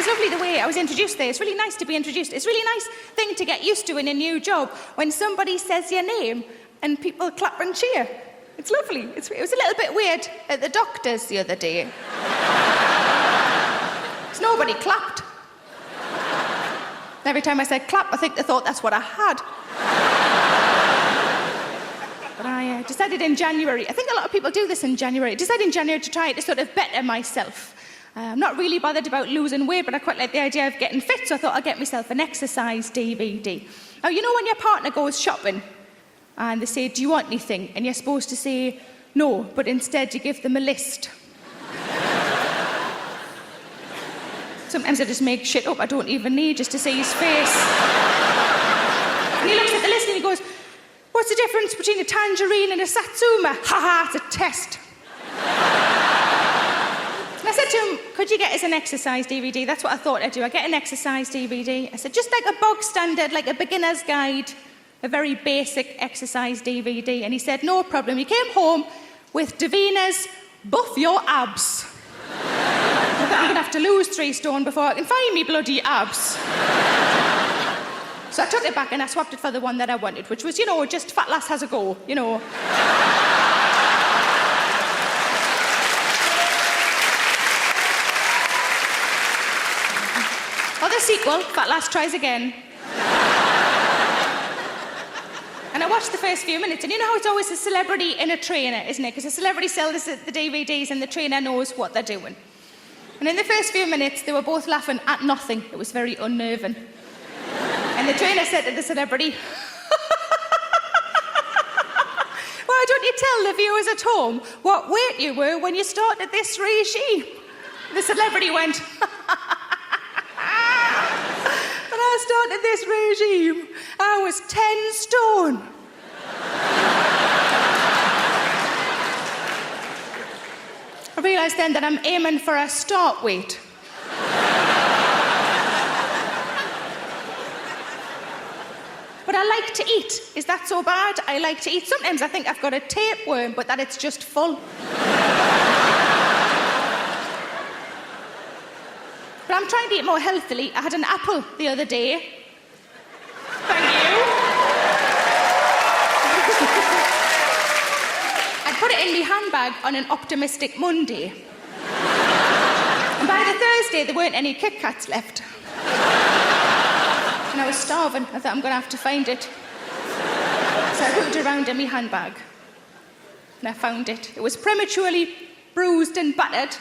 was lovely the way I was introduced there. It's really nice to be introduced. It's a really nice thing to get used to in a new job when somebody says your name and people clap and cheer. It's lovely. It was a little bit weird at the doctor's the other day. Because nobody clapped. Every time I said clap, I think they thought that's what I had. But I decided in January, I think a lot of people do this in January, decided in January to try to sort of better myself. I'm not really bothered about losing weight, but I quite like the idea of getting fit, so I thought I'd get myself an exercise DVD. Now, you know when your partner goes shopping and they say, do you want anything? And you're supposed to say no, but instead you give them a list. Sometimes I just make shit up I don't even need just to see his face. And he looks at the list and he goes, what's the difference between a tangerine and a satsuma? Ha-ha, it's a test. And I said to him, could you get us an exercise DVD? That's what I thought I'd do. I'd get an exercise DVD. I said, just like a bog standard, like a beginner's guide, a very basic exercise DVD. And he said, no problem. He came home with Davina's Buff Your Abs. I thought I'm going to have to lose 3 stone before I can find me bloody abs. So I took it back and I swapped it for the one that I wanted, which was, just fat lass has a go, Or the sequel, Fat Lass Tries Again. And I watched the first few minutes, and you know how it's always a celebrity and a trainer, isn't it? Because the celebrity sells the DVDs and the trainer knows what they're doing. And in the first few minutes, they were both laughing at nothing. It was very unnerving. And the trainer said to the celebrity, why don't you tell the viewers at home what weight you were when you started this regime? The celebrity went, when I started this regime, I was 10 stone. I realised then that I'm aiming for a start weight. But I like to eat. Is that so bad? I like to eat. Sometimes I think I've got a tapeworm, but that it's just full. But I'm trying to eat more healthily. I had an apple the other day. Thank you. I put it in my handbag on an optimistic Monday. And by the Thursday, there weren't any Kit Kats left. And I was starving. I thought I'm going to have to find it. So I looked around in my handbag. And I found it. It was prematurely bruised and battered.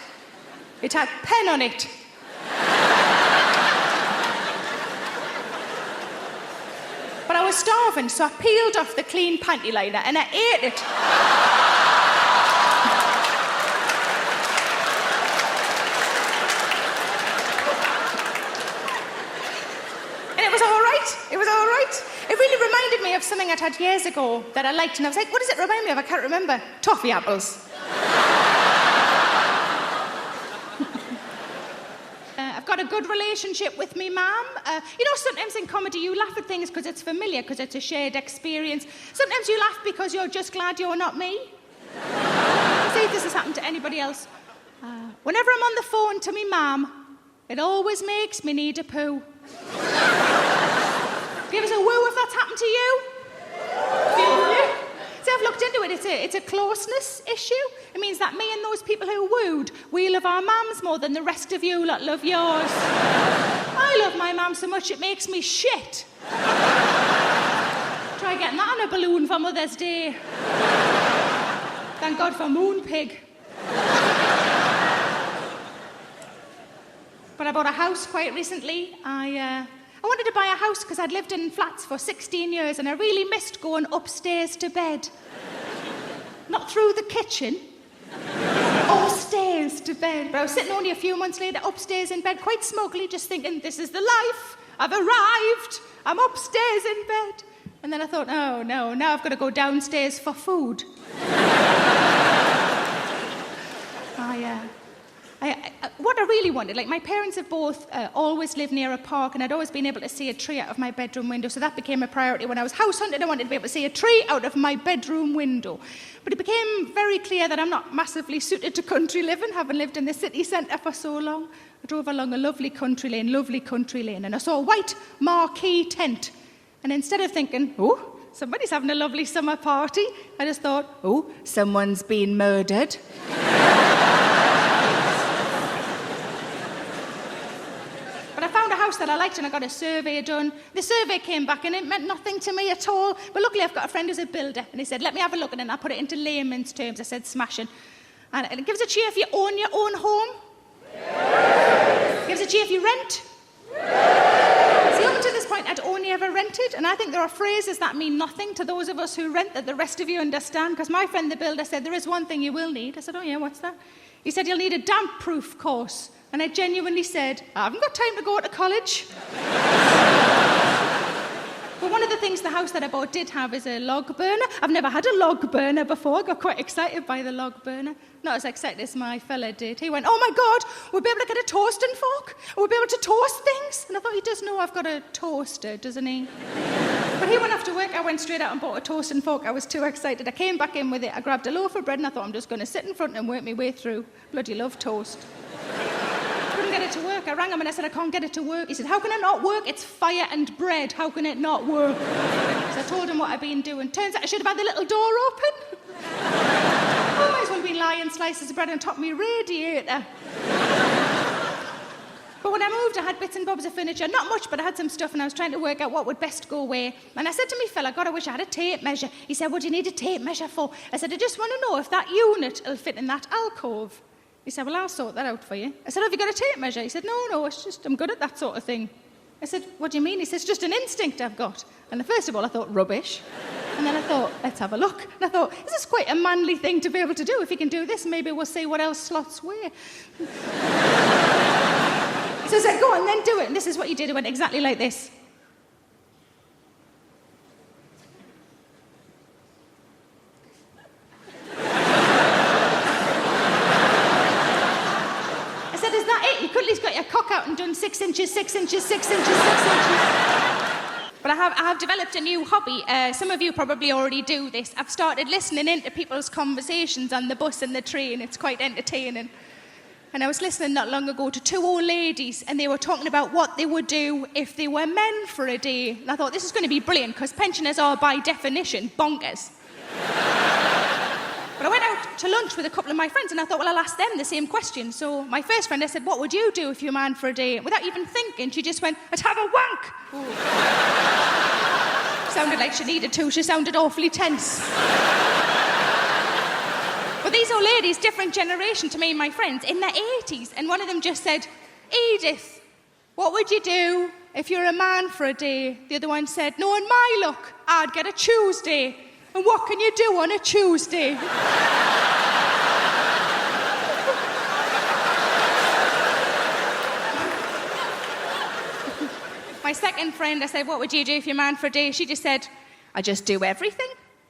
It had pen on it. But I was starving, so I peeled off the clean panty liner and I ate it. And it was all right. It was all right. It really reminded me of something I'd had years ago that I liked, and I was like, what does it remind me of? I can't remember. Toffee apples. I've got a good relationship with me mum. Sometimes in comedy you laugh at things because it's familiar, because it's a shared experience. Sometimes you laugh because you're just glad you're not me. See if this has happened to anybody else. Whenever I'm on the phone to me mum, it always makes me need a poo. Give us a woo if that's happened to you. See, I've looked into it. It's a closeness issue. It means that me and those people who wooed, we love our mums more than the rest of you lot love yours. I love my mum so much it makes me shit. Try getting that on a balloon for Mother's Day. Thank God for Moonpig. But I bought a house quite recently. I wanted to buy a house because I'd lived in flats for 16 years and I really missed going upstairs to bed. Not through the kitchen. Upstairs to bed. But I was sitting only a few months later upstairs in bed quite smugly just thinking, this is the life. I've arrived. I'm upstairs in bed. And then I thought, oh no, now I've got to go downstairs what I really wanted, like my parents have both always lived near a park, and I'd always been able to see a tree out of my bedroom window, so that became a priority. When I was house hunting, I wanted to be able to see a tree out of my bedroom window. But it became very clear that I'm not massively suited to country living, having lived in the city centre for so long. I drove along a lovely country lane, and I saw a white marquee tent. And instead of thinking, oh, somebody's having a lovely summer party, I just thought, oh, someone's been murdered. But I found a house that I liked and I got a survey done. The survey came back and it meant nothing to me at all. But luckily I've got a friend who's a builder and he said, let me have a look at it, and I put it into layman's terms. I said, smashing. And it gives a cheer if you own your own home. Yes. It gives a cheer if you rent. Yes. See, up to this point I'd only ever rented, and I think there are phrases that mean nothing to those of us who rent that the rest of you understand, because my friend the builder said, there is one thing you will need. I said, oh yeah, what's that? He said, you'll need a damp-proof course. And I genuinely said, I haven't got time to go to college. But one of the things the house that I bought did have is a log burner. I've never had a log burner before. I got quite excited by the log burner. Not as excited as my fella did. He went, oh my God, we'll be able to get a toasting fork. We'll be able to toast things. And I thought, he does know I've got a toaster, doesn't he? But he went off to work. I went straight out and bought a toasting fork. I was too excited. I came back in with it. I grabbed a loaf of bread and I thought, I'm just going to sit in front and work my way through. Bloody love toast. Couldn't get it to work. I rang him and I said, I can't get it to work. He said, how can it not work? It's fire and bread. How can it not work? So I told him what I'd been doing. Turns out I should have had the little door open. I might as well have been lying slices of bread on top of my radiator. But when I moved, I had bits and bobs of furniture. Not much, but I had some stuff, and I was trying to work out what would best go where. And I said to me fella, God, I wish I had a tape measure. He said, what do you need a tape measure for? I said, I just want to know if that unit will fit in that alcove. He said, well, I'll sort that out for you. I said, have you got a tape measure? He said, no, it's just, I'm good at that sort of thing. I said, what do you mean? He said, it's just an instinct I've got. And first of all, I thought, rubbish. And then I thought, let's have a look. And I thought, this is quite a manly thing to be able to do. If you can do this, maybe we'll see what else slots where. So I said, go on, then do it. And this is what he did. It went exactly like this. You could at least got your cock out and done 6 inches, 6 inches, 6 inches, 6 inches. But I have developed a new hobby. Some of you probably already do this. I've started listening into people's conversations on the bus and the train. It's quite entertaining. And I was listening not long ago to 2 old ladies, and they were talking about what they would do if they were men for a day. And I thought, this is going to be brilliant, because pensioners are, by definition, bonkers. But I went out to lunch with a couple of my friends and I thought, well, I'll ask them the same question. So my first friend, I said, what would you do if you're a man for a day? Without even thinking, she just went, I'd have a wank. Sounded like she needed to. She sounded awfully tense. But these old ladies, different generation to me and my friends, in their 80s. And one of them just said, Edith, what would you do if you're a man for a day? The other one said, no, in my luck, I'd get a Tuesday. And what can you do on a Tuesday? My second friend, I said, what would you do if you're a man for a day? She just said, I just do everything.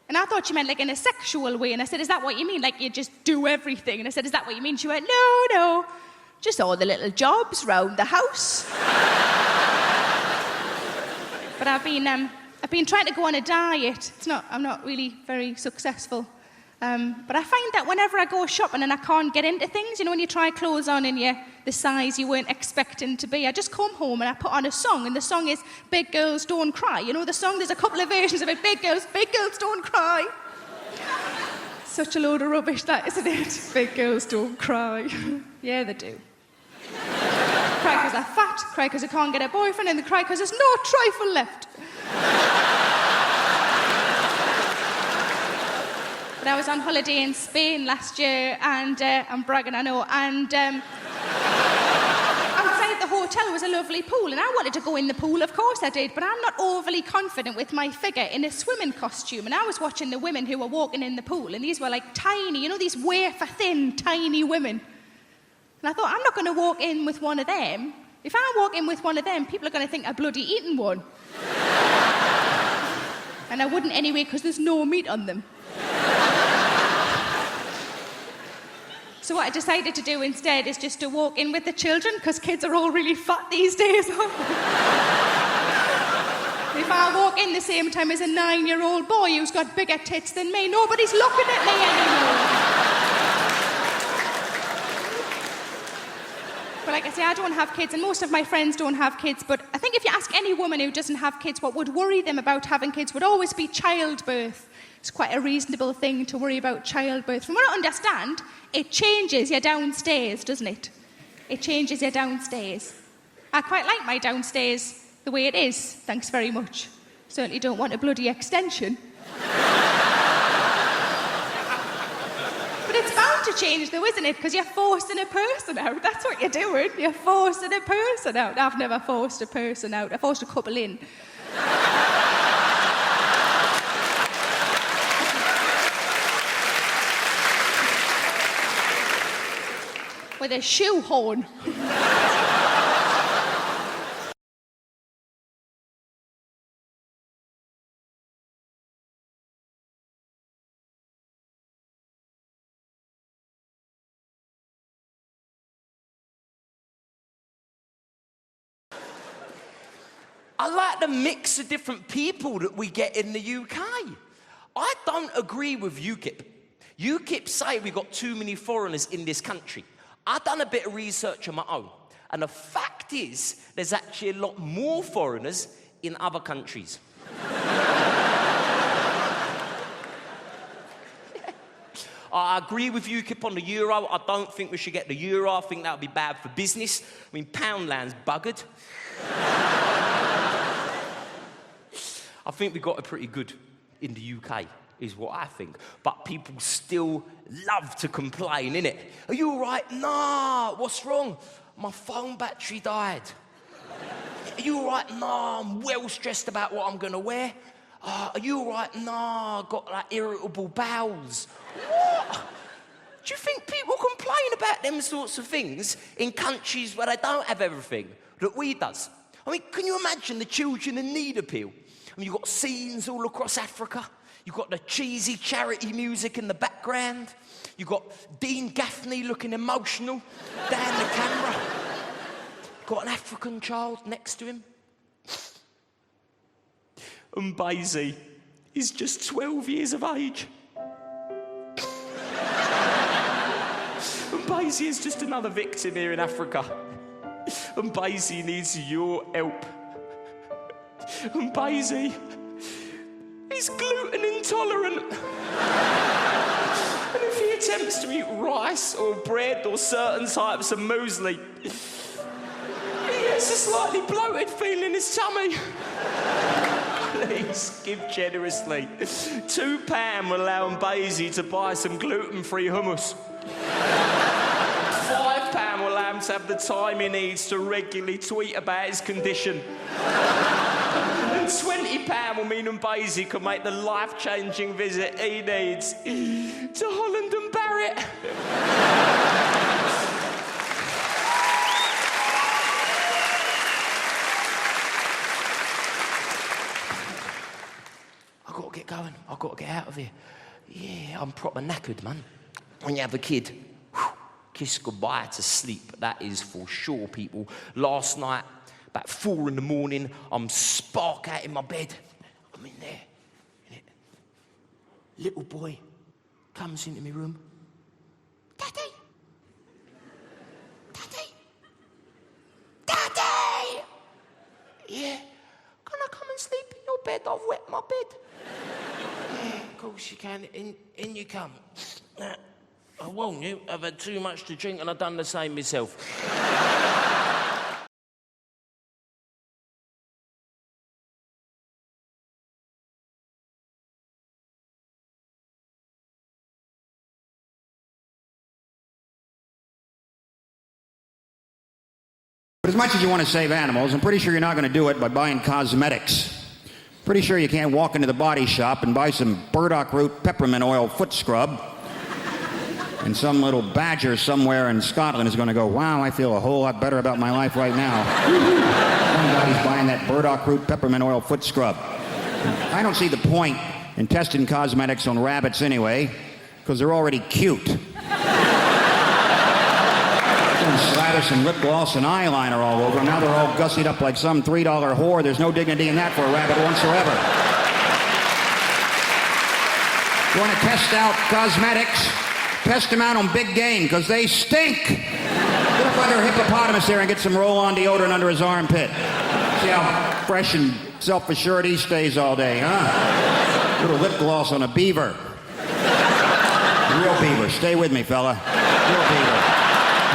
And I thought she meant like in a sexual way. And I said, is that what you mean? Like you just do everything? And I said, is that what you mean? She went, no, just all the little jobs round the house. But I've been trying to go on a diet. I'm not really very successful. But I find that whenever I go shopping and I can't get into things, you know, when you try clothes on and you're the size you weren't expecting to be, I just come home and I put on a song, and the song is Big Girls Don't Cry. You know the song? There's a couple of versions of it. Big girls don't cry. Such a load of rubbish, that, isn't it? Big girls don't cry. Yeah, they do. Cry because they're fat, cry because they can't get a boyfriend, and they cry because there's no trifle left. But I was on holiday in Spain last year, and I'm bragging, I know, and outside the hotel was a lovely pool, and I wanted to go in the pool, of course I did, but I'm not overly confident with my figure in a swimming costume, and I was watching the women who were walking in the pool, and these were like tiny, you know, these wafer-thin, tiny women. And I thought, I'm not going to walk in with one of them. If I walk in with one of them, people are going to think I've bloody eaten one. And I wouldn't anyway, because there's no meat on them. So what I decided to do instead is just to walk in with the children, because kids are all really fat these days, aren't they? If I walk in the same time as a 9-year-old boy who's got bigger tits than me, nobody's looking at me anymore. But like I say, I don't have kids, and most of my friends don't have kids, but I think if you ask any woman who doesn't have kids what would worry them about having kids would always be childbirth. It's quite a reasonable thing to worry about childbirth. From what I understand, it changes you downstairs, doesn't it? It changes you downstairs. I quite like my downstairs the way it is, thanks very much. Certainly don't want a bloody extension. But it's bound to change though, isn't it? Because you're forcing a person out. That's what you're doing. You're forcing a person out. I've never forced a person out. I forced a couple in. With a shoehorn. I like the mix of different people that we get in the UK. I don't agree with UKIP. UKIP say we've got too many foreigners in this country. I've done a bit of research on my own, and the fact is there's actually a lot more foreigners in other countries. I agree with UKIP on the euro. I don't think we should get the euro. I think that would be bad for business. I mean, Poundland's buggered. I think we got it pretty good in the UK, is what I think. But people still love to complain, innit? Are you all right? Nah, what's wrong? My phone battery died. Are you all right? Nah, I'm well stressed about what I'm going to wear. Are you all right? Nah, I've got like irritable bowels. What? Do you think people complain about them sorts of things in countries where they don't have everything that we does? I mean, can you imagine the children in need appeal? I mean, you've got scenes all across Africa. You've got the cheesy charity music in the background. You've got Dean Gaffney looking emotional down the camera. Got an African child next to him. And Basie is just 12 years of age. And Basie is just another victim here in Africa. And Basie needs your help. And Basie is gluten intolerant. And if he attempts to eat rice or bread or certain types of muesli, he gets a slightly bloated feeling in his tummy. Please give generously. £2 will allow Basie to buy some gluten-free hummus. £5 will allow him to have the time he needs to regularly tweet about his condition. And £20 will mean Basie can make the life-changing visit he needs to Holland and Barrett. I've got to get going. I've got to get out of here. Yeah, I'm proper knackered, man. When you have a kid, kiss goodbye to sleep. That is for sure, people. Last night, about 4 in the morning, I'm spark out in my bed. I'm in there. Little boy comes into my room. Daddy! Daddy! Daddy! Yeah. Can I come and sleep in your bed? I've wet my bed. Yeah, of course you can. In you come. I warn you, I've had too much to drink and I've done the same myself. But as much as you want to save animals, I'm pretty sure you're not going to do it by buying cosmetics. Pretty sure you can't walk into the body shop and buy some burdock root peppermint oil foot scrub and some little badger somewhere in Scotland is going to go, wow, I feel a whole lot better about my life right now. Somebody's buying that burdock root peppermint oil foot scrub. I don't see the point in testing cosmetics on rabbits anyway, because they're already cute. slather some lip gloss and eyeliner all over them. Now they're all gussied up like some $3 whore. There's no dignity in that for a rabbit whatsoever. You want to test out cosmetics? Test them out on big game, because they stink. Get up under a hippopotamus there and get some roll-on deodorant under his armpit. See how fresh and self-assured he stays all day, huh? Little lip gloss on a beaver. Real beaver. Stay with me, fella. Real beaver.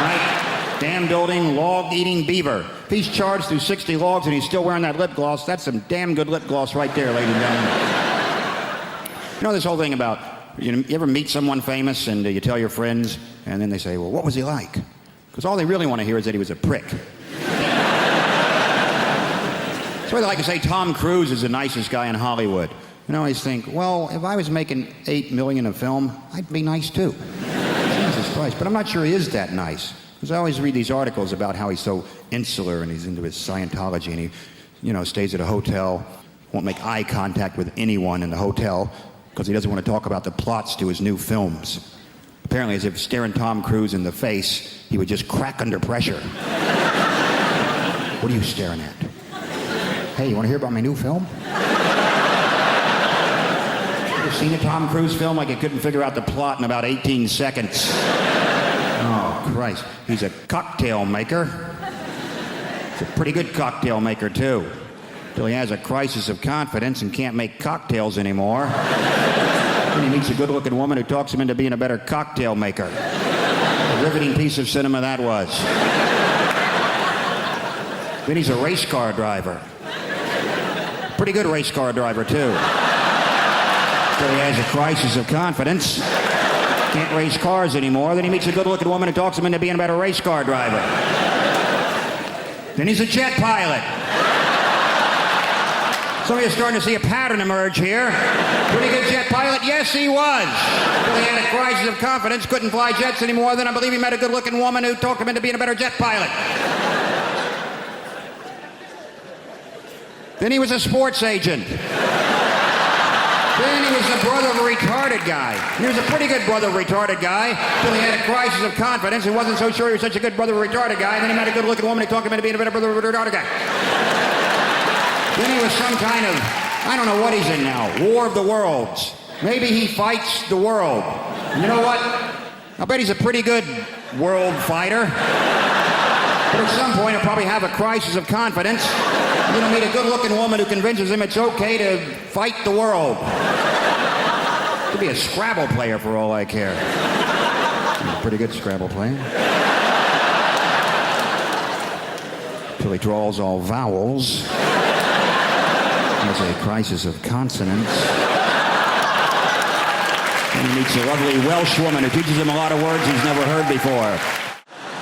Right? Dam building, log-eating beaver. If he's charged through 60 logs and he's still wearing that lip gloss, that's some damn good lip gloss right there, ladies and gentlemen. You know this whole thing about, you ever meet someone famous and you tell your friends, and then they say, well, what was he like? Because all they really want to hear is that he was a prick. That's why they like to say Tom Cruise is the nicest guy in Hollywood. And I always think, well, if I was making $8 million a film, I'd be nice too. Jesus Christ. But I'm not sure he is that nice. Because I always read these articles about how he's so insular and he's into his Scientology and he, stays at a hotel, won't make eye contact with anyone in the hotel because he doesn't want to talk about the plots to his new films. Apparently, as if staring Tom Cruise in the face, he would just crack under pressure. What are you staring at? Hey, you want to hear about my new film? Seen a Tom Cruise film like he couldn't figure out the plot in about 18 seconds. Oh, Christ. He's a cocktail maker. He's a pretty good cocktail maker, too. Till he has a crisis of confidence and can't make cocktails anymore. Then he meets a good-looking woman who talks him into being a better cocktail maker. A riveting piece of cinema that was. Then he's a race car driver. Pretty good race car driver, too. So he has a crisis of confidence. Can't race cars anymore. Then he meets a good-looking woman who talks him into being a better race car driver. Then he's a jet pilot. Some of you are starting to see a pattern emerge here. Pretty good jet pilot? Yes, he was. But he had a crisis of confidence, couldn't fly jets anymore. Then I believe he met a good-looking woman who talked him into being a better jet pilot. Then he was a sports agent. Then he was the brother of a retarded guy. He was a pretty good brother of a retarded guy till he had a crisis of confidence and wasn't so sure he was such a good brother of a retarded guy. And then he met a good-looking woman who talked him into being a better brother of a retarded guy. Then he was some kind of, I don't know what he's in now, War of the Worlds. Maybe he fights the world. You know what? I bet he's a pretty good world fighter. But at some point he'll probably have a crisis of confidence. You're going to meet a good-looking woman who convinces him it's okay to fight the world. Could be a Scrabble player for all I care. He's a pretty good Scrabble player. Till he draws all vowels. Has a crisis of consonants. And he meets a lovely Welsh woman who teaches him a lot of words he's never heard before.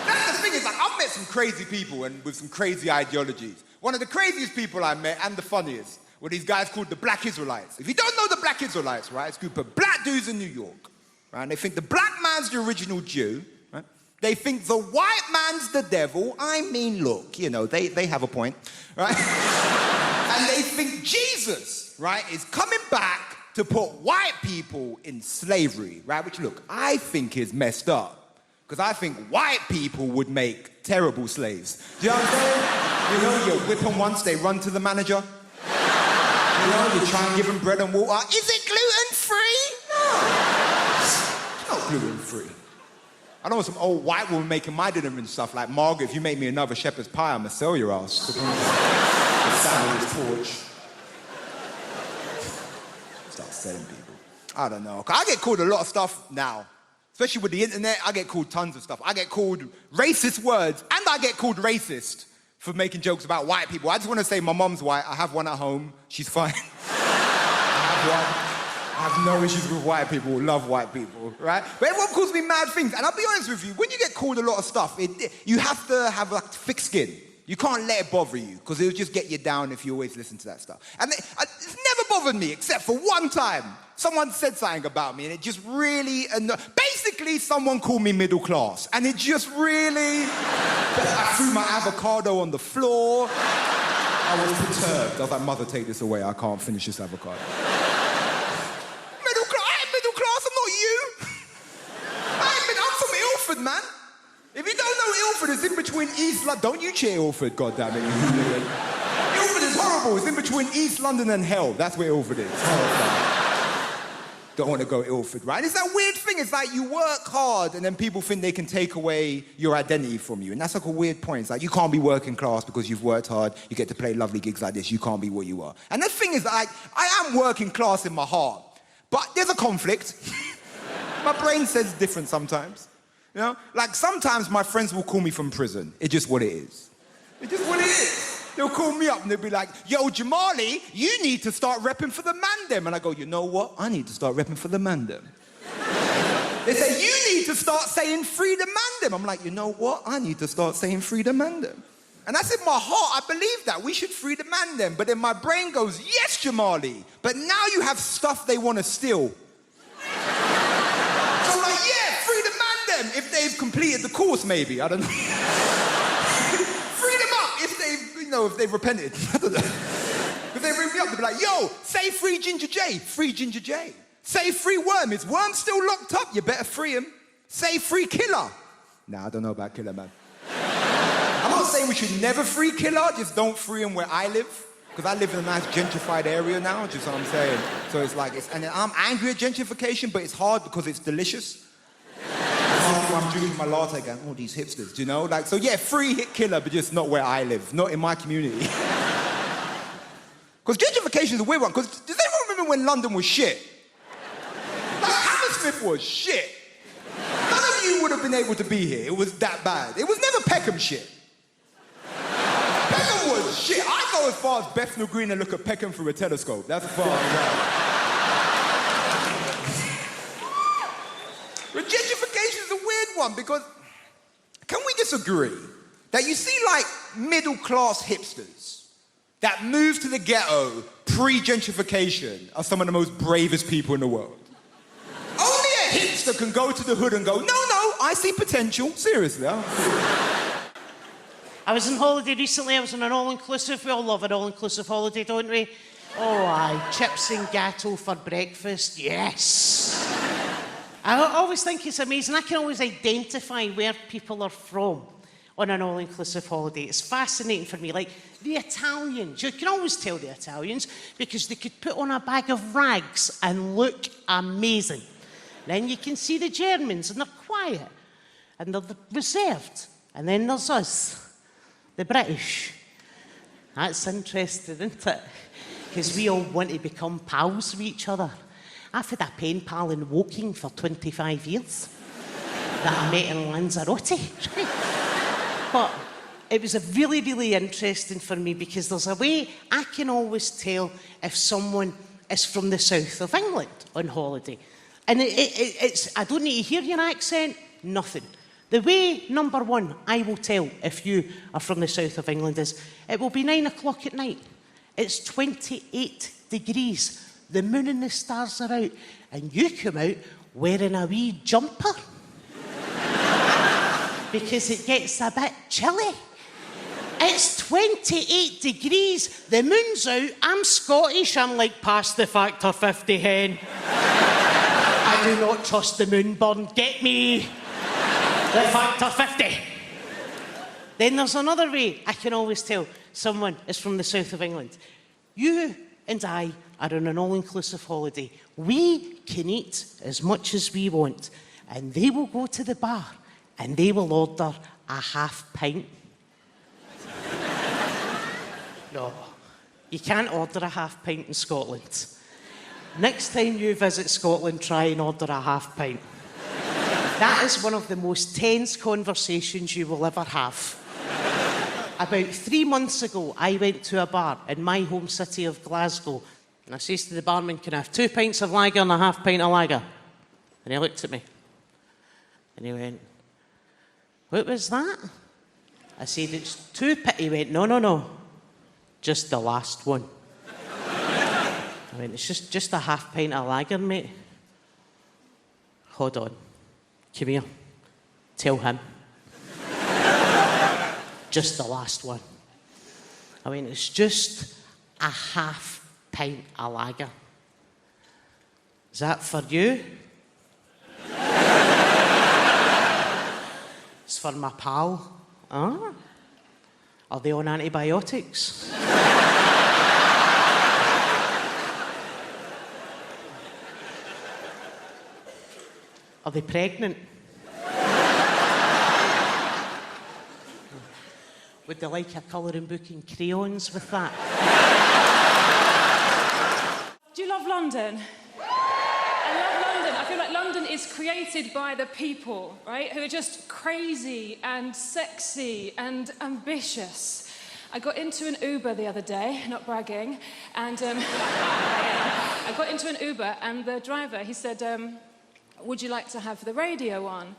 That's the thing is, I've met some crazy people and with some crazy ideologies. One of the craziest people I met, and the funniest, were these guys called the Black Israelites. If you don't know the Black Israelites, right, it's a group of black dudes in New York, right? They think the black man's the original Jew, right? They think the white man's the devil. I mean, look, they have a point, right? And they think Jesus, right, is coming back to put white people in slavery, right? Which, look, I think is messed up. Because I think white people would make terrible slaves. Do you know what I'm saying? You whip them once, they run to the manager. You try and give them bread and water. Is it gluten-free? No. It's not gluten-free. I don't want some old white woman making my dinner and stuff like, Margaret, if you make me another shepherd's pie, I'm going to sell your ass. Sandwich porch. Start selling people. I don't know. I get called a lot of stuff now. Especially with the internet, I get called tons of stuff. I get called racist words, and I get called racist for making jokes about white people. I just want to say my mom's white. I have one at home. She's fine. I have no issues with white people. Love white people, right? But everyone calls me mad things. And I'll be honest with you, when you get called a lot of stuff, you have to have a thick skin. You can't let it bother you, because it'll just get you down if you always listen to that stuff. And it's never bothered me, except for one time. Someone said something about me, and it just really basically, someone called me middle class, and it just really... I threw my avocado on the floor. I was perturbed. I was like, Mother, take this away. I can't finish this avocado. I ain't middle class. I'm not you. I'm from Ilford, man. If you don't know what Ilford is, between East London. Don't you cheer Ilford, goddammit. Ilford is horrible. It's in between East London and hell. That's where Ilford is. Don't want to go Ilford, right? It's that weird thing. It's like you work hard and then people think they can take away your identity from you. And that's like a weird point. It's like you can't be working class because you've worked hard. You get to play lovely gigs like this. You can't be what you are. And the thing is, like, I am working class in my heart. But there's a conflict. My brain says different sometimes. You know? Like, sometimes my friends will call me from prison. It's just what it is. It's just what it is. They'll call me up and they'll be like, yo, Jamali, you need to start repping for the mandem. And I go, you know what? I need to start repping for the mandem. They say, you need to start saying free the mandem. I'm like, you know what? I need to start saying free the mandem. And that's in my heart. I believe that. We should free the mandem. But then my brain goes, yes, Jamali. But now you have stuff they want to steal. So I'm like, yeah, free the mandem. If they've completed the course, maybe. I don't know. If they've repented. I don't know. If they ring me up, they'll be like, yo, say free Ginger J. Free Ginger J. Say free Worm. Is Worm still locked up? You better free him. Say free Killer. Nah, I don't know about Killer, man. I'm not saying we should never free Killer, just don't free him where I live. Because I live in a nice gentrified area now, just what I'm saying. So it's like, and I'm angry at gentrification, but it's hard because it's delicious. I'm drinking my latte going, oh, these hipsters, do you know? Like, so yeah, free hit Killer, but just not where I live, not in my community. Because gentrification is a weird one, because does anyone remember when London was shit? Like, Hammersmith was shit. None of you would have been able to be here. It was that bad. It was never Peckham shit. Peckham was shit. I go as far as Bethnal Green and look at Peckham through a telescope. That's as far as I go. But gentrification is a weird one because can we disagree that you see like middle-class hipsters that moved to the ghetto pre-gentrification are some of the most bravest people in the world? Only a hipster can go to the hood and go, no, I see potential. Seriously. I was on holiday recently. I was on an all-inclusive. We all love an all-inclusive holiday, don't we? Oh, aye. Chips and gatto for breakfast. Yes. I always think it's amazing. I can always identify where people are from on an all-inclusive holiday. It's fascinating for me. Like, the Italians. You can always tell the Italians because they could put on a bag of rags and look amazing. Then you can see the Germans, and they're quiet, and they're reserved. And then there's us, the British. That's interesting, isn't it? Because we all want to become pals with each other. I've had a pen pal in Woking for 25 years that I met in Lanzarote. But it was a really, really interesting for me because there's a way I can always tell if someone is from the south of England on holiday. And it's I don't need to hear your accent, nothing. The way, number one, I will tell if you are from the south of England is it will be 9 o'clock at night. It's 28 degrees. The moon and the stars are out, and you come out wearing a wee jumper because it gets a bit chilly. It's 28 degrees, the moon's out, I'm Scottish, I'm like past the factor 50 hen. I do not trust the moon burn, get me the factor 50. Then there's another way I can always tell someone is from the south of England. You and I are on an all-inclusive holiday. We can eat as much as we want, and they will go to the bar and they will order a half pint. No, you can't order a half pint in Scotland. Next time you visit Scotland, try and order a half pint. That is one of the most tense conversations you will ever have. About 3 months ago, I went to a bar in my home city of Glasgow, and I says to the barman, can I have 2 pints of lager and a half pint of lager? And he looked at me, and he went, what was that? I said, it's 2 pints. He went, no, just the last one. I went, it's just a half pint of lager, mate. Hold on, come here, tell him. Just the last one. I mean, it's just a half pint of lager. Is that for you? It's for my pal. Ah. Are they on antibiotics? Are they pregnant? Would they like a colouring book and crayons with that? Do you love London? I love London. I feel like London is created by the people, right? Who are just crazy and sexy and ambitious. I got into an Uber the other day, not bragging, and I got into an Uber and the driver, he said, would you like to have the radio on?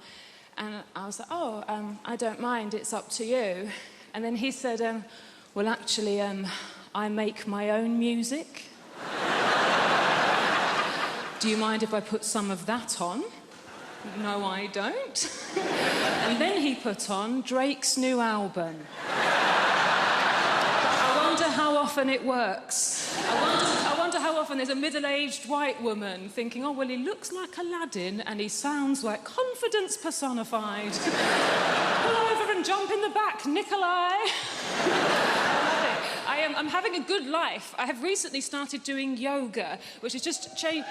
And I was like, I don't mind, it's up to you. And then he said, well, actually, I make my own music. Do you mind if I put some of that on? No, I don't. And then he put on Drake's new album. I wonder how often it works. I wonder how often there's a middle-aged white woman thinking, oh, well, he looks like Aladdin and he sounds like confidence personified. Pull over and jump in the back, Nikolai. I'm having a good life. I have recently started doing yoga, which is just change.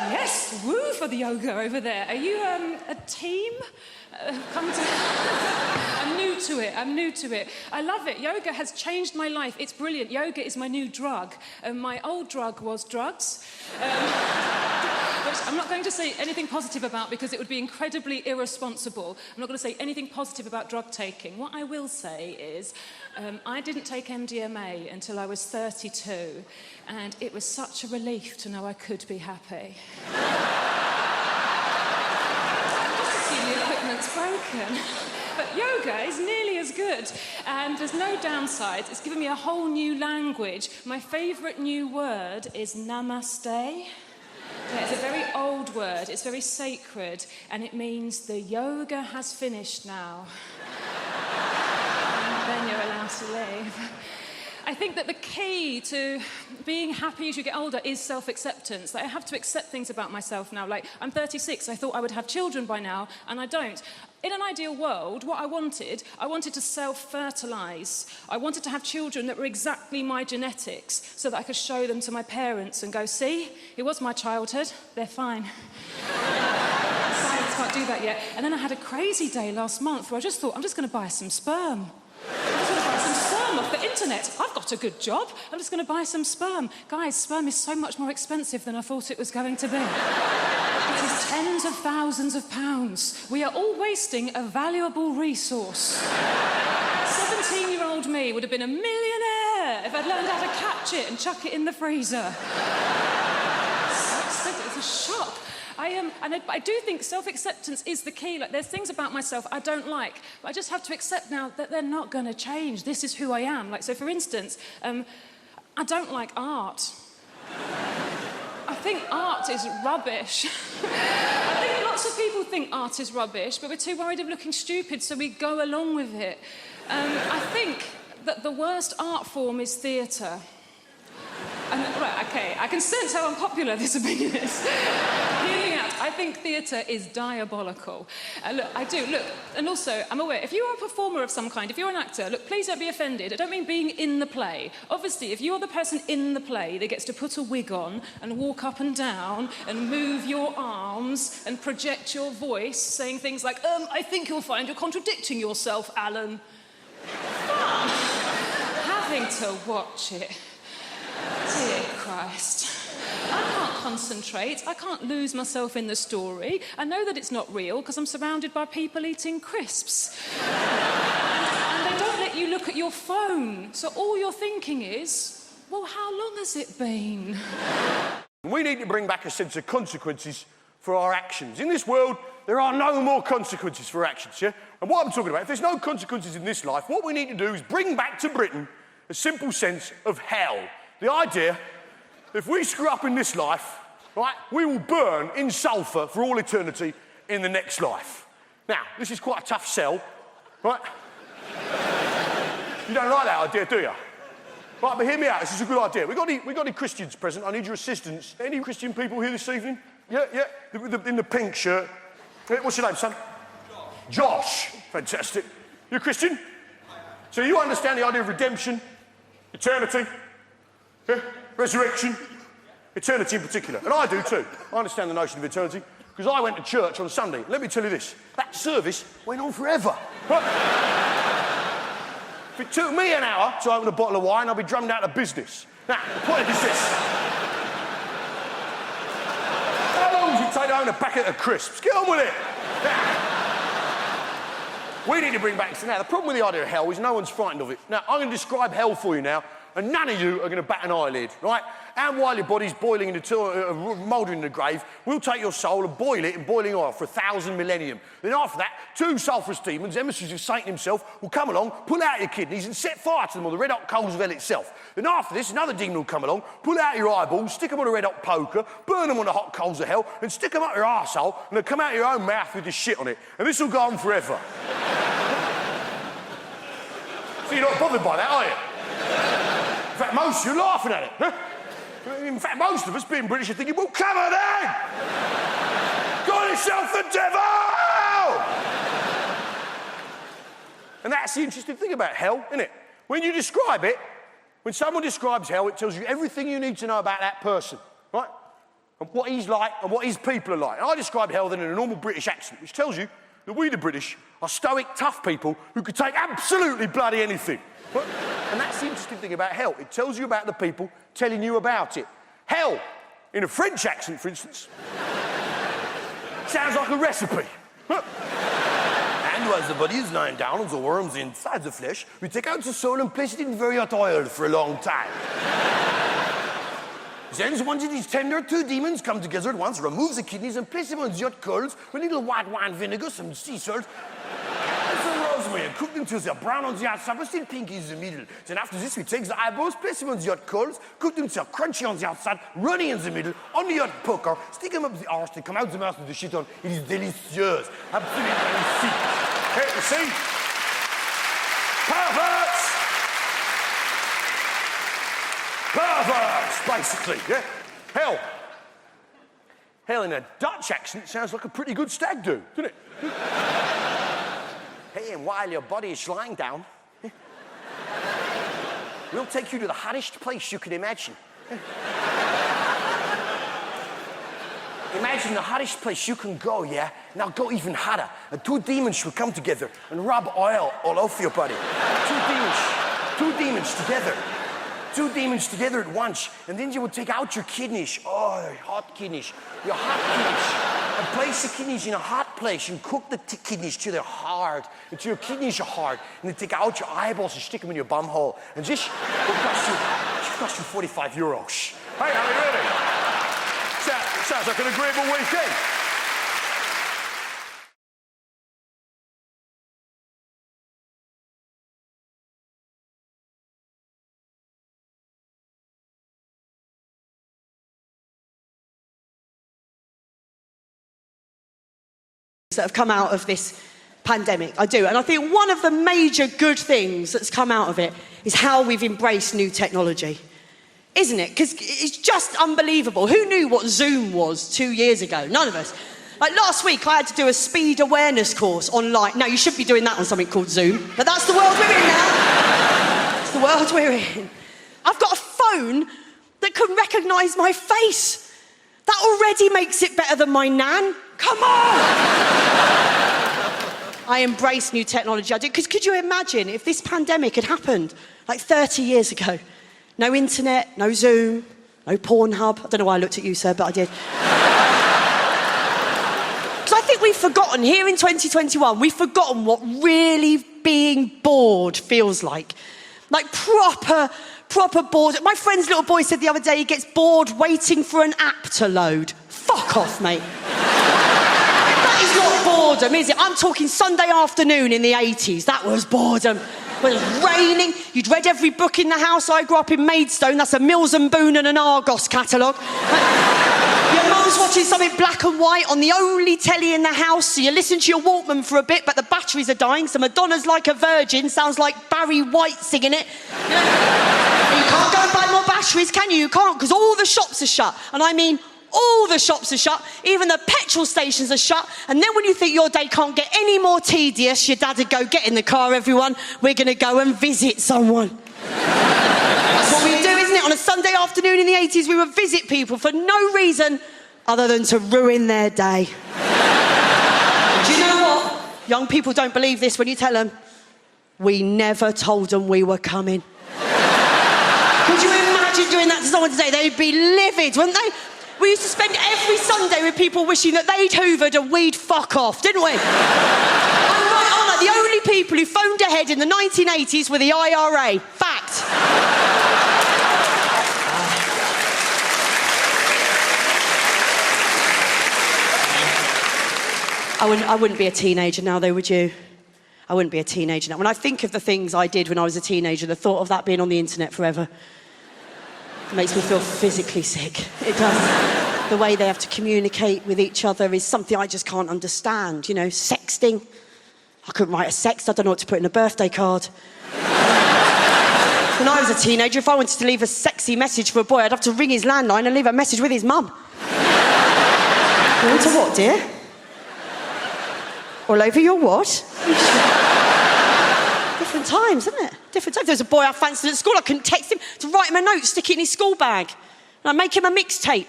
Yes, woo for the yoga over there. Are you a team? I'm new to it. I love it. Yoga has changed my life. It's brilliant. Yoga is my new drug. My old drug was drugs. Which I'm not going to say anything positive about because it would be incredibly irresponsible. I'm not going to say anything positive about drug taking. What I will say is I didn't take MDMA until I was 32, and it was such a relief to know I could be happy. Just assume the equipment's broken. But yoga is nearly as good, and there's no downsides. It's given me a whole new language. My favourite new word is namaste. Yeah, it's a very old word, it's very sacred, and it means the yoga has finished now. And then you're allowed to leave. I think that the key to being happy as you get older is self-acceptance. Like, I have to accept things about myself now. Like, I'm 36, I thought I would have children by now, and I don't. In an ideal world, what I wanted to self-fertilise. I wanted to have children that were exactly my genetics so that I could show them to my parents and go, see, it was my childhood, they're fine. Science can't do that yet. And then I had a crazy day last month where I just thought, I'm just going to buy some sperm. I'm just going to buy some sperm off the internet. I've got a good job. I'm just going to buy some sperm. Guys, sperm is so much more expensive than I thought it was going to be. It is tens of thousands of pounds. We are all wasting a valuable resource. 17-year-old me would have been a millionaire if I'd learned how to catch it and chuck it in the freezer. It's a shock. I do think self-acceptance is the key. Like, there's things about myself I don't like, but I just have to accept now that they're not going to change. This is who I am. Like, so for instance, I don't like art. I think art is rubbish. I think lots of people think art is rubbish, but we're too worried of looking stupid, so we go along with it. I think that the worst art form is theatre. Right, okay, I can sense how unpopular this opinion is. Hear me out. I think theatre is diabolical. Look, I do, look, and also, I'm aware, if you are a performer of some kind, if you're an actor, look, please don't be offended. I don't mean being in the play. Obviously, if you're the person in the play that gets to put a wig on and walk up and down and move your arms and project your voice, saying things like, I think you'll find you're contradicting yourself, Alan. Fun. Having to watch it. Dear Christ. I can't concentrate. I can't lose myself in the story. I know that it's not real because I'm surrounded by people eating crisps. And they don't let you look at your phone. So all you're thinking is, well, how long has it been? We need to bring back a sense of consequences for our actions. In this world, there are no more consequences for actions, yeah? And what I'm talking about, if there's no consequences in this life, what we need to do is bring back to Britain a simple sense of hell. The idea, if we screw up in this life, right, we will burn in sulphur for all eternity in the next life. Now, this is quite a tough sell, right? You don't like that idea, do you? Right, but hear me out, this is a good idea. We got any Christians present? I need your assistance. Any Christian people here this evening? Yeah, in the pink shirt. What's your name, son? Josh. Fantastic. You're a Christian? So you understand the idea of redemption, eternity, yeah? Resurrection, eternity in particular. And I do too. I understand the notion of eternity because I went to church on Sunday. Let me tell you this, that service went on forever. If it took me an hour to open a bottle of wine, I'd be drummed out of business. Now, the point is this. How long does it take to own a packet of crisps? Get on with it. Now, we need to bring back... So now, the problem with the idea of hell is no one's frightened of it. Now, I'm going to describe hell for you now, and none of you are going to bat an eyelid, right? And while your body's boiling in the mouldering in the grave, we'll take your soul and boil it in boiling oil for 1,000 millennium. Then after that, 2 sulphurous demons, emissaries of Satan himself, will come along, pull out your kidneys and set fire to them on the red-hot coals of hell itself. Then after this, another demon will come along, pull out your eyeballs, stick them on a red-hot poker, burn them on the hot coals of hell, and stick them up your arsehole, and they'll come out your own mouth with the shit on it. And this will go on forever. So you're not bothered by that, are you? In fact, most of you are laughing at it. Huh? In fact, most of us, being British, are thinking, well, come on then! Call yourself the devil! And that's the interesting thing about hell, isn't it? When you describe it, when someone describes hell, it tells you everything you need to know about that person, right? And what he's like and what his people are like. And I describe hell then in a normal British accent, which tells you that we, the British, are stoic, tough people who could take absolutely bloody anything. And that's the interesting thing about hell. It tells you about the people telling you about it. Hell, in a French accent, for instance, sounds like a recipe. And while the body is lying down and the worms inside the flesh, we take out the soul and place it in very hot oil for a long time. Then, once it is tender, 2 demons come together at once, remove the kidneys and place them on the hot coals with a little white wine vinegar, some sea salt, and cook them till they're brown on the outside but still pink in the middle. Then after this, we take the eyeballs, place them on the hot coals, cook them till they're crunchy on the outside, runny in the middle, on the hot poker, stick them up the arse, they come out the mouth with the shit on. It is delicious. Absolutely delicious. Hey, you see? Perverts! Perverts, basically, yeah? Hell. Hell in a Dutch accent sounds like a pretty good stag do, doesn't it? Hey, and while your body is lying down, we'll take you to the hottest place you can imagine. Imagine the hottest place you can go, yeah? Now go even hotter. And 2 demons will come together and rub oil all over your body. 2 demons together. 2 demons together at once. And then you will take out your kidneys. Oh, your hot kidneys. Your hot kidneys. And place the kidneys in a hot place and cook the kidneys till they're hard, until your kidneys are hard. And then take out your eyeballs and stick them in your bum hole. And this will cost you €45. Hey, are you ready? Sounds like an agreeable weekend. That have come out of this pandemic. I do. And I think one of the major good things that's come out of it is how we've embraced new technology. Isn't it? Because it's just unbelievable. Who knew what Zoom was 2 years ago? None of us. Like last week, I had to do a speed awareness course online. Now, you should be doing that on something called Zoom, but that's the world we're in now. It's the world we're in. I've got a phone that can recognise my face. That already makes it better than my nan. Come on! I embrace new technology. I do. Because could you imagine if this pandemic had happened like 30 years ago? No internet, no Zoom, no Pornhub. I don't know why I looked at you, sir, but I did. Because I think we've forgotten, here in 2021, we've forgotten what really being bored feels like. Like proper bored. My friend's little boy said the other day he gets bored waiting for an app to load. Fuck off, mate. That is not boredom, is it? I'm talking Sunday afternoon in the 80s. That was boredom. When it was raining, you'd read every book in the house. I grew up in Maidstone. That's a Mills and Boon and an Argos catalogue. Your mum's watching something black and white on the only telly in the house, so you listen to your Walkman for a bit, but the batteries are dying, so Madonna's Like a Virgin sounds like Barry White singing it. You can't go and buy more batteries, can you? You can't, because all the shops are shut. And I mean All the shops are shut, even the petrol stations are shut. And then when you think your day can't get any more tedious, your dad would go, get in the car, everyone. We're going to go and visit someone. That's what we do, isn't it? On a Sunday afternoon in the 80s, we would visit people for no reason other than to ruin their day. Do you know what? Young people don't believe this when you tell them. We never told them we were coming. Could you imagine doing that to someone today? They'd be livid, wouldn't they? We used to spend every Sunday with people wishing that they'd hoovered and we'd fuck off, didn't we? I'm right, aren't I? The only people who phoned ahead in the 1980s were the IRA. Fact. I wouldn't be a teenager now, though, would you? I wouldn't be a teenager now. When I think of the things I did when I was a teenager, the thought of that being on the internet forever makes me feel physically sick. It does. The way they have to communicate with each other is something I just can't understand. You know, sexting. I couldn't write a sext. I don't know what to put in a birthday card. When I was a teenager, if I wanted to leave a sexy message for a boy, I'd have to ring his landline and leave a message with his mum. You want to what, dear? All over your what? Different times, isn't it? Different times. There was a boy I fancied at school. I couldn't text him to write him a note, stick it in his school bag. And I'd make him a mixtape.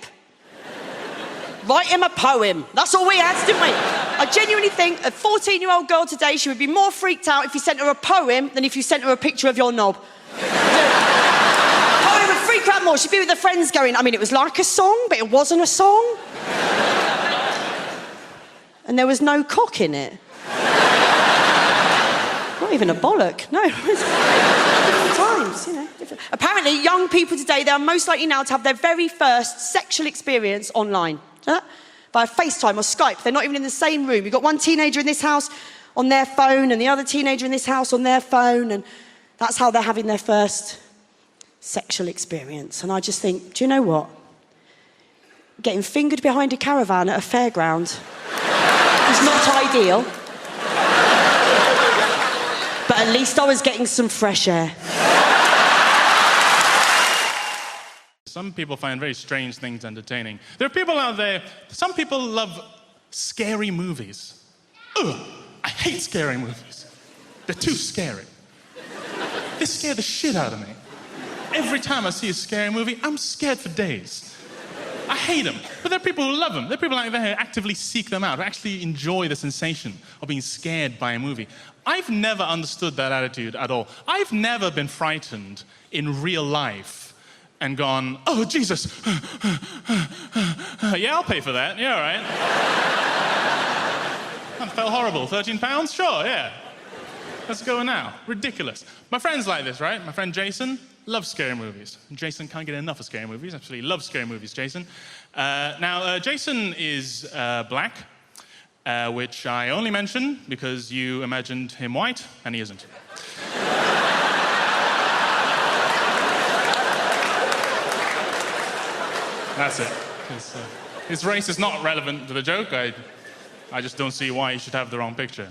Write him a poem. That's all we had, didn't we? I genuinely think a 14-year-old girl today, she would be more freaked out if you sent her a poem than if you sent her a picture of your knob. Poem would freak her out more. She'd be with her friends going, I mean, it was like a song, but it wasn't a song. And there was no cock in it. Not even a bollock, no. Different times, you know. Apparently, young people today, they are most likely now to have their very first sexual experience online. Via FaceTime or Skype. They're not even in the same room. You've got one teenager in this house on their phone and the other teenager in this house on their phone, and that's how they're having their first sexual experience. And I just think, do you know what? Getting fingered behind a caravan at a fairground is not ideal. But at least I was getting some fresh air. Some people find very strange things entertaining. There are people out there, some people love scary movies. Ugh, I hate scary movies. They're too scary. They scare the shit out of me. Every time I see a scary movie, I'm scared for days. I hate them, but there are people who love them. There are people out there who actively seek them out, who actually enjoy the sensation of being scared by a movie. I've never understood that attitude at all. I've never been frightened in real life and gone, oh, Jesus. Yeah, I'll pay for that. Yeah, all right. That felt horrible. 13 pounds? Sure, yeah. Let's go now. Ridiculous. My friend's like this, right? My friend Jason loves scary movies. Jason can't get enough of scary movies. Absolutely loves scary movies, Jason. Jason is black, which I only mention because you imagined him white, and he isn't. That's it. His race is not relevant to the joke. I just don't see why he should have the wrong picture.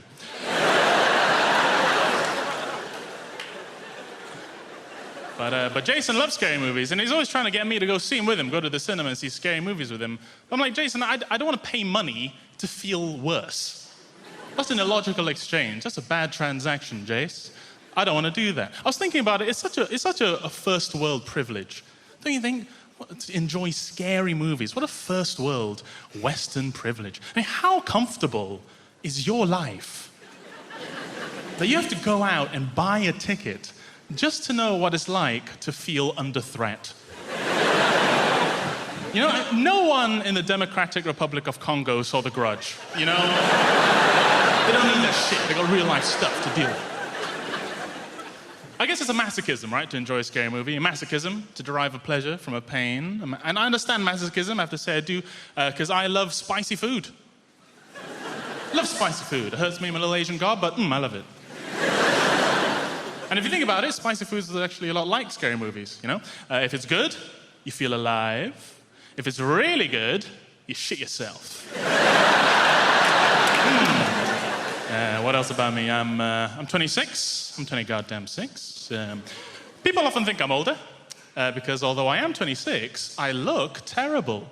But Jason loves scary movies, and he's always trying to get me to go see him with him, go to the cinema and see scary movies with him. I'm like, Jason, I don't want to pay money to feel worse. That's an illogical exchange. That's a bad transaction, Jace. I don't want to do that. I was thinking about it. It's such a first world privilege. Don't you think? To enjoy scary movies. What a first world Western privilege. I mean, how comfortable is your life that you have to go out and buy a ticket just to know what it's like to feel under threat? You know, no one in the Democratic Republic of Congo saw The Grudge, you know? They don't need that shit. They got real life stuff to deal with. I guess it's a masochism, right, to enjoy a scary movie. A masochism, to derive a pleasure from a pain. And I understand masochism, I have to say I do, because I love spicy food. Love spicy food. It hurts me, I'm a little Asian god, but I love it. And if you think about it, spicy food is actually a lot like scary movies, you know? If it's good, you feel alive. If it's really good, you shit yourself. What else about me? I'm 26. I'm 20 goddamn 6. People often think I'm older, because although I am 26, I look terrible.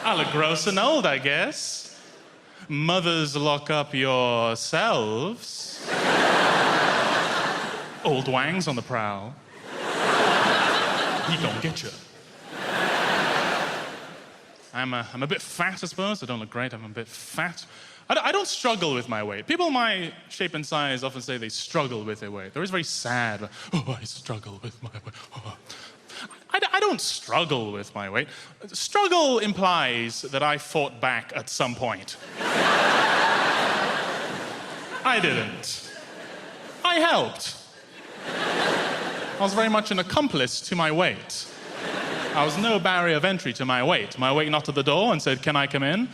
I look gross and old, I guess. Mothers, lock up yourselves. Old Wang's on the prowl. He gonna get you. I'm a bit fat, I suppose. I don't look great. I'm a bit fat. I don't struggle with my weight. People my shape and size often say they struggle with their weight. They're always very sad. Oh, I struggle with my weight. Oh. I don't struggle with my weight. Struggle implies that I fought back at some point. I didn't. I helped. I was very much an accomplice to my weight. I was no barrier of entry to my weight. My weight knocked at the door and said, "Can I come in?"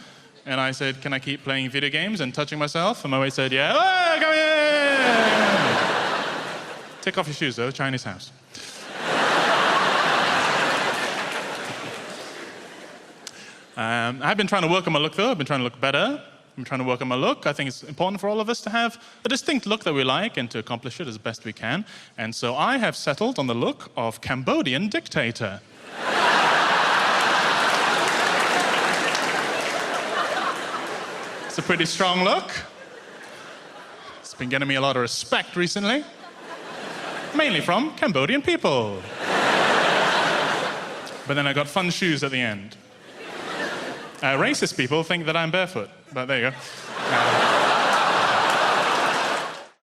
And I said, "Can I keep playing video games and touching myself?" And my weight said, "Yeah." "Oh, come in!" Take off your shoes, though. Chinese house. I've been trying to work on my look, though. I've been trying to look better. I'm trying to work on my look. I think it's important for all of us to have a distinct look that we like and to accomplish it as best we can. And so I have settled on the look of Cambodian dictator. It's a pretty strong look. It's been getting me a lot of respect recently. Mainly from Cambodian people. But then I got fun shoes at the end. Racist people think that I'm barefoot, but there you go.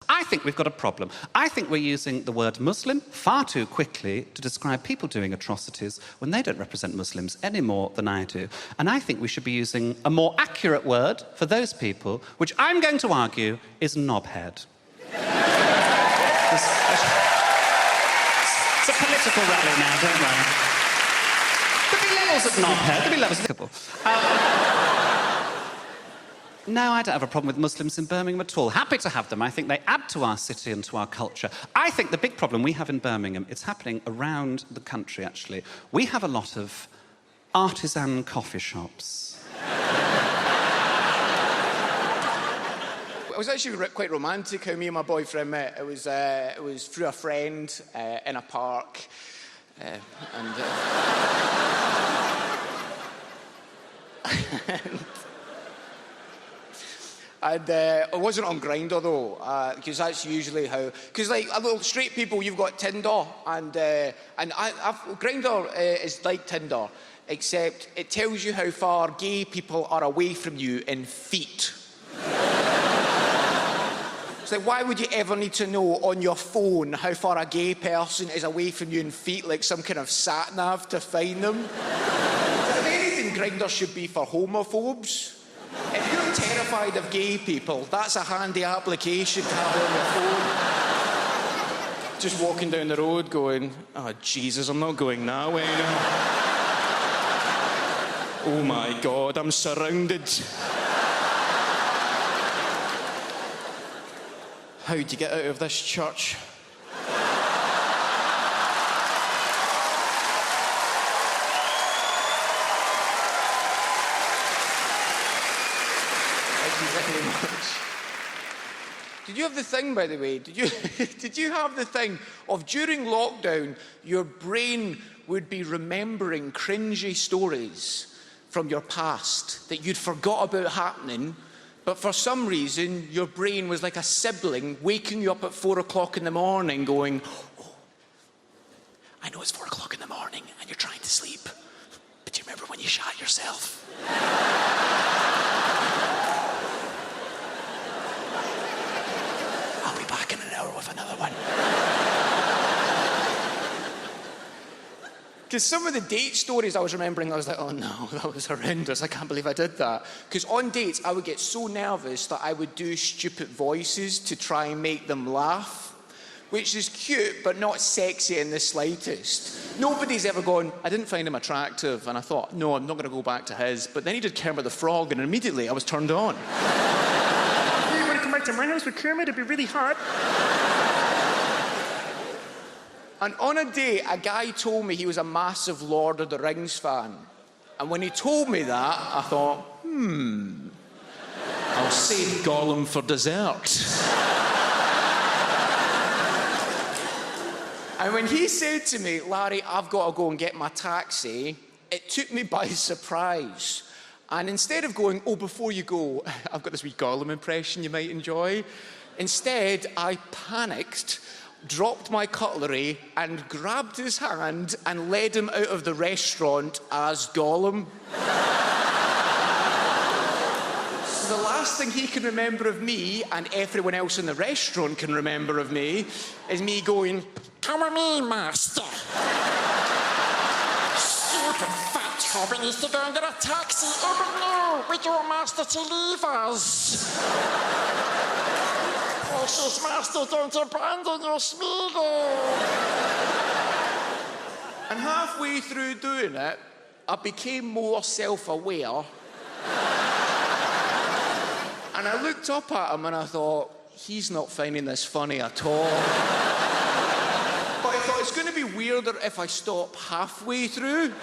I think we've got a problem. I think we're using the word Muslim far too quickly to describe people doing atrocities when they don't represent Muslims any more than I do. And I think we should be using a more accurate word for those people, which I'm going to argue is knobhead. It's a political rally now, don't worry. There'll be levels of knobhead, there'll be levels of couple. No, I don't have a problem with Muslims in Birmingham at all. Happy to have them. I think they add to our city and to our culture. I think the big problem we have in Birmingham, it's happening around the country, actually. We have a lot of artisan coffee shops. It was actually quite romantic how me and my boyfriend met. It was through a friend in a park. And it wasn't on Grindr though, because that's usually how. Because like a little straight people, you've got Tinder, and Grindr is like Tinder, except it tells you how far gay people are away from you in feet. It's like, why would you ever need to know on your phone how far a gay person is away from you in feet, like some kind of sat-nav to find them? If anything, Grindr should be for homophobes. If you're terrified of gay people, that's a handy application to have on your phone. Just walking down the road going, "Oh, Jesus, I'm not going that way now. Oh my God, I'm surrounded. How do you get out of this church?" Thank you very much. Did you have the thing, by the way? Did you have the thing of during lockdown, your brain would be remembering cringy stories from your past that you'd forgot about happening, but for some reason, your brain was like a sibling waking you up at 4 o'clock in the morning going, "Oh, I know it's 4 o'clock in the morning and you're trying to sleep, but do you remember when you shat yourself?" I'll be back in an hour with another one. Because some of the date stories I was remembering, I was like, "Oh no, that was horrendous. I can't believe I did that." Because on dates, I would get so nervous that I would do stupid voices to try and make them laugh, which is cute, but not sexy in the slightest. Nobody's ever gone, "I didn't find him attractive." And I thought, "No, I'm not going to go back to his." But then he did Kermit the Frog, and immediately I was turned on. "You want to come back to my house with Kermit? It'd be really hot." And on a date, a guy told me he was a massive Lord of the Rings fan. And when he told me that, I thought, I'll save Gollum for dessert. And when he said to me, "Larry, I've got to go and get my taxi," it took me by surprise. And instead of going, oh, before you go, I've got this wee Gollum impression you might enjoy, instead I panicked, dropped my cutlery and grabbed his hand and led him out of the restaurant as Gollum. So the last thing he can remember of me, and everyone else in the restaurant can remember of me, is me going, come with me, master. Stupid fat hobbit needs to go and get a taxi. Oh, but no, we don't want master to leave us. Precious master, don't abandon your Smeagol. And halfway through doing it, I became more self-aware. And I looked up at him and I thought, he's not finding this funny at all. But I thought, it's going to be weirder if I stop halfway through.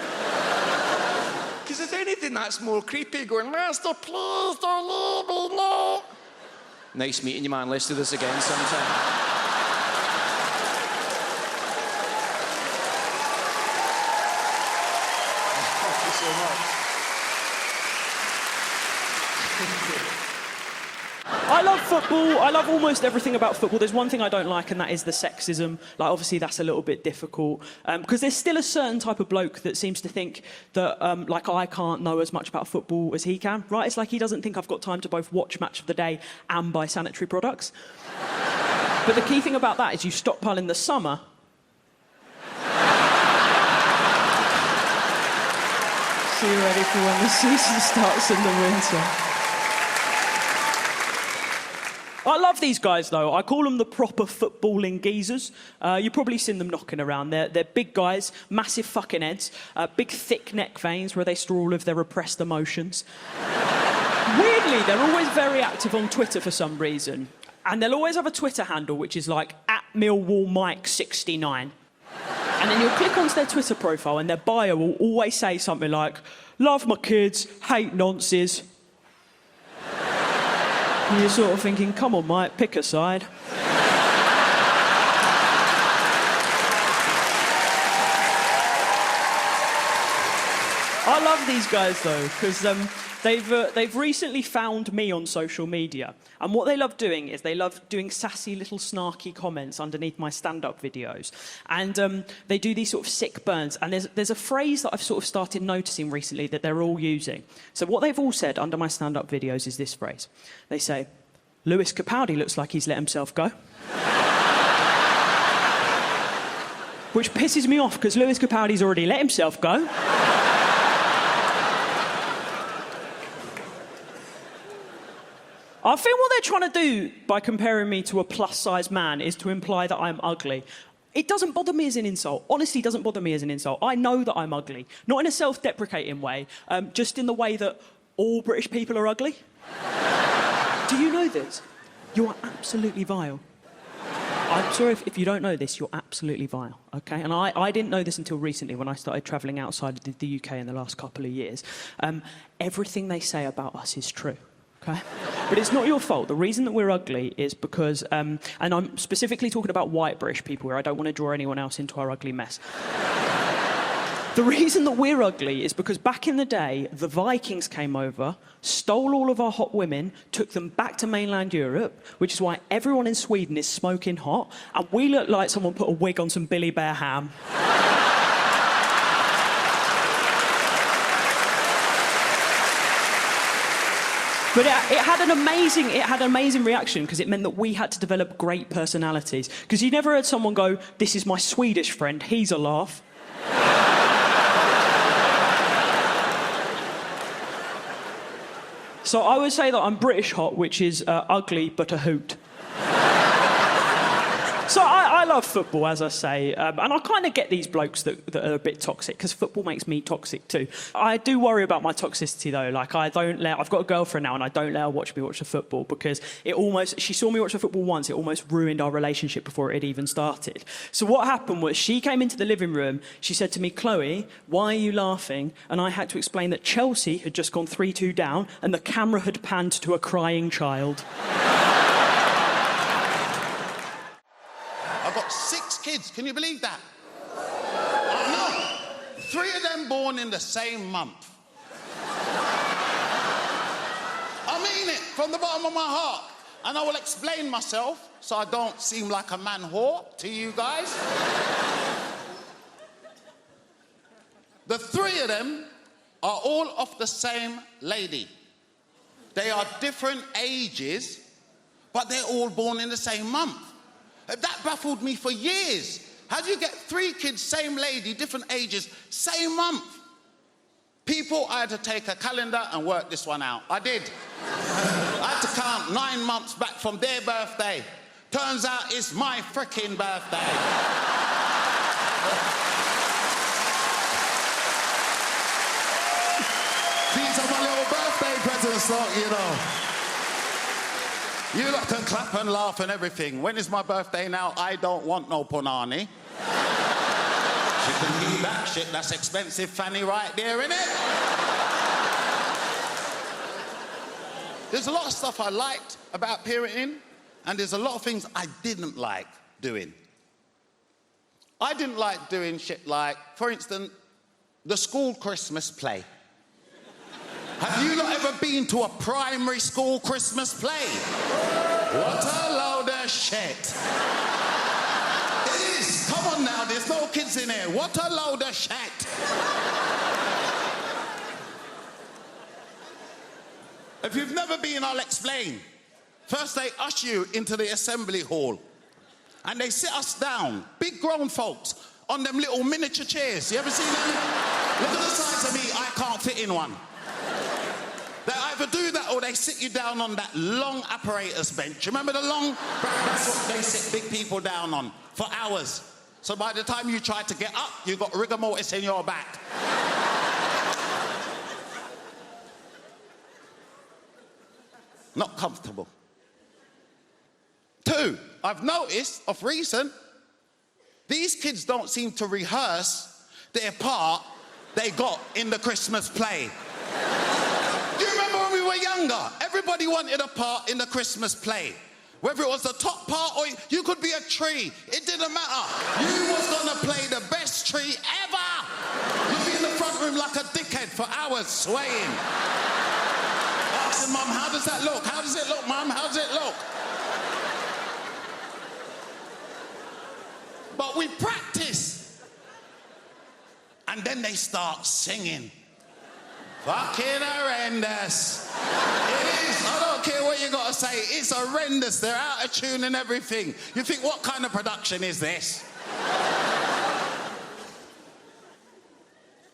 Because if anything, that's more creepy, going, master, please don't leave me, no. Nice meeting you, man. Let's do this again sometime. Thank you so much. I love football. I love almost everything about football. There's one thing I don't like, and that is the sexism. Like, obviously, that's a little bit difficult. Because there's still a certain type of bloke that seems to think that, like, I can't know as much about football as he can, right? It's like he doesn't think I've got time to both watch Match of the Day and buy sanitary products. But the key thing about that is you stockpile in the summer. So you're ready for when the season starts in the winter. I love these guys, though. I call them the proper footballing geezers. You've probably seen them knocking around. They're big guys, massive fucking heads, big thick neck veins where they store all of their repressed emotions. Weirdly, they're always very active on Twitter for some reason. And they'll always have a Twitter handle which is like @MillwallMike69. And then you'll click onto their Twitter profile and their bio will always say something like, love my kids, hate nonces. And you're sort of thinking, come on, mate, pick a side. I love these guys, though, because they've recently found me on social media. And what they love doing is they love doing sassy little snarky comments underneath my stand-up videos. And they do these sort of sick burns. And there's a phrase that I've sort of started noticing recently that they're all using. So what they've all said under my stand-up videos is this phrase. They say, Lewis Capaldi looks like he's let himself go. Which pisses me off, because Lewis Capaldi's already let himself go. I think what they're trying to do by comparing me to a plus-sized man is to imply that I'm ugly. It doesn't bother me as an insult. Honestly, it doesn't bother me as an insult. I know that I'm ugly. Not in a self-deprecating way, just in the way that all British people are ugly. Do you know this? You are absolutely vile. I'm sorry if you don't know this, you're absolutely vile, OK? And I didn't know this until recently when I started travelling outside of the UK in the last couple of years. Everything they say about us is true. Okay? But it's not your fault. The reason that we're ugly is because, and I'm specifically talking about white British people here, I don't want to draw anyone else into our ugly mess. The reason that we're ugly is because back in the day, the Vikings came over, stole all of our hot women, took them back to mainland Europe, which is why everyone in Sweden is smoking hot, and we look like someone put a wig on some Billy Bear ham. But it had an amazing reaction, because it meant that we had to develop great personalities. Because you never heard someone go, this is my Swedish friend, he's a laugh. So I would say that I'm British hot, which is ugly but a hoot. So I love football, as I say, and I kind of get these blokes that are a bit toxic, because football makes me toxic too. I do worry about my toxicity, though. Like, I've got a girlfriend now, and I don't let her watch me watch the football, because she saw me watch the football once, it almost ruined our relationship before it even started. So what happened was, she came into the living room, she said to me, Chloe, why are you laughing? And I had to explain that Chelsea had just gone 3-2 down, and the camera had panned to a crying child. I've got 6 kids, can you believe that? No, 3 of them born in the same month. mean it from the bottom of my heart. And I will explain myself so I don't seem like a man whore to you guys. The three of them are all of the same lady. They are different ages, but they're all born in the same month. That baffled me for years. How do you get three kids, same lady, different ages, same month? People, I had to take a calendar and work this one out. I did. I had to count 9 months back from their birthday. Turns out it's my frickin' birthday. These are my little birthday presents, you know. You lot can clap and laugh and everything. When is my birthday now? I don't want no punani. She can keep that shit. That's expensive fanny right there, innit? There's a lot of stuff I liked about parenting, and there's a lot of things I didn't like doing. I didn't like doing shit like, for instance, the school Christmas play. Have you not ever been to a primary school Christmas play? What a load of shit. It is. Come on now, there's no kids in here. What a load of shit. If you've never been, I'll explain. First, they usher you into the assembly hall. And they sit us down, big grown folks, on them little miniature chairs. You ever seen them? Look at the size of me, I can't fit in one. They either do that or they sit you down on that long apparatus bench. Remember the long? That's what they sit big people down on for hours. So by the time you try to get up, you've got rigor mortis in your back. Not comfortable. 2, I've noticed of recent, these kids don't seem to rehearse their part they got in the Christmas play. Do you remember when we were younger? Everybody wanted a part in the Christmas play. Whether it was the top part or you could be a tree, it didn't matter. You was gonna play the best tree ever. You'd be in the front room like a dickhead for hours swaying. Asking Mum, how does that look? How does it look, Mum? How does it look? But we practice. And then they start singing. Fucking horrendous. It is. I don't care what you got to say. It's horrendous. They're out of tune and everything. You think, what kind of production is this?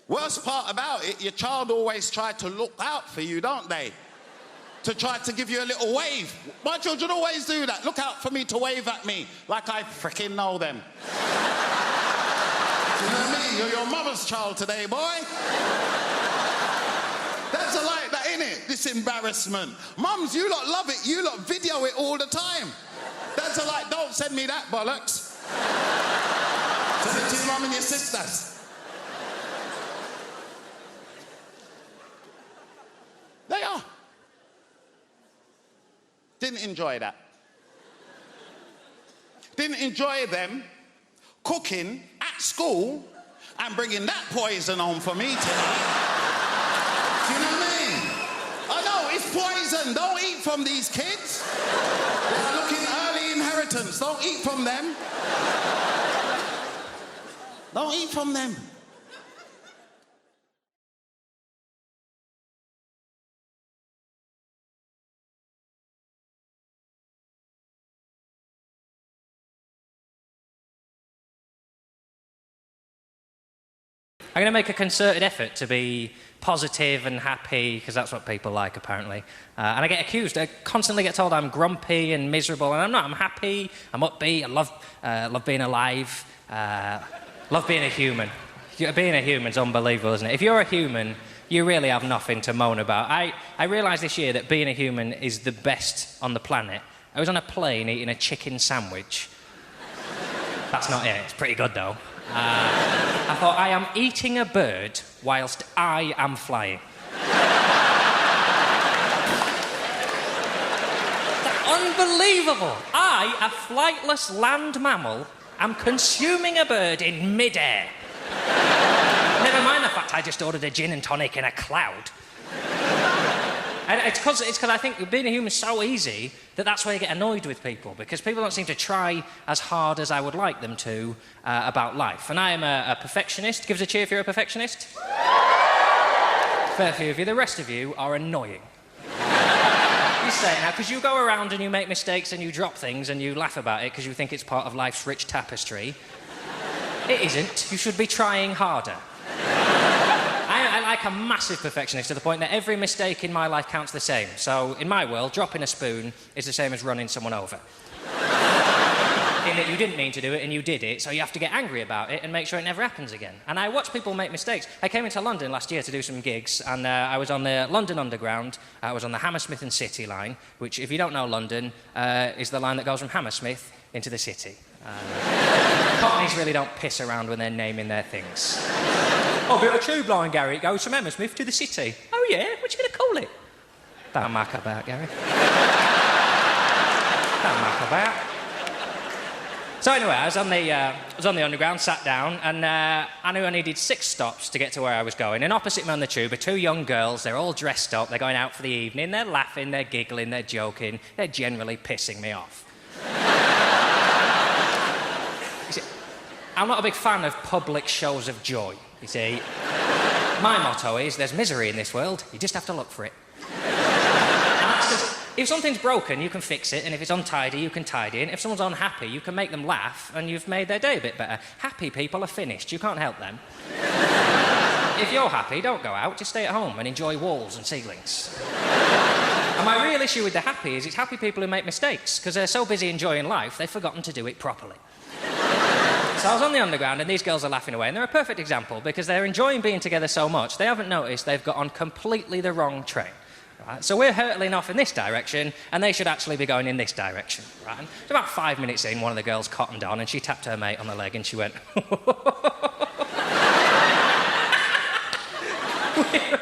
Worst part about it, your child always try to look out for you, don't they? To try to give you a little wave. My children always do that. Look out for me to wave at me like I freaking know them. You know what I mean? You're your mother's child today, boy. That's a like that, innit? This embarrassment. Mums, you lot love it. You lot video it all the time. That's a like, don't send me that bollocks. Send it to your mum and your sisters. They are. Didn't enjoy that. Didn't enjoy them cooking at school and bringing that poison home for me tonight. Do you know what I mean? I know, it's poison. Don't eat from these kids. They're looking early inheritance. Don't eat from them. Don't eat from them. I'm going to make a concerted effort to be positive and happy, because that's what people like, apparently. And I get accused. I constantly get told I'm grumpy and miserable, and I'm not. I'm happy, I'm upbeat, I love being alive, love being a human. Being a human's unbelievable, isn't it? If you're a human, you really have nothing to moan about. I realised this year that being a human is the best on the planet. I was on a plane eating a chicken sandwich. That's not it. It's pretty good, though. I thought, I am eating a bird whilst I am flying. Unbelievable! I, a flightless land mammal, am consuming a bird in mid-air. Never mind the fact I just ordered a gin and tonic in a cloud. And it's because I think being a human is so easy that that's why you get annoyed with people, because people don't seem to try as hard as I would like them to about life. And I am a perfectionist. Give us a cheer if you're a perfectionist. Fair few of you. The rest of you are annoying. You say it now, because you go around and you make mistakes and you drop things and you laugh about it because you think it's part of life's rich tapestry. It isn't. You should be trying harder. I like a massive perfectionist to the point that every mistake in my life counts the same. So, in my world, dropping a spoon is the same as running someone over. In that you didn't mean to do it and you did it, so you have to get angry about it and make sure it never happens again. And I watch people make mistakes. I came into London last year to do some gigs, and I was on the London Underground. I was on the Hammersmith and City line, which, if you don't know London, is the line that goes from Hammersmith into the city. Cockneys really don't piss around when they're naming their things. Oh, but a tube line, Gary. It goes from Hammersmith to the city. Oh, yeah? What you going to call it? Don't muck about, Gary. Don't muck about. So anyway, I was on the Underground, sat down, and I knew I needed 6 stops to get to where I was going. And opposite me on the tube are 2 young girls. They're all dressed up. They're going out for the evening. They're laughing. They're giggling. They're joking. They're generally pissing me off. You see, I'm not a big fan of public shows of joy. You see, my motto is, there's misery in this world, you just have to look for it. If something's broken, you can fix it, and if it's untidy, you can tidy it. If someone's unhappy, you can make them laugh, and you've made their day a bit better. Happy people are finished, you can't help them. If you're happy, don't go out, just stay at home and enjoy walls and ceilings. And my real issue with the happy is it's happy people who make mistakes, because they're so busy enjoying life, they've forgotten to do it properly. So I was on the Underground, and these girls are laughing away, and they're a perfect example, because they're enjoying being together so much, they haven't noticed they've got on completely the wrong train. Right? So we're hurtling off in this direction, and they should actually be going in this direction. Right? And about 5 minutes in, one of the girls cottoned on, and she tapped her mate on the leg, and she went... We're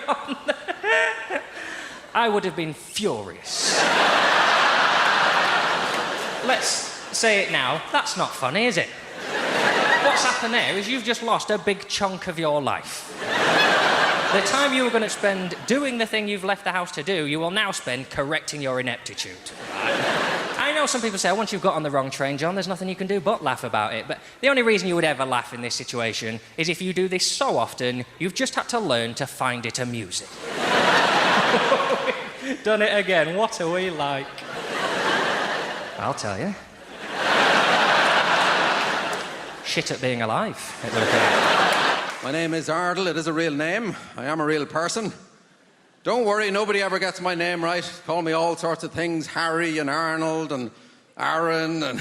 on the... I would have been furious. Let's say it now. That's not funny, is it? What's happened there is you've just lost a big chunk of your life. The time you were going to spend doing the thing you've left the house to do, you will now spend correcting your ineptitude. I know some people say, once you've got on the wrong train, John, there's nothing you can do but laugh about it. But the only reason you would ever laugh in this situation is if you do this so often, you've just had to learn to find it amusing. Done it again. What are we like? I'll tell you. Shit at being alive. My name is Ardle. It is a real name. I am a real person. Don't worry, nobody ever gets my name right. Call me all sorts of things. Harry and Arnold and Aaron and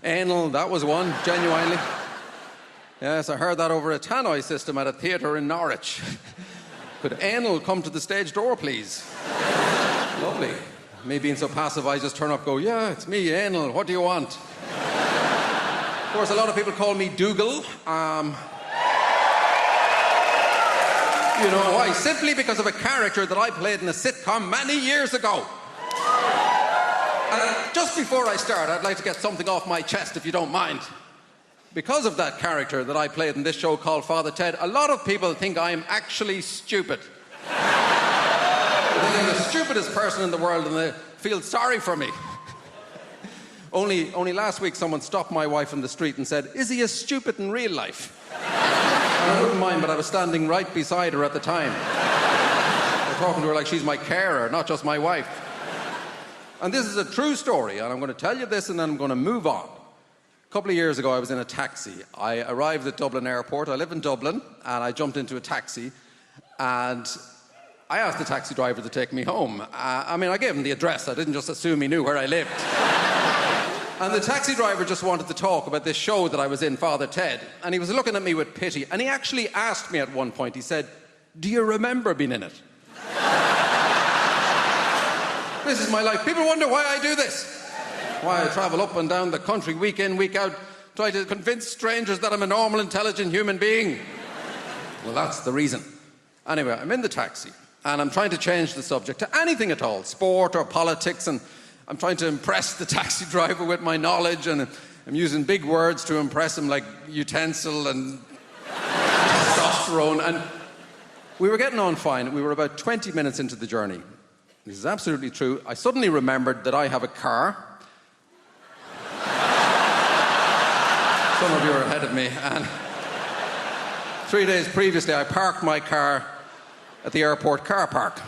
Anal. That was one, genuinely. Yes, I heard that over a tannoy system at a theatre in Norwich. Could Anal come to the stage door, please? Lovely. Me being so passive, I just turn up and go, yeah, it's me, Anal. What do you want? Of course, a lot of people call me Dougal. You know why? Simply because of a character that I played in a sitcom many years ago. And just before I start, I'd like to get something off my chest, if you don't mind. Because of that character that I played in this show called Father Ted, a lot of people think I'm actually stupid. They think I'm the stupidest person in the world, and they feel sorry for me. Only last week, someone stopped my wife in the street and said, "Is he as stupid in real life?" I wouldn't mind, but I was standing right beside her at the time. I'm talking to her like she's my carer, not just my wife. And this is a true story, and I'm going to tell you this and then I'm going to move on. A couple of years ago, I was in a taxi. I arrived at Dublin Airport. I live in Dublin, and I jumped into a taxi, and I asked the taxi driver to take me home. I gave him the address. I didn't just assume he knew where I lived. And the taxi driver just wanted to talk about this show that I was in, Father Ted. And he was looking at me with pity. And he actually asked me at one point, he said, "Do you remember being in it?" This is my life. People wonder why I do this. Why I travel up and down the country week in, week out, try to convince strangers that I'm a normal, intelligent human being. Well, that's the reason. Anyway, I'm in the taxi. And I'm trying to change the subject to anything at all, sport or politics, and I'm trying to impress the taxi driver with my knowledge, and I'm using big words to impress him, like utensil and testosterone. And we were getting on fine. We were about 20 minutes into the journey. This is absolutely true. I suddenly remembered that I have a car. Some of you are ahead of me. And 3 days previously, I parked my car at the airport car park.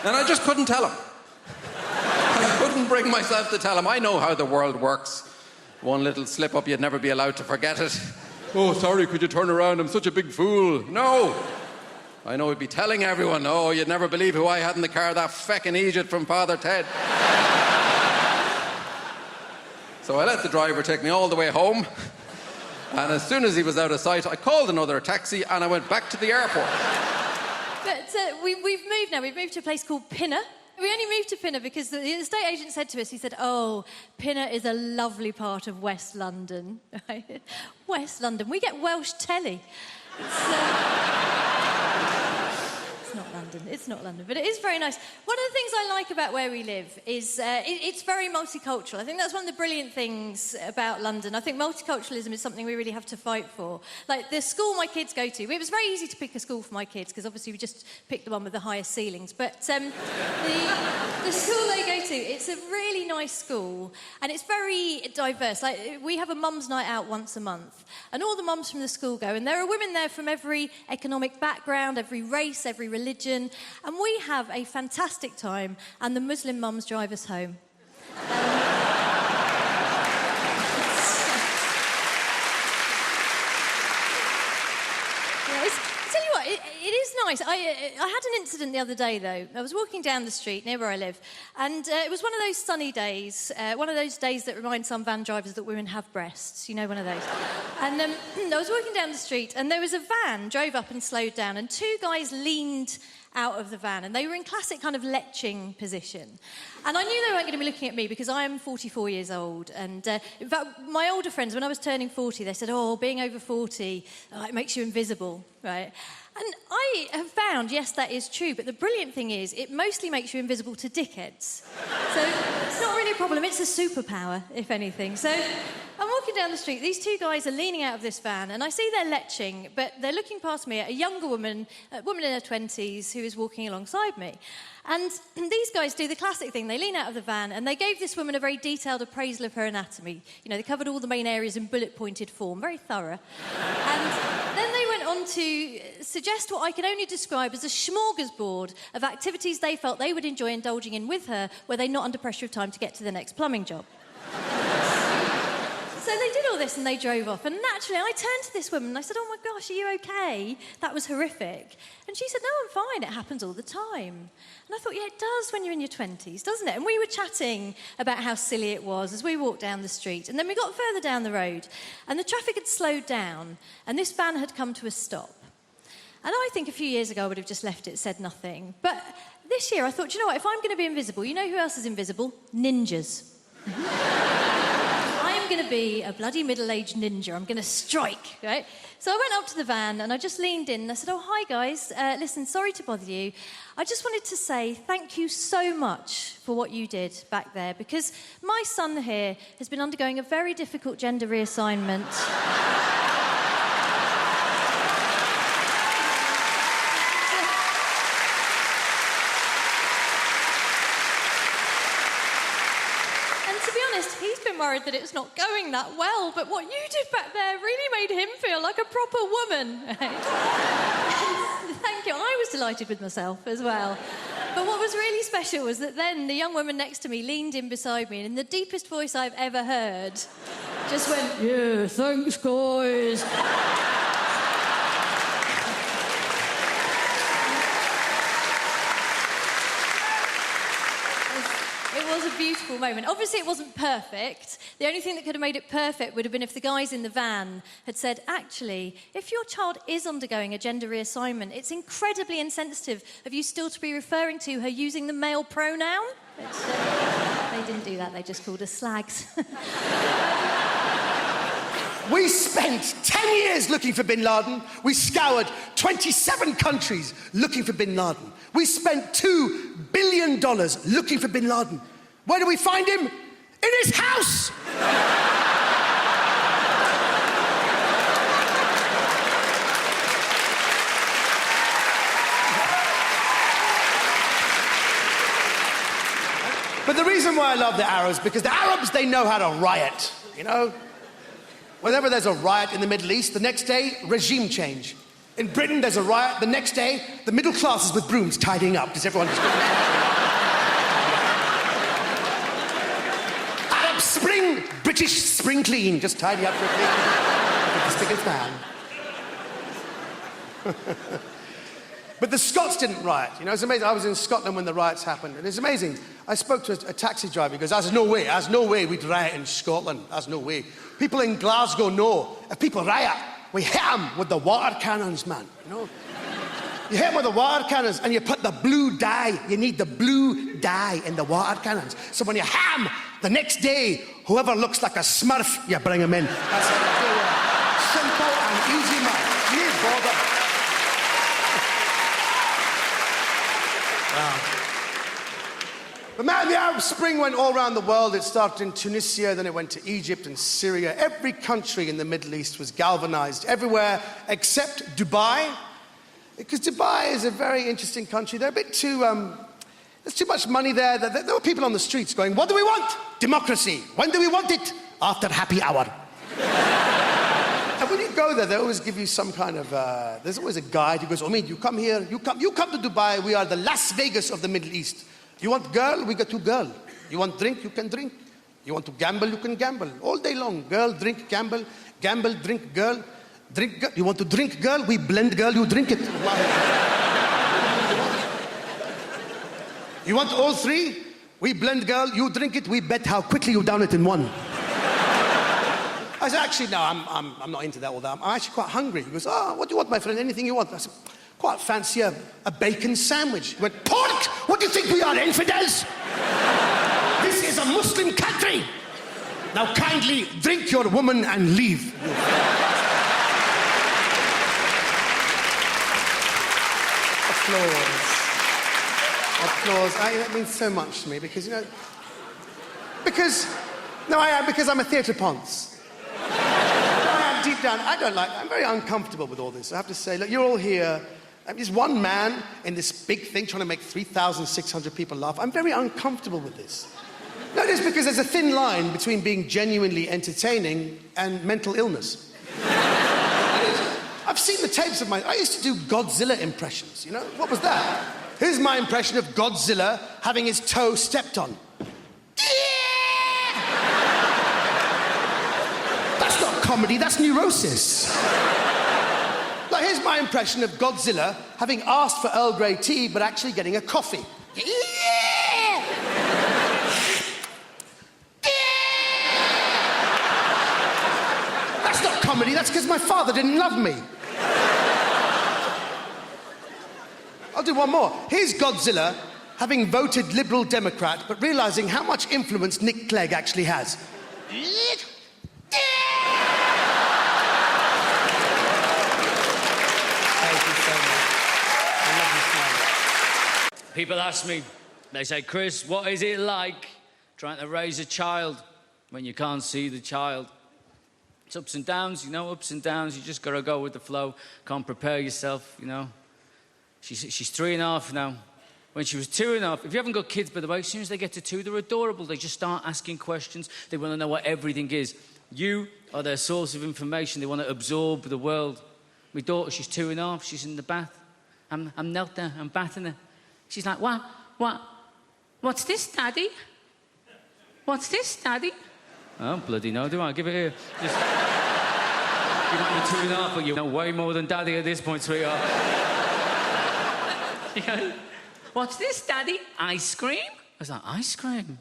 And I just couldn't tell him. I couldn't bring myself to tell him. I know how the world works. One little slip up, you'd never be allowed to forget it. Oh, sorry, could you turn around? I'm such a big fool. No. I know he'd be telling everyone, oh, you'd never believe who I had in the car, that feckin' Egypt from Father Ted. So I let the driver take me all the way home. And as soon as he was out of sight, I called another taxi and I went back to the airport. But we've moved now. We've moved to a place called Pinner. We only moved to Pinner because the estate agent said to us, he said, oh, Pinner is a lovely part of West London. West London. We get Welsh telly. It's not London, but it is very nice. One of the things I like about where we live is it's very multicultural. I think that's one of the brilliant things about London. I think multiculturalism is something we really have to fight for. Like the school my kids go to, it was very easy to pick a school for my kids because obviously we just picked the one with the highest ceilings. But the school they go to, it's a really nice school and it's very diverse. Like we have a mum's night out once a month and all the mums from the school go and there are women there from every economic background, every race, every religion. And we have a fantastic time, and the Muslim mums drive us home. Tell you what, it is nice. I had an incident the other day, though. I was walking down the street near where I live, and it was one of those sunny days, one of those days that remind some van drivers that women have breasts. You know, one of those. And I was walking down the street, and there was a van drove up and slowed down, and two guys leaned out of the van, and they were in classic kind of leching position. And I knew they weren't going to be looking at me because I am 44 years old. And in fact, my older friends, when I was turning 40, they said, oh, being over 40, it makes you invisible, right? And I have found, yes, that is true, but the brilliant thing is it mostly makes you invisible to dickheads. So it's not really a problem, it's a superpower, if anything. So I'm walking down the street, these two guys are leaning out of this van, and I see they're leching, but they're looking past me at a younger woman, a woman in her 20s, who is walking alongside me. And these guys do the classic thing. They lean out of the van and they gave this woman a very detailed appraisal of her anatomy. You know, they covered all the main areas in bullet-pointed form, very thorough. And then they went on to suggest what I can only describe as a smorgasbord of activities they felt they would enjoy indulging in with her were they not under pressure of time to get to the next plumbing job. So they did all this and they drove off. And naturally, I turned to this woman and I said, oh my gosh, are you okay? That was horrific. And she said, no, I'm fine. It happens all the time. And I thought, yeah, it does when you're in your 20s, doesn't it? And we were chatting about how silly it was as we walked down the street. And then we got further down the road and the traffic had slowed down and this van had come to a stop. And I think a few years ago I would have just left it, said nothing. But this year I thought, you know what, if I'm going to be invisible, you know who else is invisible? Ninjas. I'm going to be a bloody middle-aged ninja. I'm going to strike, right? So I went up to the van and I just leaned in and I said, oh, hi, guys. Listen, sorry to bother you. I just wanted to say thank you so much for what you did back there because my son here has been undergoing a very difficult gender reassignment. He's been worried that it's not going that well, but what you did back there really made him feel like a proper woman. Right? Thank you. I was delighted with myself as well. But what was really special was that then the young woman next to me leaned in beside me and in the deepest voice I've ever heard, just went, yeah, thanks, guys. It was a beautiful moment. Obviously, it wasn't perfect. The only thing that could have made it perfect would have been if the guys in the van had said, actually, if your child is undergoing a gender reassignment, it's incredibly insensitive of you still to be referring to her using the male pronoun. They didn't do that. They just called us slags. We spent 10 years looking for bin Laden. We scoured 27 countries looking for bin Laden. We spent $2 billion looking for bin Laden. Where do we find him? In his house! reason why I love the Arabs, because the Arabs, they know how to riot, you know? Whenever there's a riot in the Middle East, the next day, regime change. In Britain, there's a riot, the next day, the middle classes with brooms tidying up. Does everyone just... Arab Spring, British spring clean, just tidy up quickly. With the spigot fan. But the Scots didn't riot. You know, it's amazing. I was in Scotland when the riots happened, and it's amazing. I spoke to a taxi driver. He goes, there's no way we'd riot in Scotland. There's no way. People in Glasgow know if people riot, we hit them with the water cannons, man. You know? You hit them with the water cannons, and you put the blue dye. You need the blue dye in the water cannons. So when you hit them, the next day, whoever looks like a smurf, you bring them in. That's how you do it. Simple and easy, man. You ain't bother. But man, the Arab Spring went all around the world. It started in Tunisia, then it went to Egypt and Syria. Every country in the Middle East was galvanized, everywhere except Dubai. Because Dubai is a very interesting country. They're a bit too, there's too much money there. There were people on the streets going, what do we want? Democracy. When do we want it? After happy hour. And when you go there, they always give you some kind of, there's always a guide who goes, Omid, you come here, you come to Dubai, we are the Las Vegas of the Middle East. You want girl, we got you girl. You want drink, you can drink. You want to gamble, you can gamble. All day long, girl, drink, gamble, gamble, drink, girl, drink, girl. You want to drink, girl, we blend, girl, you drink it. You want all three? We blend, girl, you drink it, we bet how quickly you down it in one. I said, actually, no, I'm not into that all that. I'm actually quite hungry. He goes, what do you want, my friend? Anything you want? I said, quite fancy a bacon sandwich. He went, pork? What do you think we are, infidels? This is a Muslim country. Now kindly drink your woman and leave. Applause. Applause. That means so much to me because, you know, because I'm a theatre ponce. Deep down, I'm very uncomfortable with all this. I have to say, look, you're all here. I'm just one man in this big thing trying to make 3,600 people laugh. I'm very uncomfortable with this. No, it is because there's a thin line between being genuinely entertaining and mental illness. I've seen the tapes of I used to do Godzilla impressions, you know? What was that? Here's my impression of Godzilla having his toe stepped on. That's not comedy, that's neurosis. Like, here's my impression of Godzilla having asked for Earl Grey tea, but actually getting a coffee. That's not comedy, that's because my father didn't love me. I'll do one more. Here's Godzilla having voted Liberal Democrat, but realizing how much influence Nick Clegg actually has. People ask me, they say, Chris, what is it like trying to raise a child when you can't see the child? It's ups and downs, you know, ups and downs. You just got to go with the flow. Can't prepare yourself, you know. She's 3.5 now. When she was 2.5, if you haven't got kids, by the way, as soon as they get to 2, they're adorable. They just start asking questions. They want to know what everything is. You are their source of information. They want to absorb the world. My daughter, she's 2.5. She's in the bath. I'm knelt there. I'm bathing her. She's like, what's this, Daddy? What's this, Daddy? Oh, bloody no, do I? Give it here. Just... You're not 2.5, but you know way more than Daddy at this point, sweetheart. She goes, what's this, Daddy? Ice cream? I was like, ice cream?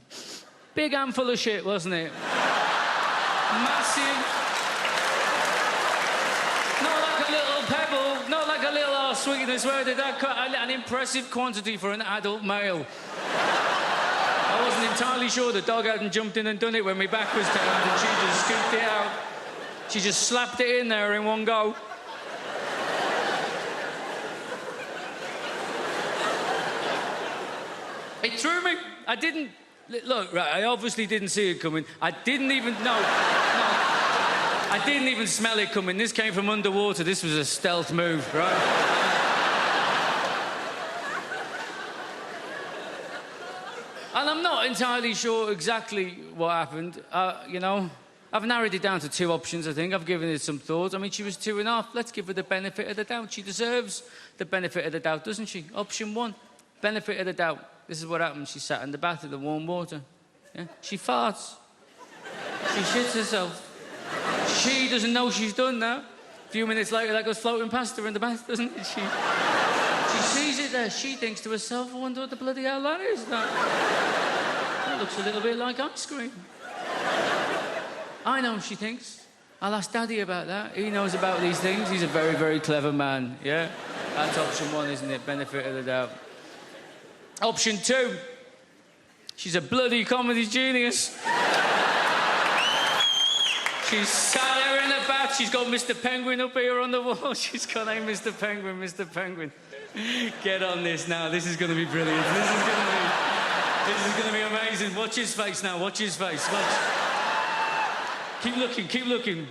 Big handful of shit, wasn't it? Massive. Not like a little pebble, not like a little sweetness. Where did that cut? An impressive quantity for an adult male. I wasn't entirely sure the dog hadn't jumped in and done it when my back was turned and she just scooped it out. She just slapped it in there in one go. It threw me. I didn't... Look, right, I obviously didn't see it coming. I didn't even... No. I didn't even smell it coming. This came from underwater. This was a stealth move, right? And I'm not entirely sure exactly what happened. You know, I've narrowed it down to 2 options, I think. I've given it some thought. I mean, she was 2.5. Let's give her the benefit of the doubt. She deserves the benefit of the doubt, doesn't she? Option 1, benefit of the doubt. This is what happened. She sat in the bath of the warm water. Yeah? She farts. She shits herself. She doesn't know she's done that. A few minutes later, that goes floating past her in the bath, doesn't it? She sees it there. She thinks to herself, I wonder what the bloody hell that is. That looks a little bit like ice cream. I know, she thinks. I'll ask Daddy about that. He knows about these things. He's a very, very clever man, yeah? That's option 1, isn't it? Benefit of the doubt. Option 2. She's a bloody comedy genius. She's sat there in the bath. She's got Mr. Penguin up here on the wall. She's got, hey, Mr. Penguin, Mr. Penguin. Get on this now. This is going to be brilliant. This is going to be amazing. Watch his face now. Watch his face. Watch. Keep looking. Keep looking.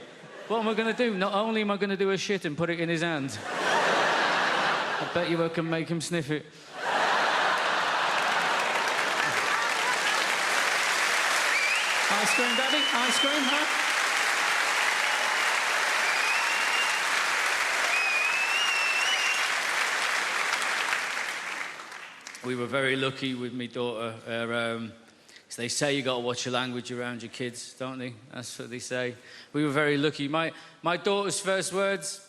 What am I going to do? Not only am I going to do a shit and put it in his hand, I bet you I can make him sniff it. Ice cream, Daddy? Ice cream, huh? We were very lucky with my daughter. So they say you got to watch your language around your kids, don't they? That's what they say. We were very lucky. My daughter's first words,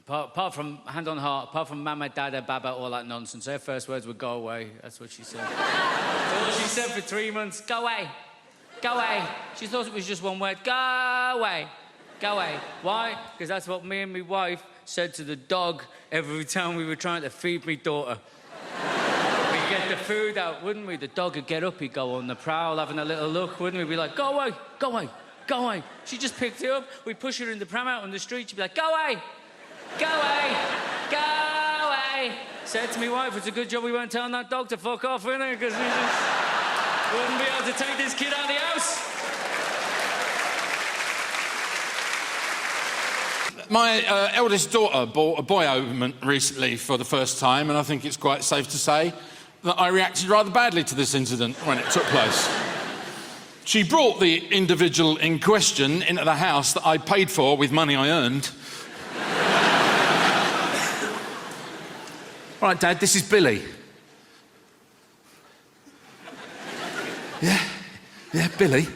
apart from, hand on heart, apart from mama, dada, baba, all that nonsense, her first words were go away. That's what she said. That's all she said for 3 months. Go away. Go away. She thought it was just one word. Go away. Go away. Why? Because that's what me and my wife said to the dog every time we were trying to feed my daughter. We'd get the food out, wouldn't we? The dog would get up, he'd go on the prowl, having a little look, wouldn't we? We'd be like, go away, go away, go away. She just picked it up. We'd push her in the pram out on the street. She'd be like, go away, go away, go away. Said to my wife, it's a good job we weren't telling that dog to fuck off, isn't it? Because we just wouldn't be able to take this kid out of the house. My eldest daughter bought a boy ointment recently for the first time, and I think it's quite safe to say that I reacted rather badly to this incident when it took place. She brought the individual in question into the house that I paid for with money I earned. Right, Dad, this is Billy. Yeah, Billy.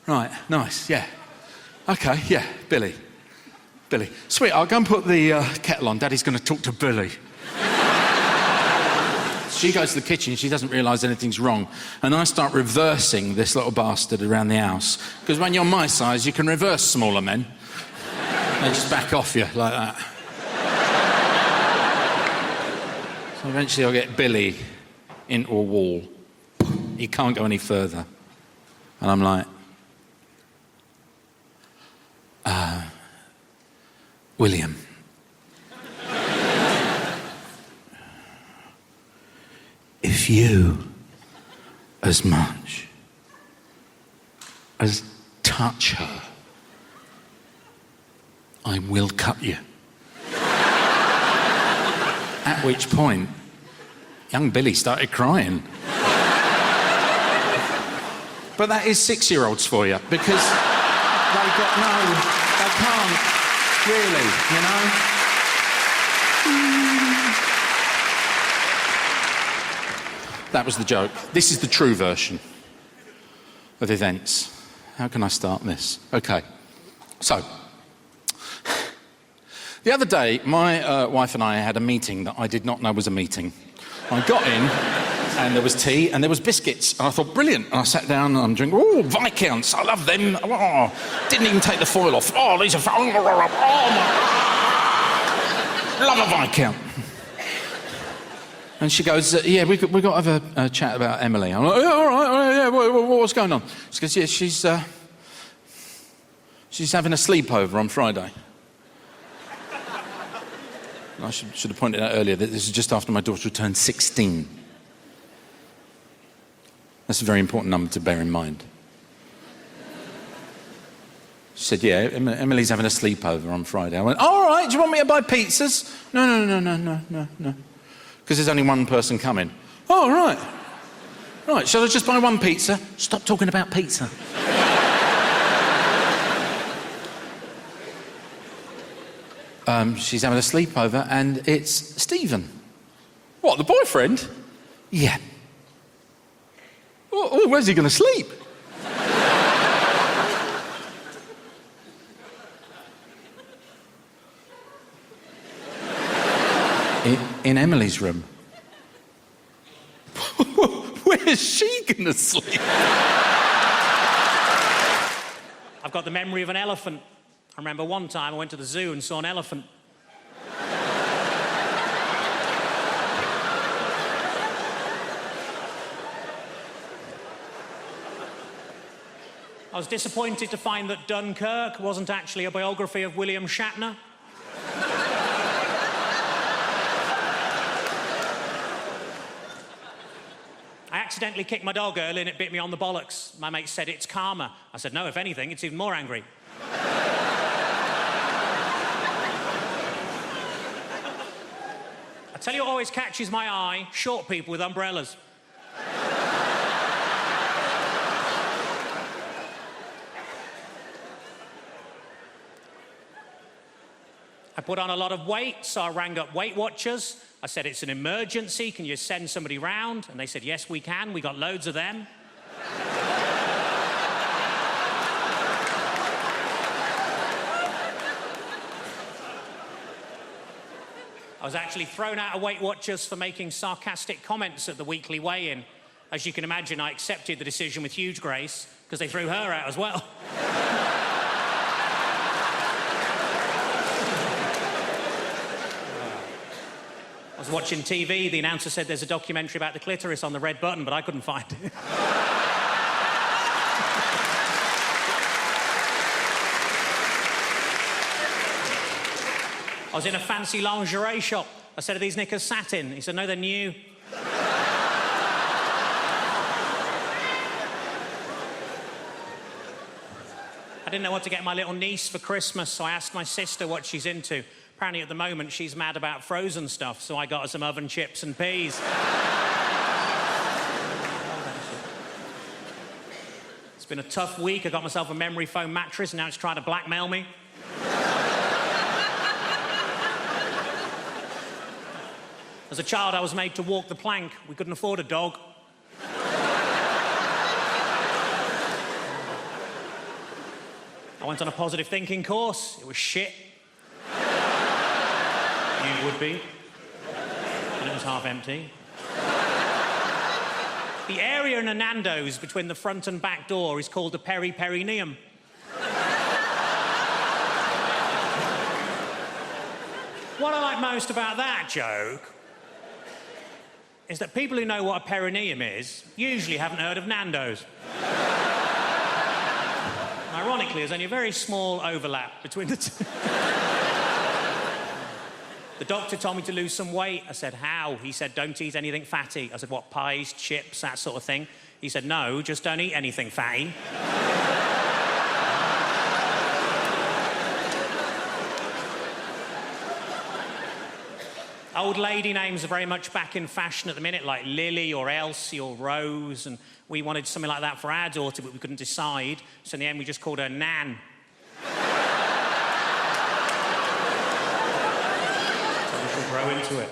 Right, nice, yeah. Okay, yeah, Billy. Sweet, I'll go and put the kettle on. Daddy's going to talk to Billy. She goes to the kitchen, she doesn't realise anything's wrong. And I start reversing this little bastard around the house. Because when you're my size, you can reverse smaller men. They just back off you like that. So eventually I'll get Billy into a wall. He can't go any further. And I'm like, William. If you as much as touch her, I will cut you. At which point, young Billy started crying. But that is 6-year-olds for you, because they can't really, you know? That was the joke. This is the true version of events. How can I start this? Okay. So, the other day, my wife and I had a meeting that I did not know was a meeting. I got in, and there was tea, and there was biscuits, and I thought, brilliant. And I sat down, and I'm drinking, oh, Viscounts, I love them. Oh, didn't even take the foil off. Oh, these are, oh, my, love a Viscount. And she goes, yeah, we got to have a chat about Emily. I'm like, yeah, all right, yeah, what's going on? She goes, yeah, she's having a sleepover on Friday. And I should have pointed out earlier that this is just after my daughter turned 16. That's a very important number to bear in mind. She said, yeah, Emily's having a sleepover on Friday. I went, all right, do you want me to buy pizzas? No. Because there's only one person coming. Oh, right. Right, shall I just buy one pizza? Stop talking about pizza. She's having a sleepover and it's Stephen. What, the boyfriend? Yeah. Oh, where's he going to sleep? In Emily's room. Where's she going to sleep? I've got the memory of an elephant. I remember one time I went to the zoo and saw an elephant. I was disappointed to find that Dunkirk wasn't actually a biography of William Shatner. I accidentally kicked my dog early and it bit me on the bollocks. My mate said it's karma. I said, no, if anything, it's even more angry. I tell you what always catches my eye, short people with umbrellas. I put on a lot of weight, so I rang up Weight Watchers. I said, it's an emergency, can you send somebody round? And they said, yes, we can, we got loads of them. I was actually thrown out of Weight Watchers for making sarcastic comments at the weekly weigh-in. As you can imagine, I accepted the decision with huge grace, because they threw her out as well. I was watching TV, the announcer said there's a documentary about the clitoris on the red button, but I couldn't find it. I was in a fancy lingerie shop. I said, are these knickers satin? He said, no, they're new. I didn't know what to get my little niece for Christmas, so I asked my sister what she's into. Apparently, at the moment, she's mad about frozen stuff, so I got her some oven chips and peas. It's been a tough week. I got myself a memory foam mattress, and now it's trying to blackmail me. As a child, I was made to walk the plank. We couldn't afford a dog. I went on a positive thinking course. It was shit. You would be. And it was half empty. The area in a Nando's between the front and back door is called the peri-perineum. What I like most about that joke is that people who know what a perineum is usually haven't heard of Nando's. Ironically, there's only a very small overlap between the two. The doctor told me to lose some weight. I said, how? He said, don't eat anything fatty. I said, what, pies, chips, that sort of thing? He said, no, just don't eat anything fatty. Old lady names are very much back in fashion at the minute, like Lily or Elsie or Rose, and we wanted something like that for our daughter, but we couldn't decide, so in the end we just called her Nan. So we should grow into it.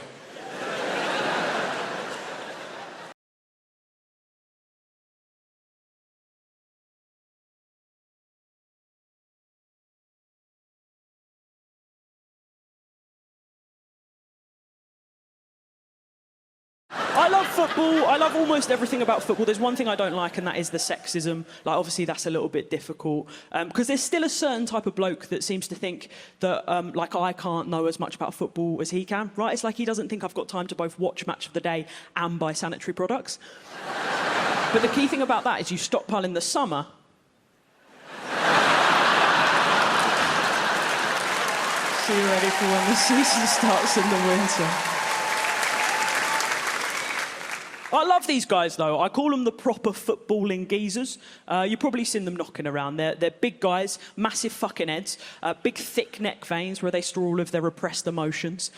I love football. I love almost everything about football. There's one thing I don't like, and that is the sexism. Like, obviously, that's a little bit difficult. Because there's still a certain type of bloke that seems to think that, like, I can't know as much about football as he can, right? It's like he doesn't think I've got time to both watch Match of the Day and buy sanitary products. But the key thing about that is you stockpile in the summer. So you're ready for when the season starts in the winter. I love these guys, though. I call them the proper footballing geezers. You've probably seen them knocking around. They're big guys, massive fucking heads, big thick neck veins where they store all of their repressed emotions.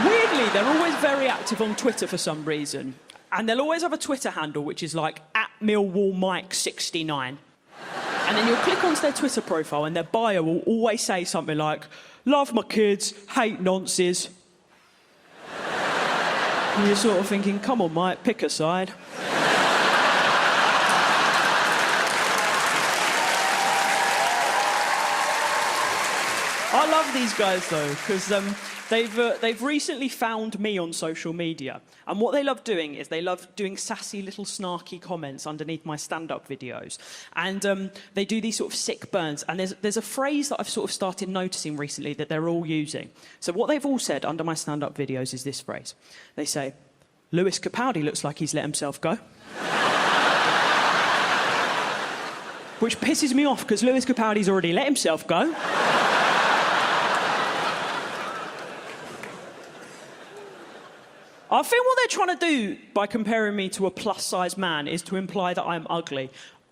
Weirdly, they're always very active on Twitter for some reason. And they'll always have a Twitter handle, which is like @MillwallMike69. And then you'll click onto their Twitter profile and their bio will always say something like, love my kids, hate nonces. And you're sort of thinking, come on, Mike, pick a side. I love these guys, though, because they've recently found me on social media. And what they love doing is they love doing sassy little snarky comments underneath my stand-up videos. And they do these sort of sick burns. And there's a phrase that I've sort of started noticing recently that they're all using. So what they've all said under my stand-up videos is this phrase. They say, Lewis Capaldi looks like he's let himself go. Which pisses me off, because Lewis Capaldi's already let himself go. I think what they're trying to do by comparing me to a plus-sized man is to imply that I'm ugly.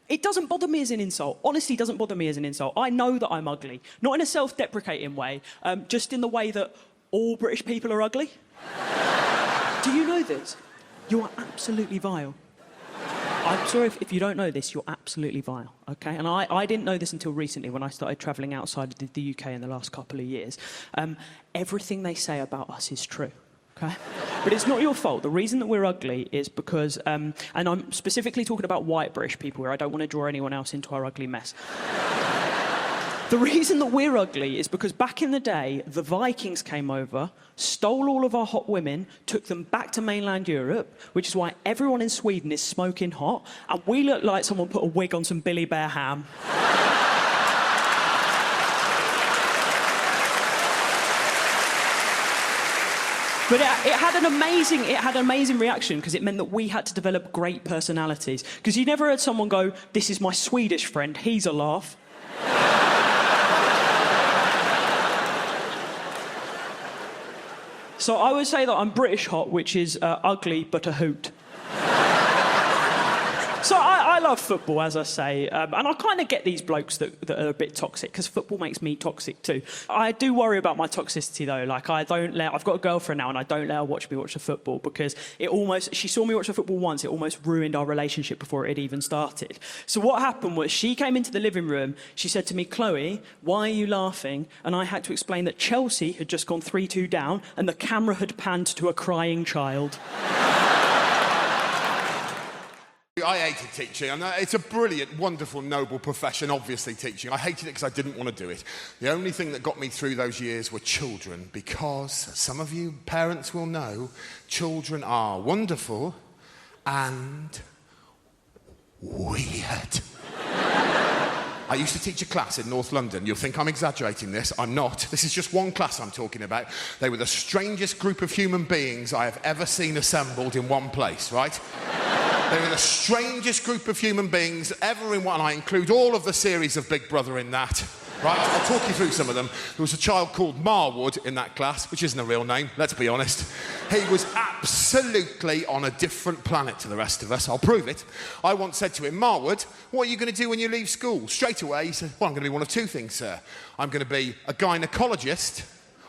It doesn't bother me as an insult. Honestly, it doesn't bother me as an insult. I know that I'm ugly. Not in a self-deprecating way, just in the way that all British people are ugly. Do you know this? You are absolutely vile. I'm sorry if you don't know this, you're absolutely vile, OK? And I didn't know this until recently when I started travelling outside of the UK in the last couple of years. Everything they say about us is true. Okay? But it's not your fault. The reason that we're ugly is because, and I'm specifically talking about white British people here, I don't want to draw anyone else into our ugly mess. The reason that we're ugly is because back in the day, the Vikings came over, stole all of our hot women, took them back to mainland Europe, which is why everyone in Sweden is smoking hot, and we look like someone put a wig on some Billy Bear ham. But it had an amazing reaction, because it meant that we had to develop great personalities. Because you never heard someone go, this is my Swedish friend, he's a laugh. So I would say that I'm British hot, which is ugly but a hoot. So I love football, as I say, and I kind of get these blokes that are a bit toxic, because football makes me toxic too. I do worry about my toxicity, though. Like, I've got a girlfriend now, and I don't let her watch me watch the football, because she saw me watch the football once, it almost ruined our relationship before it had even started. So what happened was, she came into the living room, she said to me, Chloe, why are you laughing? And I had to explain that Chelsea had just gone 3-2 down, and the camera had panned to a crying child. I hated teaching, and it's a brilliant, wonderful, noble profession, obviously, teaching. I hated it because I didn't want to do it. The only thing that got me through those years were children, because some of you parents will know, children are wonderful and weird. I used to teach a class in North London. You'll think I'm exaggerating this. I'm not. This is just one class I'm talking about. They were the strangest group of human beings I have ever seen assembled in one place, right? They were the strangest group of human beings ever in one. I include all of the series of Big Brother in that. Right? I'll talk you through some of them. There was a child called Marwood in that class, which isn't a real name, let's be honest. He was absolutely on a different planet to the rest of us. I'll prove it. I once said to him, Marwood, what are you going to do when you leave school? Straight away, he said, well, I'm going to be one of two things, sir. I'm going to be a gynecologist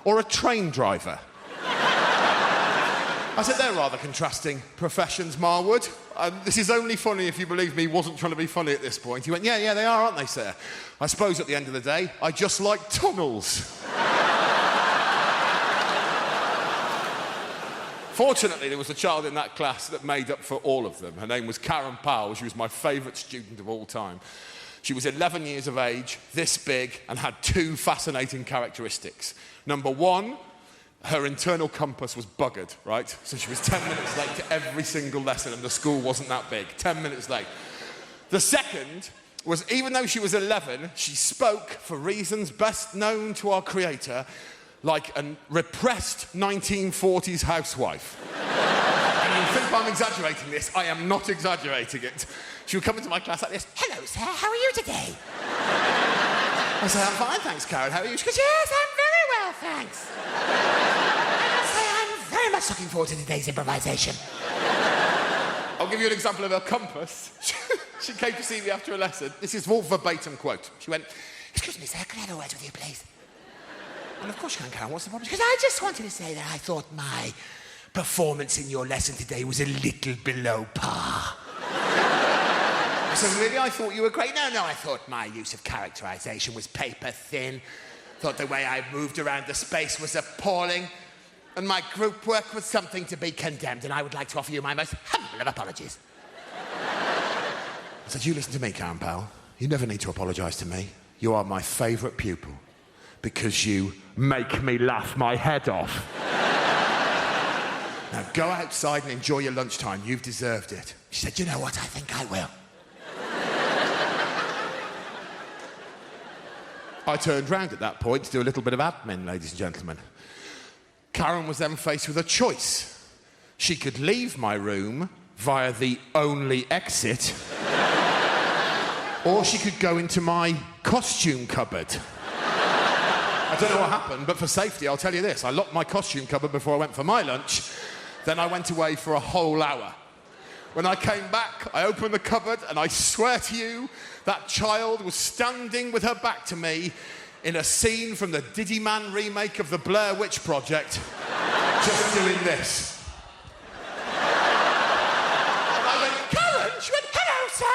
or a train driver. I said, they're rather contrasting professions, Marwood. This is only funny if you believe me wasn't trying to be funny at this point. He went, yeah, they are, aren't they, sir? I suppose at the end of the day, I just like tunnels. Fortunately, there was a child in that class that made up for all of them. Her name was Karen Powell. She was my favourite student of all time. She was 11 years of age, this big, and had two fascinating characteristics. Number one, her internal compass was buggered, right? So she was 10 minutes late to every single lesson, and the school wasn't that big. 10 minutes late. The second was, even though she was 11, she spoke, for reasons best known to our creator, like a repressed 1940s housewife. And you think I'm exaggerating this? I am not exaggerating it. She would come into my class like this. Hello, sir, how are you today? I say, I'm fine, thanks, Karen. How are you? She goes, yes, I'm very well, thanks. I say, I'm very much looking forward to today's improvisation. I'll give you an example of her compass. She came to see me after a lesson. This is all verbatim quote. She went, excuse me, sir, can I have a word with you, please? And of course you can, Karen. What's the problem? Because I just wanted to say that I thought my performance in your lesson today was a little below par. I said, really? I thought you were great. No, I thought my use of characterization was paper thin. Thought the way I moved around the space was appalling. And my group work was something to be condemned, and I would like to offer you my most humble of apologies. I said, you listen to me, Karen Powell. You never need to apologise to me. You are my favourite pupil because you make me laugh my head off. Now go outside and enjoy your lunchtime. You've deserved it. She said, you know what? I think I will. I turned round at that point to do a little bit of admin, ladies and gentlemen. Karen was then faced with a choice. She could leave my room via the only exit, or she could go into my costume cupboard. I don't know what happened, but for safety, I'll tell you this. I locked my costume cupboard before I went for my lunch, then I went away for a whole hour. When I came back, I opened the cupboard, and I swear to you, that child was standing with her back to me in a scene from the Diddy Man remake of the Blair Witch Project, just doing this. And I went, Karen? She went, hello, sir.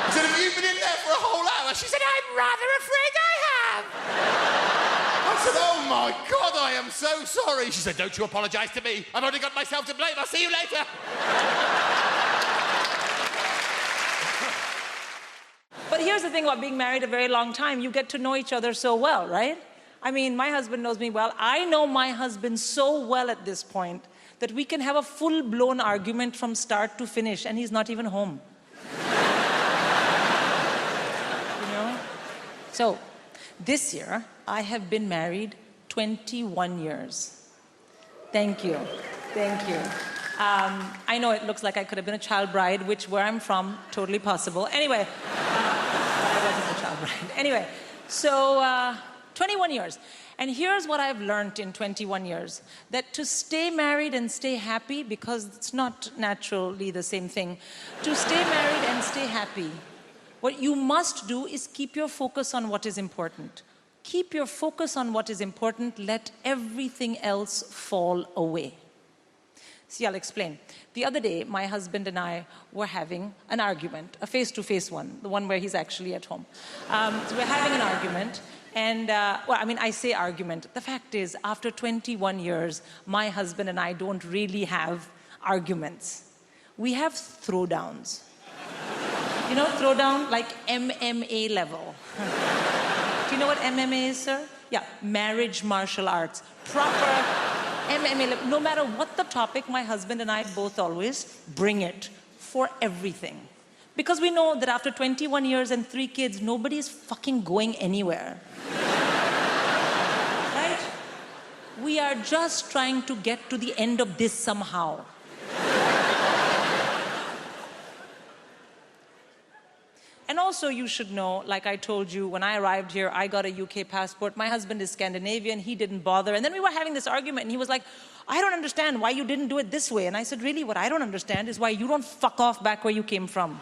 I said, have you been in there for a whole hour? She said, I'm rather afraid I have. I said, oh my God, I am so sorry. She said, don't you apologise to me. I've only got myself to blame. I'll see you later. But here's the thing about being married a very long time. You get to know each other so well, right? I mean, my husband knows me well. I know my husband so well at this point that we can have a full-blown argument from start to finish, and he's not even home. You know? So, this year, I have been married 21 years. Thank you. Thank you. I know it looks like I could have been a child bride, which, where I'm from, totally possible. Anyway, I wasn't a child bride. Anyway, so 21 years. And here's what I've learned in 21 years. That to stay married and stay happy, because it's not naturally the same thing, to stay married and stay happy, what you must do is keep your focus on what is important. Keep your focus on what is important. Let everything else fall away. See, I'll explain. The other day, my husband and I were having an argument, a face-to-face one, the one where he's actually at home. So we're having an argument, and, I say argument. The fact is, after 21 years, my husband and I don't really have arguments. We have throwdowns. You know, throwdown, like MMA level. Do you know what MMA is, sir? Yeah, marriage martial arts. Proper MMA, no matter what the topic, my husband and I both always bring it for everything. Because we know that after 21 years and 3 kids, nobody's fucking going anywhere. Right? We are just trying to get to the end of this somehow. And also, you should know, like I told you, when I arrived here, I got a UK passport. My husband is Scandinavian. He didn't bother. And then we were having this argument, and he was like, I don't understand why you didn't do it this way. And I said, really, what I don't understand is why you don't fuck off back where you came from.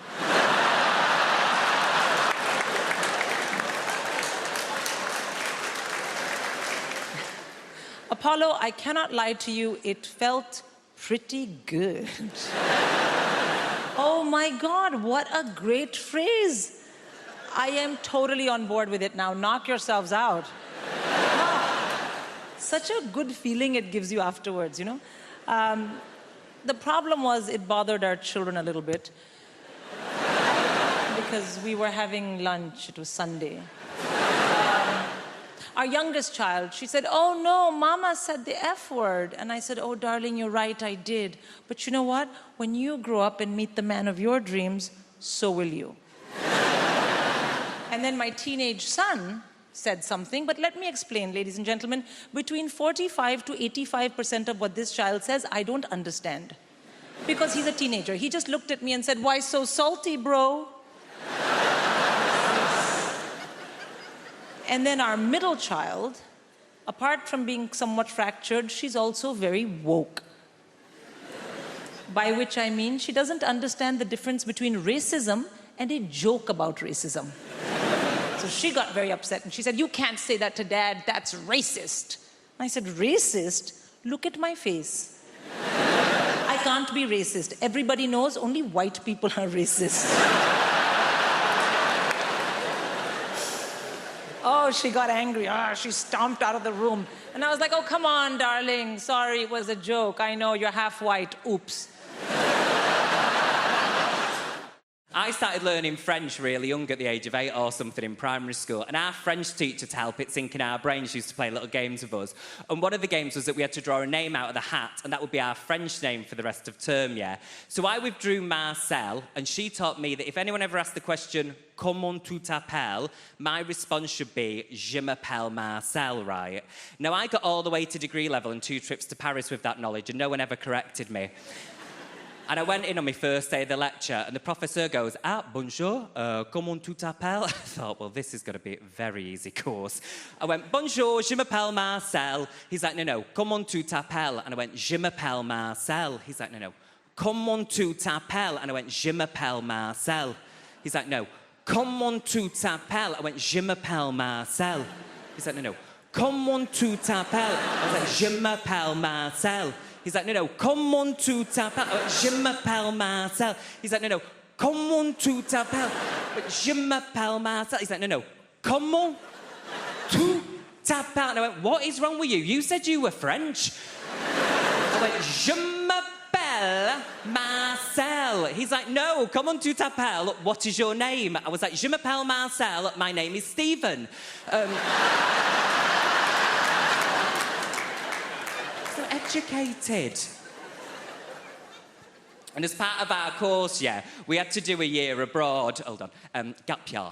Apollo, I cannot lie to you, it felt pretty good. Oh my God, what a great phrase. I am totally on board with it now. Knock yourselves out. Such a good feeling it gives you afterwards, you know? The problem was it bothered our children a little bit because we were having lunch. It was Sunday. Our youngest child, she said, oh no, Mama said the F word. And I said, oh darling, you're right, I did. But you know what? When you grow up and meet the man of your dreams, so will you. And then my teenage son said something, but let me explain, ladies and gentlemen. Between 45 to 85% of what this child says, I don't understand. Because he's a teenager. He just looked at me and said, why so salty, bro? And then our middle child, apart from being somewhat fractured, she's also very woke. By which I mean she doesn't understand the difference between racism and a joke about racism. So she got very upset and she said, you can't say that to Dad, that's racist. And I said, racist? look at my face. I can't be racist. Everybody knows only white people are racist. Oh, she got angry. She stomped out of the room. And I was like, oh, come on, darling. Sorry, it was a joke. I know, you're half white. Oops. I started learning French really young at the age of 8 or something in primary school, and our French teacher, to help it sink in our brains, used to play little games with us. And one of the games was that we had to draw a name out of the hat, and that would be our French name for the rest of term, yeah? So I withdrew Marcel, and she taught me that if anyone ever asked the question, comment tu t'appelles, my response should be, je m'appelle Marcel, right? Now, I got all the way to degree level and 2 trips to Paris with that knowledge, and no one ever corrected me. And I went in on my first day of the lecture, and the professor goes, bonjour, comment tu t'appelles? I thought, well, this is going to be a very easy course. I went, bonjour, je m'appelle Marcel. He's like, no, comment tu t'appelles? And I went, je m'appelle Marcel. He's like, no, comment tu t'appelles? And I went, je m'appelle Marcel. He's like, no, comment tu t'appelles? I went, je m'appelle Marcel. He's like, no, comment tu t'appelles? I was like, je m'appelle Marcel. He's like, no, comment tu t'appelles? Je m'appelle Marcel. He's like, no, comment tu t'appelles? Je m'appelle Marcel. He's like, no, comment tu t'appelles? And I went, what is wrong with you? You said you were French. I went, je m'appelle Marcel. He's like, no, comment tu t'appelles? What is your name? I was like, je m'appelle Marcel. My name is Stephen. Educated. And as part of our course, yeah, we had to do a year abroad. Hold on. Gap year.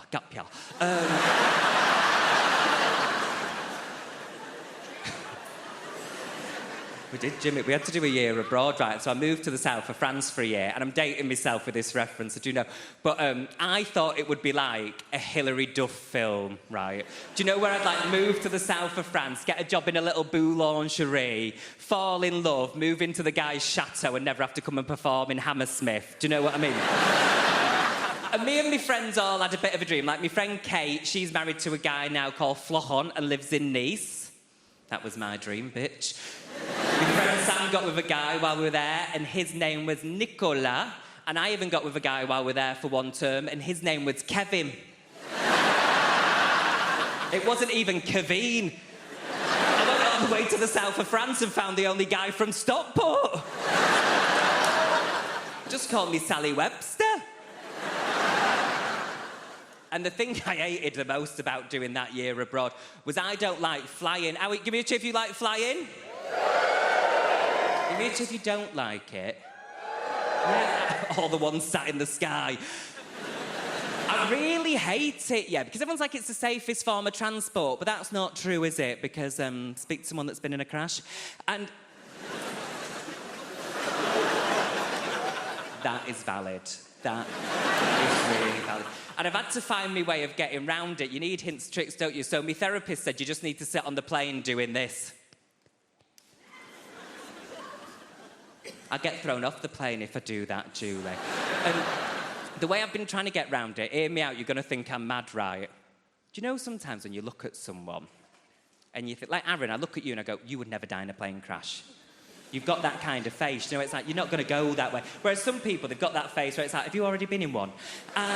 We did, Jimmy. We had to do a year abroad, right? So I moved to the south of France for a year, and I'm dating myself with this reference, I do know. But I thought it would be like a Hilary Duff film, right? Do you know where I'd like move to the south of France, get a job in a little boulangerie, fall in love, move into the guy's chateau, and never have to come and perform in Hammersmith? Do you know what I mean? And me and my friends all had a bit of a dream. Like my friend Kate, she's married to a guy now called Florent and lives in Nice. That was my dream, bitch. My friend Sam got with a guy while we were there, and his name was Nicolas. And I even got with a guy while we were there for 1 term, and his name was Kevin. It wasn't even Kevin. I went all the way to the south of France and found the only guy from Stockport. Just called me Sally Webster. And the thing I hated the most about doing that year abroad was I don't like flying. Give me a cheer if you like flying. Give me a cheer if you don't like it. Yeah, all the ones sat in the sky. I really hate it, yeah, because everyone's like it's the safest form of transport, but that's not true, is it? Because speak to someone that's been in a crash. And that is valid. That is really valid. And I've had to find my way of getting round it. You need hints, tricks, don't you? So my therapist said you just need to sit on the plane doing this. I get thrown off the plane if I do that, Julie. And the way I've been trying to get round it, hear me out, you're going to think I'm mad, right? Do you know sometimes when you look at someone and you think, like Aaron, I look at you and I go, you would never die in a plane crash. You've got that kind of face, you know, it's like, you're not going to go that way. Whereas some people, they've got that face where it's like, have you already been in one? And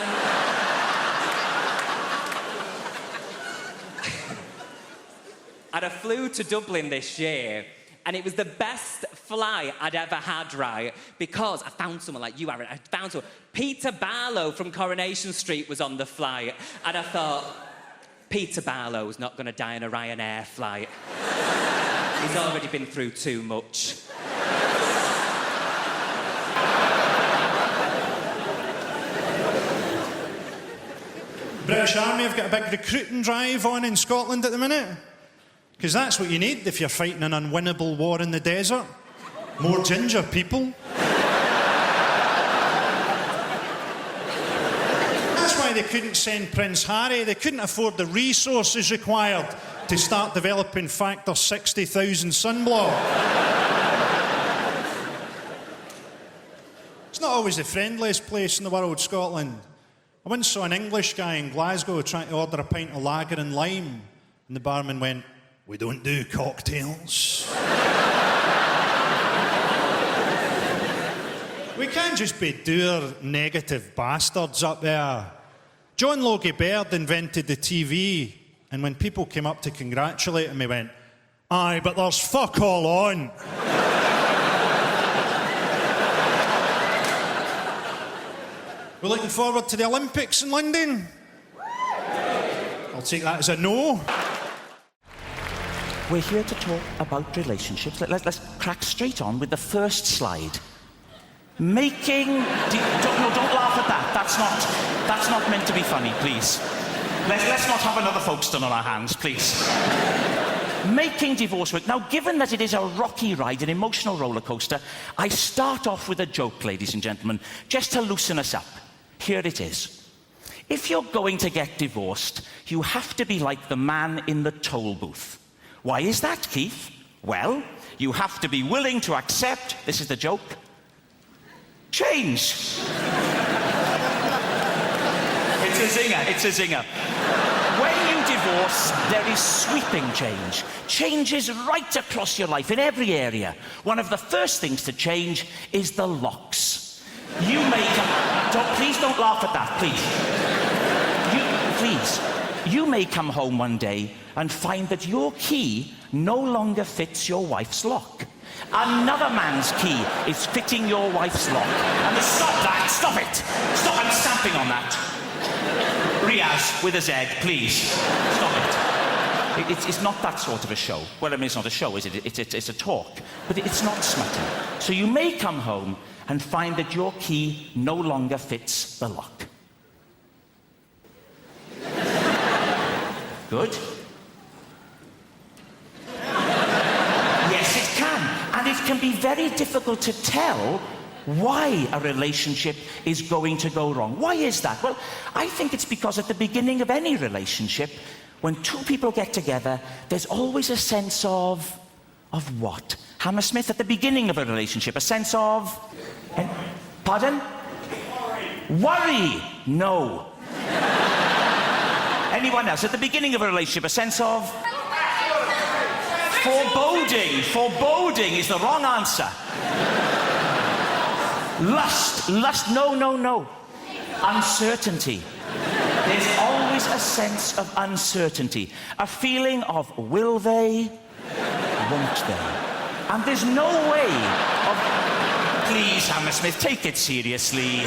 I flew to Dublin this year, and it was the best flight I'd ever had, right? Because I found someone like you, Aaron. I found someone. Peter Barlow from Coronation Street was on the flight, and I thought, Peter Barlow's not going to die in a Ryanair flight. He's already been through too much. British Army have got a big recruiting drive on in Scotland at the minute. Because that's what you need if you're fighting an unwinnable war in the desert. More ginger people. That's why they couldn't send Prince Harry. They couldn't afford the resources required to start developing factor 60,000 sunblock. It's not always the friendliest place in the world, Scotland. I once saw an English guy in Glasgow trying to order a pint of lager and lime, and the barman went, "We don't do cocktails." We can't just be dour, negative bastards up there. John Logie Baird invented the TV, and when people came up to congratulate him, he went, "Aye, but there's fuck all on." We're looking forward to the Olympics in London. I'll take that as a no. We're here to talk about relationships. Let's crack straight on with the first slide. Making... Don't laugh at that. That's not meant to be funny, please. Let's not have another Folkestone on our hands, please. Making divorce work. Now, given that it is a rocky ride, an emotional roller coaster, I start off with a joke, ladies and gentlemen, just to loosen us up. Here it is. If you're going to get divorced, you have to be like the man in the toll booth. Why is that, Keith? Well, you have to be willing to accept, this is the joke, change. It's a zinger. When you divorce, there is sweeping change. Changes right across your life, in every area. One of the first things to change is the locks. You may please don't laugh at that, please. You may come home one day and find that your key no longer fits your wife's lock. Another man's key is fitting your wife's lock. And stop it! Stop, I'm stamping on that. Riaz, with a Z, please. Stop it. It's not that sort of a show. Well, I mean, it's not a show, is it? It's a talk. But it's not smutty. So you may come home and find that your key no longer fits the lock. Good. Yes, it can. And it can be very difficult to tell why a relationship is going to go wrong. Why is that? Well, I think it's because at the beginning of any relationship, when two people get together, there's always a sense of what? Hammersmith, at the beginning of a relationship, a sense of... Pardon? Worry. No. Anyone else? At the beginning of a relationship, a sense of... Foreboding. Foreboding is the wrong answer. Lust. No. Uncertainty. There's always a sense of uncertainty. A feeling of will they, won't they? And there's no way of... Please, Hammersmith, take it seriously.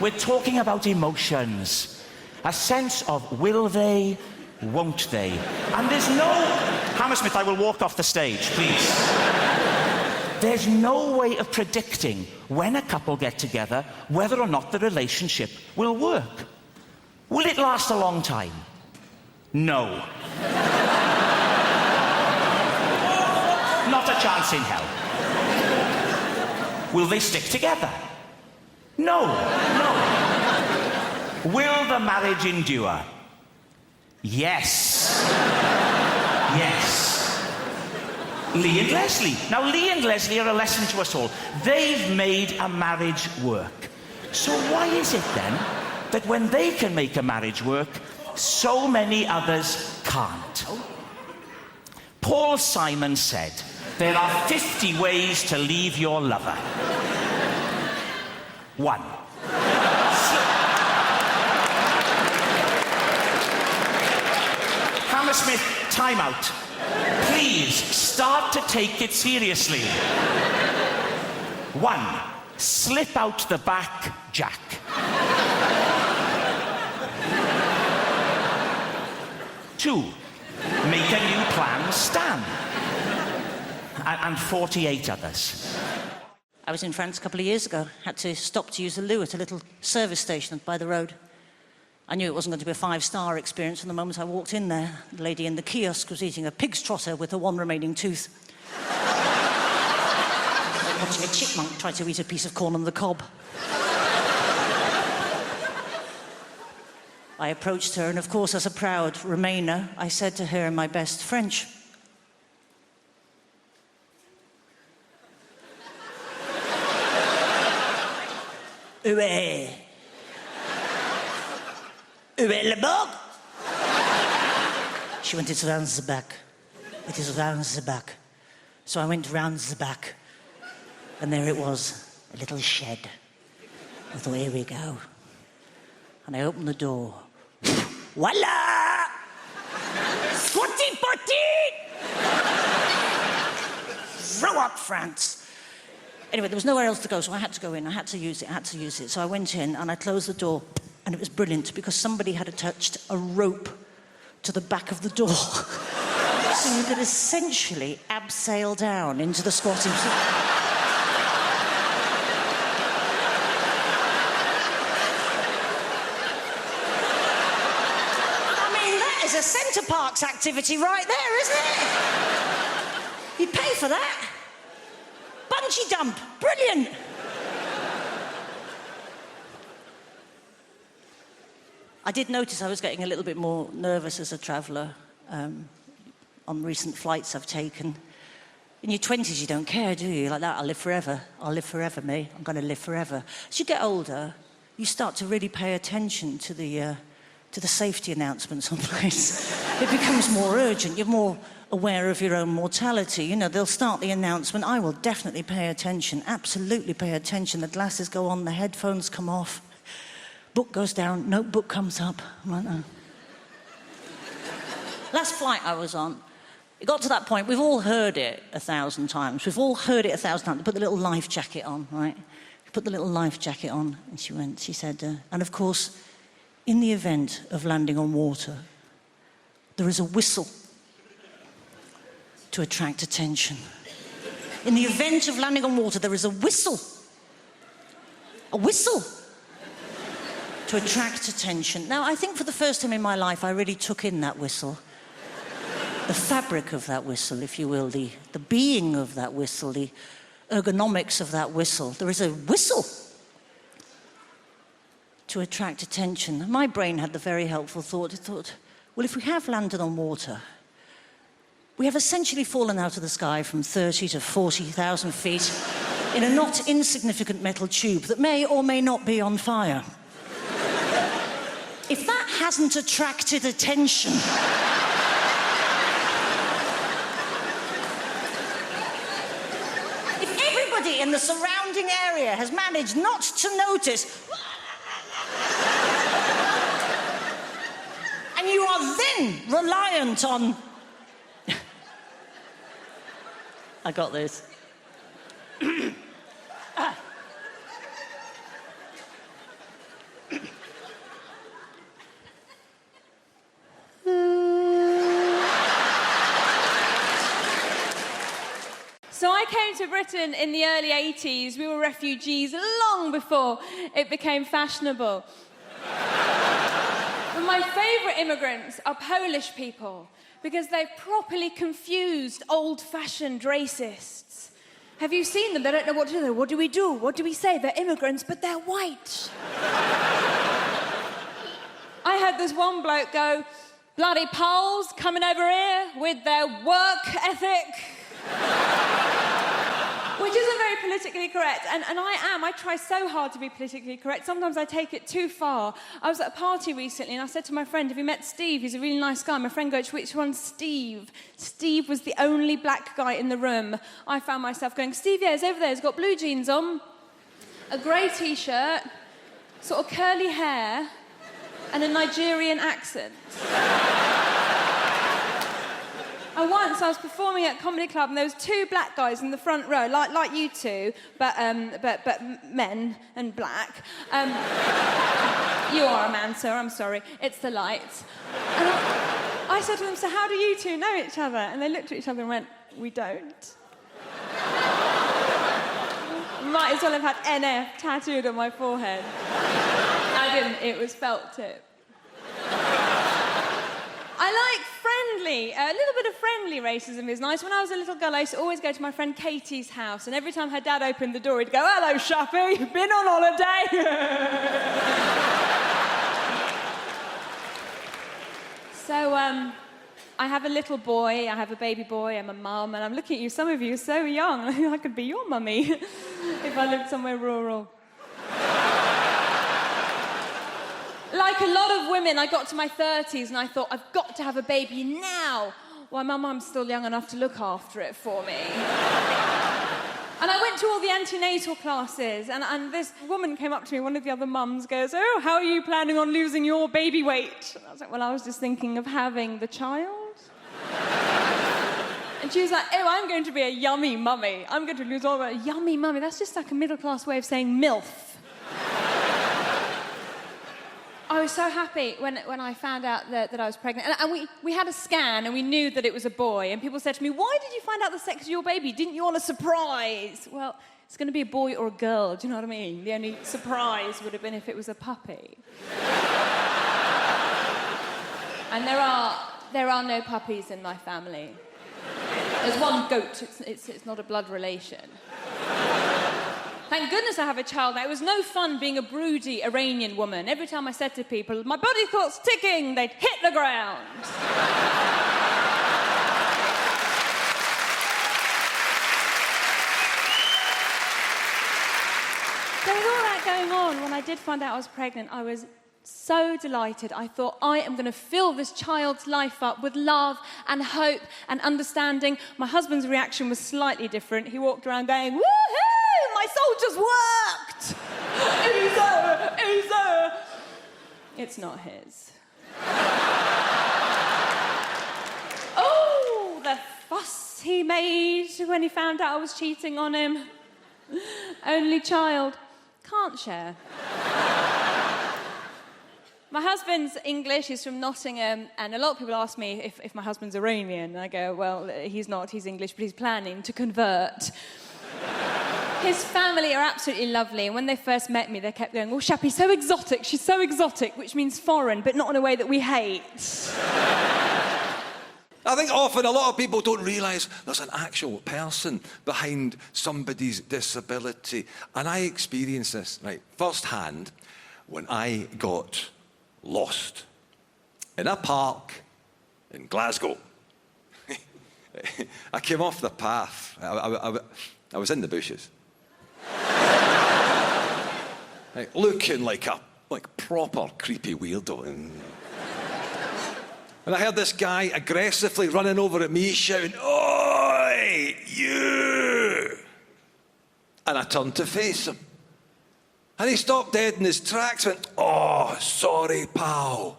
We're talking about emotions. A sense of will they, won't they? And there's no... Hammersmith, I will walk off the stage, please. There's no way of predicting when a couple get together whether or not the relationship will work. Will it last a long time? No. Not a chance in hell. Will they stick together? No. Will the marriage endure? Yes. Lee and Leslie. Now, Lee and Leslie are a lesson to us all. They've made a marriage work. So why is it then that when they can make a marriage work, so many others can't? Paul Simon said, there are 50 ways to leave your lover. 1. Hammersmith, time out. Please, start to take it seriously. 1. Slip out the back, Jack. 2. Make a new plan, Stan. And 48 others. I was in France a couple of years ago. Had to stop to use the loo at a little service station by the road. I knew it wasn't going to be a 5-star experience from the moment I walked in there. The lady in the kiosk was eating a pig's trotter with the one remaining tooth. Watching a chipmunk try to eat a piece of corn on the cob. I approached her, and of course, as a proud Remainer, I said to her in my best French, Où est le bug? She went, it's round the back. It is round the back. So I went round the back. And there it was, a little shed. I thought, here we go. And I opened the door. Voila! Squatty potty! Throw up, France! Anyway, there was nowhere else to go, so I had to go in. I had to use it. So I went in and I closed the door, and it was brilliant because somebody had attached a rope to the back of the door. So you could essentially abseil down into the squatting pool. I mean, that is a Centre Parks activity right there, isn't it? You pay for that. Bungee jump, brilliant. I did notice I was getting a little bit more nervous as a traveller on recent flights I've taken. In your 20s, you don't care, do you? Like that, I'll live forever. I'll live forever, me. I'm going to live forever. As you get older, you start to really pay attention to the safety announcements on planes. It becomes more urgent. You're more aware of your own mortality. You know, they'll start the announcement. I will definitely pay attention, absolutely pay attention. The glasses go on, the headphones come off. Book goes down, notebook comes up. I'm like, oh. Last flight I was on, it got to that point, we've all heard it 1,000 times. We've all heard it 1,000 times. They put the little life jacket on, right? Put the little life jacket on, and she said, and of course, in the event of landing on water, there is a whistle to attract attention. In the event of landing on water, there is a whistle. A whistle to attract attention. Now, I think for the first time in my life, I really took in that whistle. The fabric of that whistle, if you will, the being of that whistle, the ergonomics of that whistle. There is a whistle to attract attention. My brain had the very helpful thought. It thought, well, if we have landed on water, we have essentially fallen out of the sky from 30 to 40,000 feet in a not insignificant metal tube that may or may not be on fire. If that hasn't attracted attention... if everybody in the surrounding area has managed not to notice... and you are then reliant on... I got this. So I came to Britain in the early 80s. We were refugees long before it became fashionable. But my favourite immigrants are Polish people because they've properly confused old-fashioned racists. Have you seen them? They don't know what to do. What do we do? What do we say? They're immigrants, but they're white. I heard this one bloke go, bloody Poles coming over here with their work ethic. Which isn't very politically correct, and I try so hard to be politically correct. Sometimes I take it too far. I was at a party recently and I said to my friend, have you met Steve? He's a really nice guy. My friend goes, which one's Steve? Steve was the only black guy in the room. I found myself going, Steve, yeah, he's over there. He's got blue jeans on, a grey T-shirt, sort of curly hair, and a Nigerian accent. And once I was performing at a comedy club and there was two black guys in the front row, like you two, but men and black. You are a man, sir, I'm sorry. It's the lights. And I said to them, so how do you two know each other? And they looked at each other and went, we don't. Might as well have had NF tattooed on my forehead. I didn't, it was felt tip. I like friendly, a little bit of friendly racism is nice. When I was a little girl, I used to always go to my friend Katie's house, and every time her dad opened the door, he'd go, hello, Shappy, been on holiday? So, I have a little boy, I have a baby boy, I'm a mum, and I'm looking at you, some of you are so young, I could be your mummy if I lived somewhere rural. Like a lot of women, I got to my 30s and I thought, I've got to have a baby now. Why, my mum's still young enough to look after it for me. And I went to all the antenatal classes, and this woman came up to me, one of the other mums, goes, "Oh, how are you planning on losing your baby weight?" And I was like, "Well, I was just thinking of having the child." And she was like, "Oh, I'm going to be a yummy mummy. I'm going to lose all my yummy mummy." That's just like a middle-class way of saying MILF. I was so happy when I found out that I was pregnant. And we had a scan and we knew that it was a boy. And people said to me, "Why did you find out the sex of your baby? Didn't you want a surprise?" Well, it's going to be a boy or a girl, do you know what I mean? The only surprise would have been if it was a puppy. And there are no puppies in my family. There's one goat, it's not a blood relation. Thank goodness I have a child now. It was no fun being a broody Iranian woman. Every time I said to people, "My body clock's ticking," they'd hit the ground. So with all that going on, when I did find out I was pregnant, I was so delighted. I thought, I am going to fill this child's life up with love and hope and understanding. My husband's reaction was slightly different. He walked around going, "Woohoo! My soldiers worked! Easy! It's not his. Oh, the fuss he made when he found out I was cheating on him. Only child. Can't share. My husband's English, he's from Nottingham, and a lot of people ask me if my husband's Iranian. And I go, well, he's not, he's English, but he's planning to convert. His family are absolutely lovely, and when they first met me, they kept going, "Oh, Shappy's so exotic, she's so exotic," which means foreign, but not in a way that we hate. I think often a lot of people don't realise there's an actual person behind somebody's disability. And I experienced this, right, firsthand when I got lost in a park in Glasgow. I came off the path. I was in the bushes. Right, looking like a proper creepy weirdo. And I heard this guy aggressively running over at me, shouting, "Oi, you!" And I turned to face him. And he stopped dead in his tracks, went, "Oh, sorry, pal.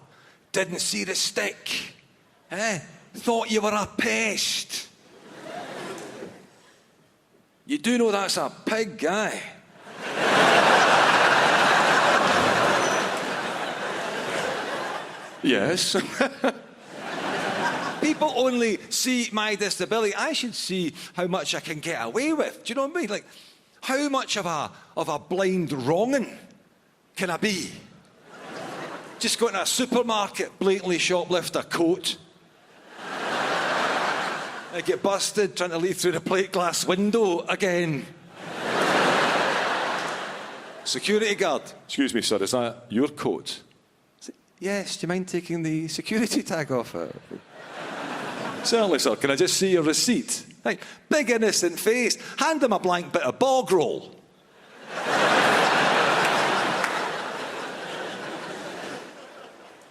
Didn't see the stick. Thought you were a pest. You do know that's a pig, guy." Yes. People only see my disability. I should see how much I can get away with. Do you know what I mean? Like, how much of a blind wronging can I be? Just go into a supermarket, blatantly shoplift a coat. I get busted trying to leave through the plate glass window again. Security guard. "Excuse me, sir, is that your coat?" "Yes, do you mind taking the security tag off it?" "Certainly, sir. Can I just see your receipt?" Like, big innocent face. Hand him a blank bit of bog roll.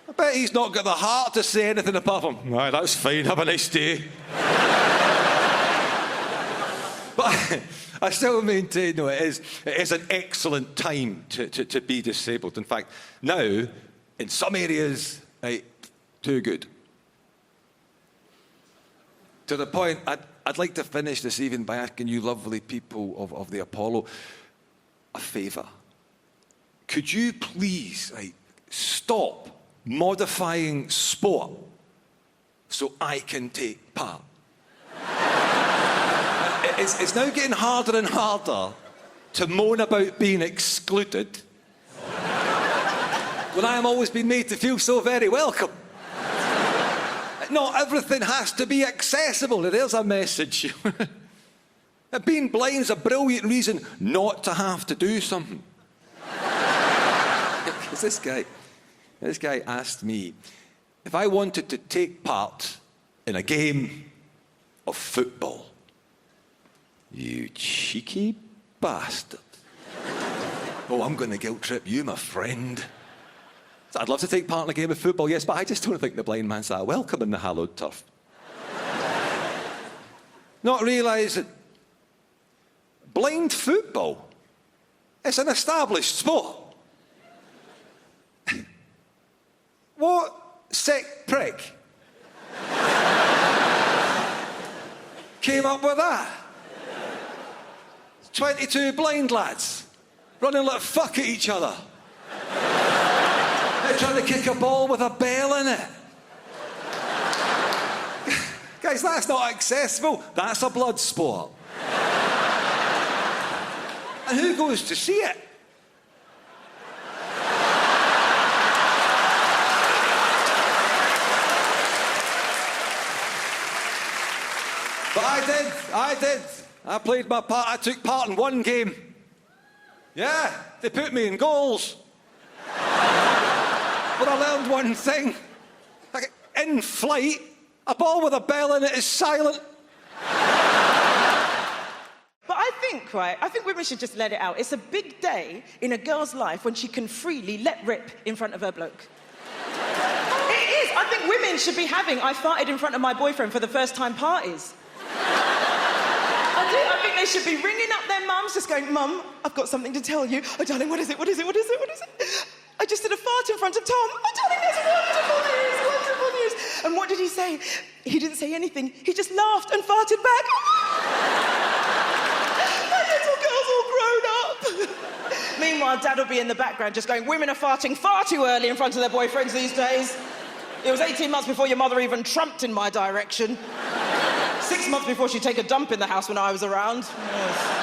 I bet he's not got the heart to say anything apart from, "Right, that's fine, have a nice day." But I still maintain, though, it is an excellent time to be disabled. In fact, now, in some areas, too good. To the point, I'd like to finish this evening by asking you lovely people of the Apollo a favour. Could you please stop modifying sport so I can take part? It's now getting harder and harder to moan about being excluded when I am always being made to feel so very welcome. Not everything has to be accessible. There's a message. Being blind is a brilliant reason not to have to do something. Because this guy asked me if I wanted to take part in a game of football. You cheeky bastard. Oh, I'm going to guilt trip you, my friend. I'd love to take part in a game of football, yes, but I just don't think the blind man's that welcome in the hallowed turf. Not realising Blind football? It's an established sport. What sick prick came up with that? 22 blind lads running like fuck at each other. They're trying to kick a ball with a bell in it. Guys, that's not accessible. That's a blood sport. And who goes to see it? But I did. I played my part. I took part in one game. Yeah, they put me in goals. But I learned one thing. Like, in flight, a ball with a bell in it is silent. But I think women should just let it out. It's a big day in a girl's life when she can freely let rip in front of her bloke. It is. I think women should be having I farted in front of my boyfriend for the first time parties. I do. I think they should be ringing up their mums, just going, Mum, I've got something to tell you. Oh, darling, what is it? What is it? What is it? What is it? I just did a fart in front of Tom. Oh, darling, that's wonderful news, wonderful news. And what did he say? He didn't say anything. He just laughed and farted back. My little girl's all grown up. Meanwhile, Dad will be in the background just going, women are farting far too early in front of their boyfriends these days. It was 18 months before your mother even trumped in my direction. 6 months before she'd take a dump in the house when I was around. Yes.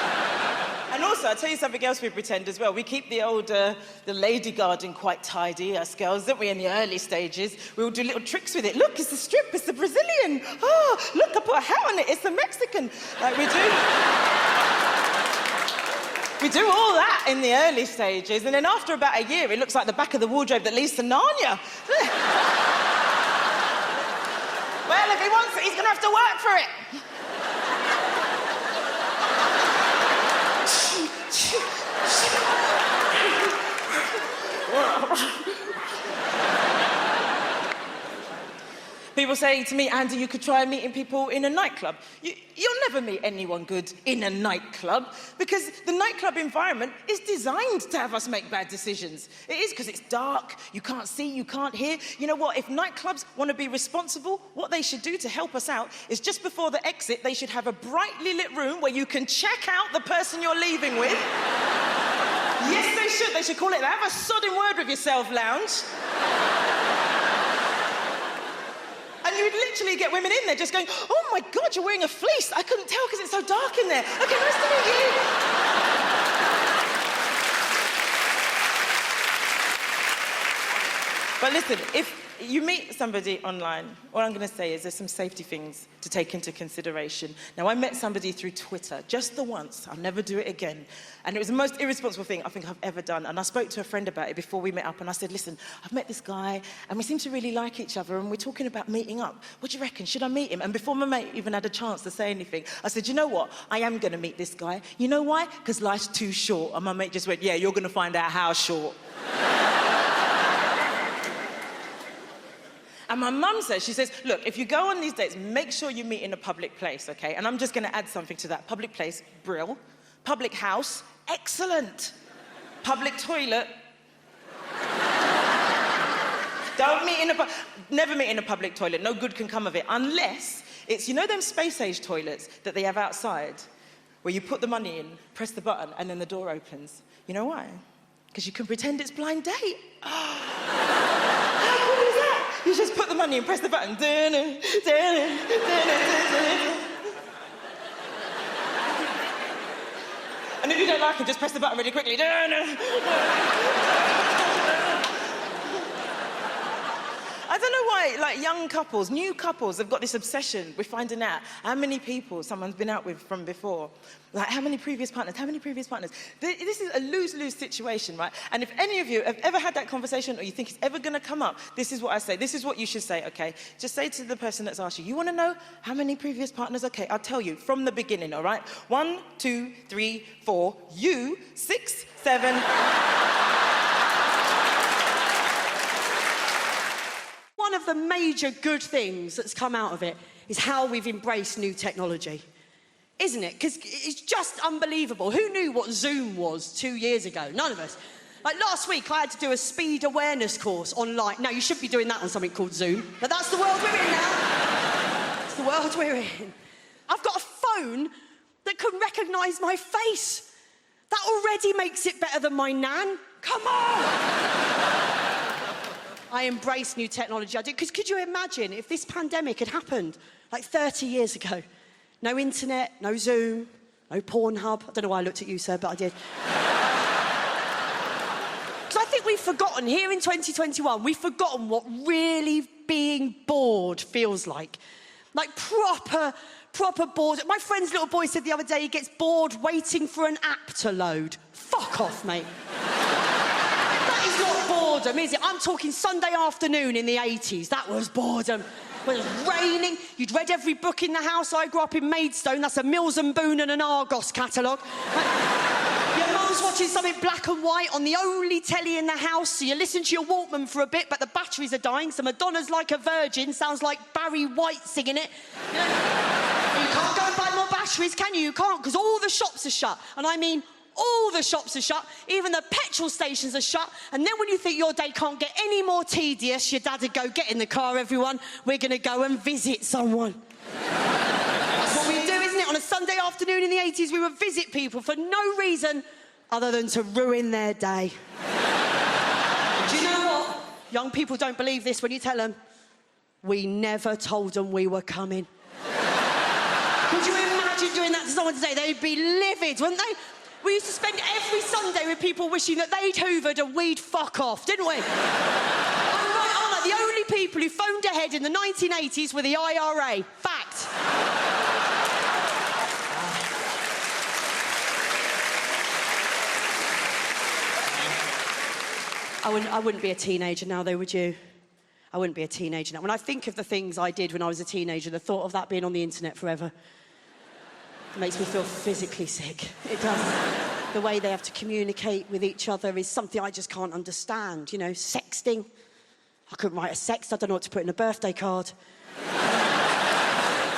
And also, I'll tell you something else we pretend as well. We keep the lady garden quite tidy, us girls, don't we, in the early stages? We all do little tricks with it. Look, it's the strip, it's the Brazilian. Oh, look, I put a hat on it, it's the Mexican. Like we do. We do all that in the early stages, and then after about a year, it looks like the back of the wardrobe that leads to Narnia. Well, if he wants it, he's going to have to work for it. People say to me, Andy, you could try meeting people in a nightclub. You'll never meet anyone good in a nightclub because the nightclub environment is designed to have us make bad decisions. It is because it's dark, you can't see, you can't hear. You know what? If nightclubs want to be responsible, what they should do to help us out is just before the exit, they should have a brightly lit room where you can check out the person you're leaving with. Yes, they should. They should call it the Have a Sodding Word with Yourself lounge. And you would literally get women in there just going, oh my God, you're wearing a fleece. I couldn't tell because it's so dark in there. Okay, nice to meet you. But listen, if you meet somebody online, what I'm going to say is there's some safety things to take into consideration. Now, I met somebody through Twitter, just the once. I'll never do it again. And it was the most irresponsible thing I think I've ever done. And I spoke to a friend about it before we met up, and I said, listen, I've met this guy, and we seem to really like each other, and we're talking about meeting up. What do you reckon? Should I meet him? And before my mate even had a chance to say anything, I said, you know what? I am going to meet this guy. You know why? Because life's too short. And my mate just went, yeah, you're going to find out how short. And my mum says, she says, look, if you go on these dates, make sure you meet in a public place, okay? And I'm just going to add something to that. Public place, brill. Public house, excellent. Public toilet. Never meet in a public toilet. No good can come of it. Unless it's, you know them space-age toilets that they have outside, where you put the money in, press the button, and then the door opens. You know why? Because you can pretend it's blind date. How cool is that? You just put the money and press the button. And if you don't like it, just press the button really quickly. I don't know why, like, young couples, new couples have got this obsession with finding out how many people someone's been out with from before. Like, how many previous partners? This is a lose-lose situation, right? And if any of you have ever had that conversation or you think it's ever going to come up, this is what I say. This is what you should say, okay? Just say to the person that's asked you, you want to know how many previous partners? Okay, I'll tell you from the beginning, all right? 1, 2, 3, 4, you, 6, 7... One of the major good things that's come out of it is how we've embraced new technology. isn't it? Because it's just unbelievable. Who knew what Zoom was 2 years ago? None of us. Like last week, I had to do a speed awareness course online. Now, you should be doing that on something called Zoom, but that's the world we're in now. It's the world we're in. I've got a phone that can recognise my face. That already makes it better than my nan. Come on! I embrace new technology. I do, because could you imagine if this pandemic had happened like 30 years ago? No internet, no Zoom, no Pornhub. I don't know why I looked at you, sir, but I did. Because I think we've forgotten, here in 2021, we've forgotten what really being bored feels like. Like proper bored. My friend's little boy said the other day he gets bored waiting for an app to load. Fuck off, mate. That is not boredom, is it? I'm talking Sunday afternoon in the 80s. That was boredom. When it was raining, you'd read every book in the house. I grew up in Maidstone. That's a Mills and Boon and an Argos catalogue. Your mum's watching something black and white on the only telly in the house, so you listen to your Walkman for a bit, but the batteries are dying, so Madonna's Like a Virgin sounds like Barry White singing it. You can't go and buy more batteries, can you? You can't, because all the shops are shut. And I mean, all the shops are shut, even the petrol stations are shut, and then when you think your day can't get any more tedious, your dad would go, get in the car, everyone, we're going to go and visit someone. That's what we do, isn't it? On a Sunday afternoon in the 80s, we would visit people for no reason other than to ruin their day. Do you know what? Young people don't believe this when you tell them. We never told them we were coming. Could you imagine doing that to someone today? They'd be livid, wouldn't they? We used to spend every Sunday with people wishing that they'd hoovered and we'd fuck off, didn't we? I'm right, aren't I? The only people who phoned ahead in the 1980s were the IRA. Fact. I wouldn't be a teenager now, though, would you? I wouldn't be a teenager now. When I think of the things I did when I was a teenager, the thought of that being on the internet forever, it makes me feel physically sick. It does. The way they have to communicate with each other is something I just can't understand. You know, sexting. I couldn't write a sext. I don't know what to put in a birthday card.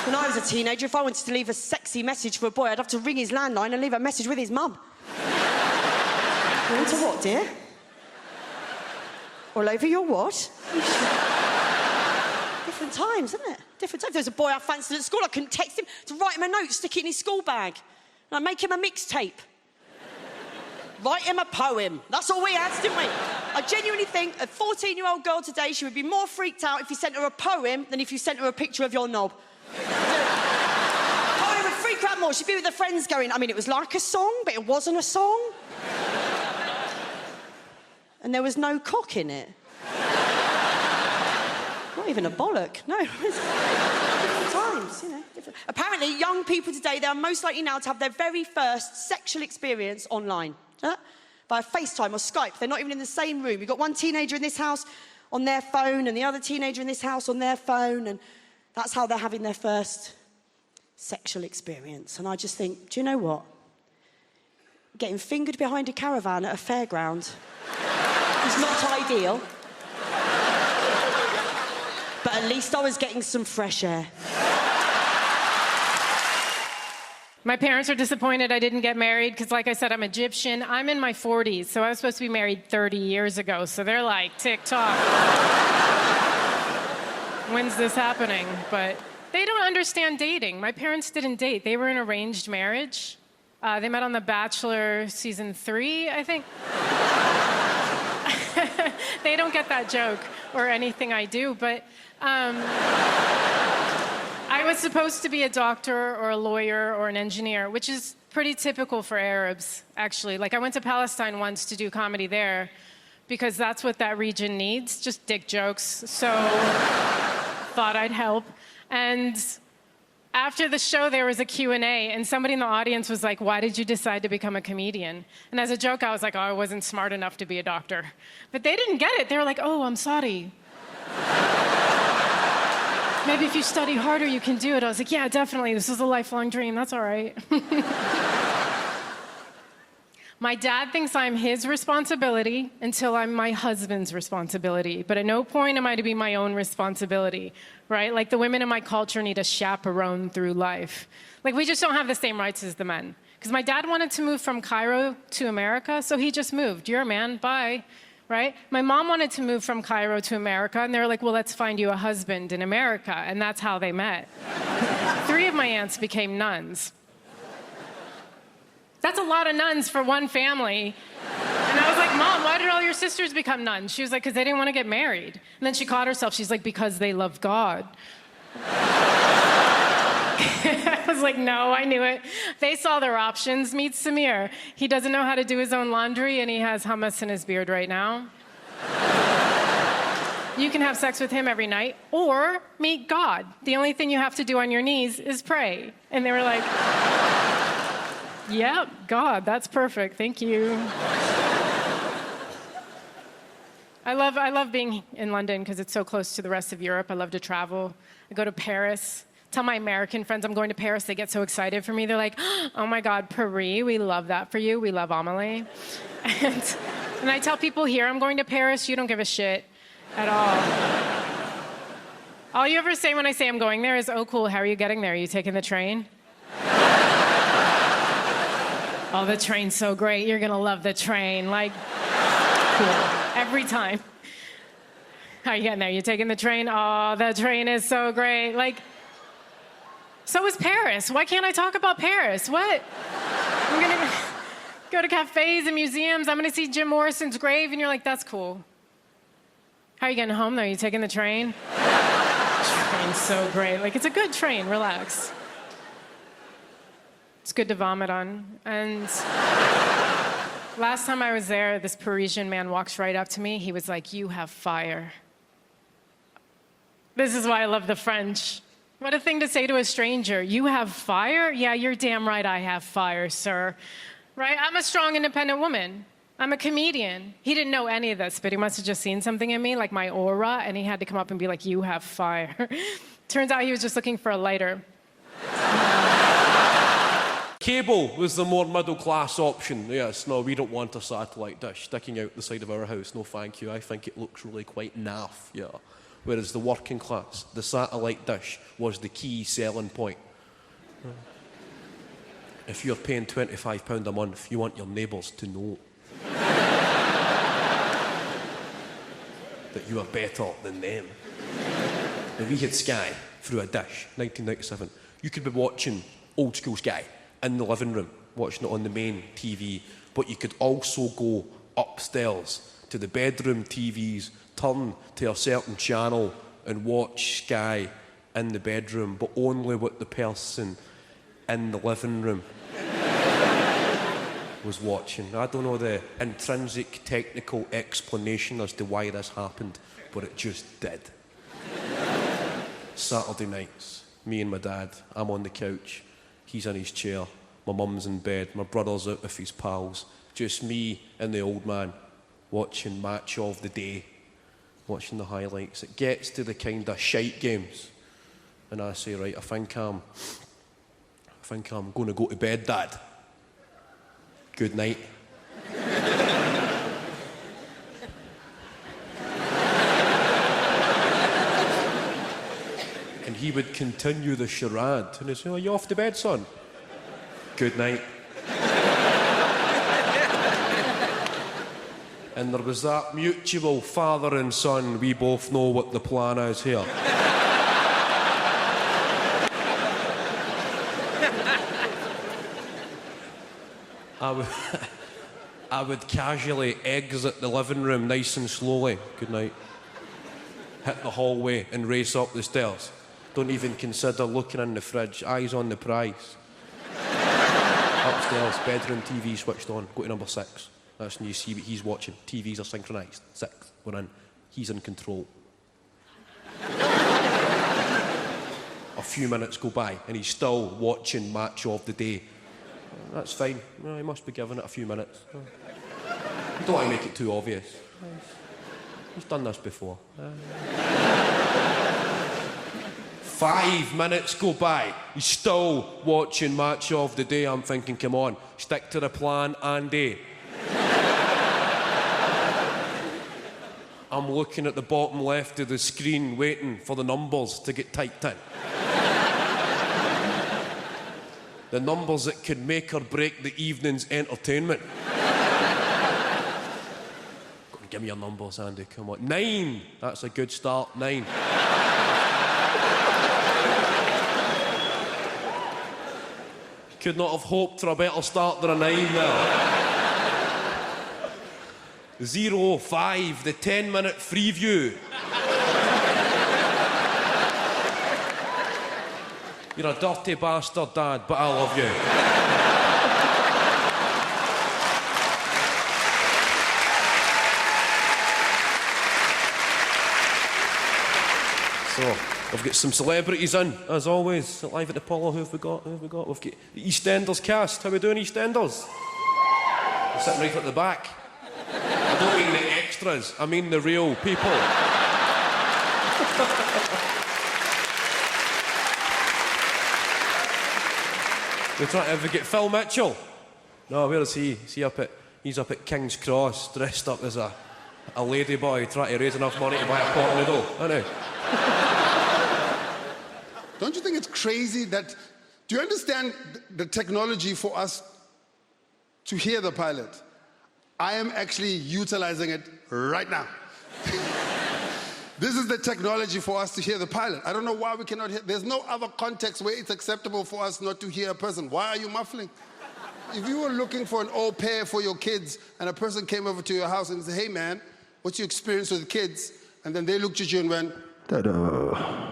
When I was a teenager, if I wanted to leave a sexy message for a boy, I'd have to ring his landline and leave a message with his mum. You're into what, dear? All over your what? Different times, isn't it? Different times. There was a boy I fancied at school. I couldn't text him to write him a note, stick it in his school bag. And I'd make him a mixtape. Write him a poem. That's all we had, didn't we? I genuinely think a 14-year-old girl today, she would be more freaked out if you sent her a poem than if you sent her a picture of your knob. Poem would freak her out more. She'd be with her friends going, I mean, it was like a song, but it wasn't a song. And there was no cock in it. Not even a bollock, no. Different times, you know. Different. Apparently, young people today, they are most likely now to have their very first sexual experience online. By FaceTime or Skype. They're not even in the same room. You've got one teenager in this house on their phone and the other teenager in this house on their phone, and that's how they're having their first sexual experience. And I just think, do you know what? Getting fingered behind a caravan at a fairground is not ideal. But at least I was getting some fresh air. My parents are disappointed I didn't get married because, like I said, I'm Egyptian. I'm in my 40s, so I was supposed to be married 30 years ago. So they're like, tick-tock. When's this happening? But they don't understand dating. My parents didn't date. They were in arranged marriage. They met on The Bachelor season 3, I think. They don't get that joke or anything I do, but I was supposed to be a doctor or a lawyer or an engineer, which is pretty typical for Arabs, actually. Like, I went to Palestine once to do comedy there because that's what that region needs, just dick jokes. So thought I'd help. And after the show, there was a Q&A, and somebody in the audience was like, why did you decide to become a comedian? And as a joke, I was like, oh, I wasn't smart enough to be a doctor. But they didn't get it. They were like, oh, I'm sorry. Maybe if you study harder, you can do it. I was like, yeah, definitely. This is a lifelong dream. That's all right. My dad thinks I'm his responsibility until I'm my husband's responsibility. But at no point am I to be my own responsibility, right? Like the women in my culture need a chaperone through life. Like we just don't have the same rights as the men. Because my dad wanted to move from Cairo to America, so he just moved. You're a man, bye, right? My mom wanted to move from Cairo to America, and they were like, well, let's find you a husband in America. And that's how they met. 3 of my aunts became nuns. That's a lot of nuns for one family. And I was like, Mom, why did all your sisters become nuns? She was like, because they didn't want to get married. And then she caught herself. She's like, because they love God. I was like, no, I knew it. They saw their options. Meet Samir. He doesn't know how to do his own laundry, and he has hummus in his beard right now. You can have sex with him every night, or meet God. The only thing you have to do on your knees is pray. And they were like... Yeah, God, that's perfect. Thank you. I love being in London because it's so close to the rest of Europe. I love to travel. I go to Paris. Tell my American friends I'm going to Paris. They get so excited for me. They're like, oh my God, Paris, we love that for you. We love Amelie. And I tell people here I'm going to Paris. You don't give a shit at all. All you ever say when I say I'm going there is, oh, cool, how are you getting there? Are you taking the train? Oh, the train's so great. You're going to love the train. Like, cool. Every time. How are you getting there? You taking the train? Oh, the train is so great. Like, so is Paris. Why can't I talk about Paris? What? I'm going to go to cafes and museums. I'm going to see Jim Morrison's grave. And you're like, that's cool. How are you getting home, though? Are you taking the train? Train's so great. Like, it's a good train. Relax. It's good to vomit on. And last time I was there, this Parisian man walks right up to me. He was like, you have fire. This is why I love the French. What a thing to say to a stranger. You have fire? Yeah, you're damn right I have fire, sir. Right? I'm a strong, independent woman. I'm a comedian. He didn't know any of this, but he must have just seen something in me, like my aura, and he had to come up and be like, you have fire. Turns out he was just looking for a lighter. Cable was the more middle-class option. Yes, no, we don't want a satellite dish sticking out the side of our house. No, thank you. I think it looks really quite naff, yeah. Whereas the working class, the satellite dish was the key selling point. If you're paying £25 a month, you want your neighbours to know that you are better than them. Now, we had Sky through a dish, 1997. You could be watching old school Sky in the living room, watching it on the main TV, but you could also go upstairs to the bedroom TVs, turn to a certain channel and watch Sky in the bedroom, but only what the person in the living room was watching. I don't know the intrinsic technical explanation as to why this happened, but it just did. Saturday nights, me and my dad, I'm on the couch, he's in his chair, my mum's in bed, my brother's out with his pals, just me and the old man watching Match of the Day, watching the highlights. It gets to the kind of shite games, and I say, right, I think I'm going to go to bed, Dad. Good night. And he would continue the charade, and he'd say, oh, you off to bed, son? Good night. And there was that mutual father and son, we both know what the plan is here. I would casually exit the living room nice and slowly. Good night. Hit the hallway and race up the stairs. Don't even consider looking in the fridge. Eyes on the prize. Upstairs, bedroom TV switched on. Go to number 6. That's when you see what he's watching. TVs are synchronised. 6, we're in. He's in control. A few minutes go by and he's still watching Match of the Day. That's fine. Well, he must be giving it a few minutes. You don't want to make it too obvious. He's done this before. 5 minutes go by. He's still watching Match of the Day. I'm thinking, come on, stick to the plan, Andy. I'm looking at the bottom left of the screen, waiting for the numbers to get typed in. The numbers that could make or break the evening's entertainment. Go on, give me your numbers, Andy, come on. 9, that's a good start, 9. Could not have hoped for a better start than a 9 there. 0, 5, the 10-minute free view. You're a dirty bastard, Dad, but I love you. So, we've got some celebrities in, as always. Live at the Apollo, who have we got? We've got the EastEnders cast. How are we doing, EastEnders? They're sitting right at the back. I don't mean the extras, I mean the real people. We're trying to get Phil Mitchell. No, where is he? He's up at King's Cross, dressed up as a ladyboy, trying to raise enough money to buy a pot noodle, isn't he? Don't you think it's crazy that... Do you understand the technology for us to hear the pilot? I am actually utilizing it right now. This is the technology for us to hear the pilot. I don't know why we cannot hear. There's no other context where it's acceptable for us not to hear a person. Why are you muffling? If you were looking for an au pair for your kids and a person came over to your house and said, hey man, what's your experience with kids? And then they looked at you and went, ta-da.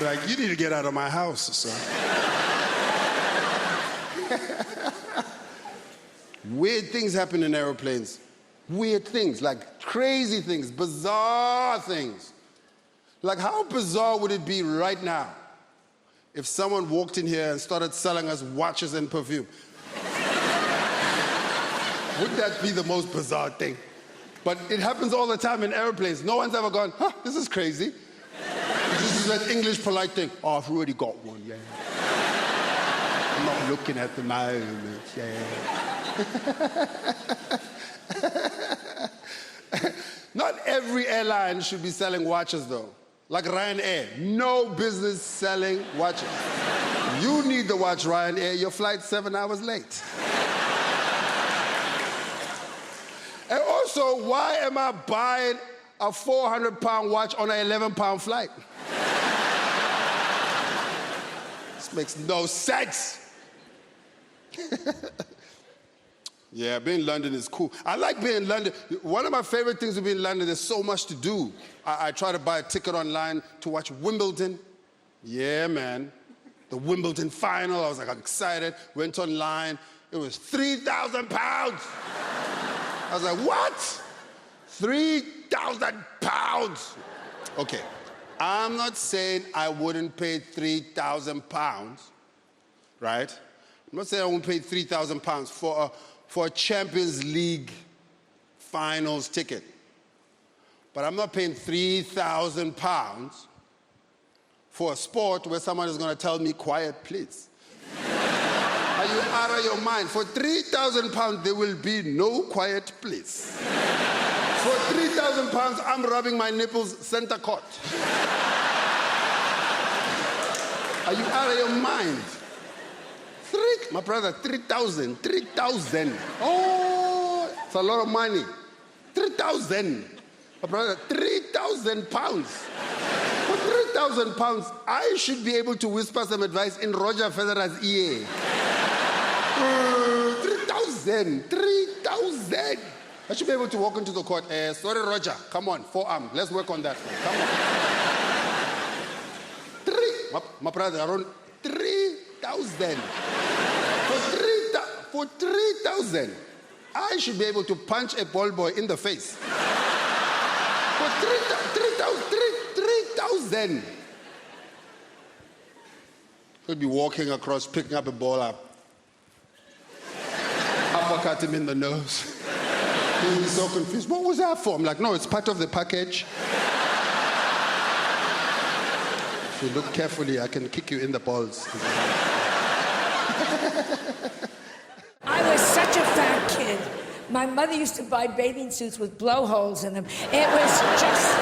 Like, you need to get out of my house, son. Weird things happen in airplanes. Weird things, like crazy things, bizarre things. Like, how bizarre would it be right now if someone walked in here and started selling us watches and perfume? Would that be the most bizarre thing? But it happens all the time in airplanes. No one's ever gone, huh, this is crazy. This is that English polite thing. Oh, I've already got one, yeah. I'm not looking at the moment, yeah. Not every airline should be selling watches, though. Like Ryanair, no business selling watches. You need the watch, Ryanair. Your flight's 7 hours late. And also, why am I buying a 400-pound watch on an 11-pound flight? This makes no sense. Yeah, being in London is cool. I like being in London. One of my favorite things to be in London, there's so much to do. I try to buy a ticket online to watch Wimbledon. Yeah, man. The Wimbledon final, I was like, I'm excited. Went online, it was £3,000. I was like, what? £3,000. Okay, I'm not saying I wouldn't pay £3,000, right? I'm not saying I wouldn't pay £3,000 for a Champions League finals ticket. But I'm not paying £3,000 for a sport where someone is going to tell me, quiet, please. Are you out of your mind? For £3,000, there will be no quiet, please. For £3,000, I'm rubbing my nipples center court. Are you out of your mind? My brother, 3,000. Oh, it's a lot of money. 3,000. My brother, £3,000. For £3,000, I should be able to whisper some advice in Roger Federer's ear. 3,000. I should be able to walk into the court. Sorry, Roger. Come on, forearm. Let's work on that. Come on. My brother, around 3,000. For 3,000, I should be able to punch a ball boy in the face. 3,000. He'll be walking across, picking up a ball up. Uppercut him in the nose. He'll be so confused. What was that for? I'm like, no, it's part of the package. If you look carefully, I can kick you in the balls. I was such a fat kid. My mother used to buy bathing suits with blowholes in them. It was just...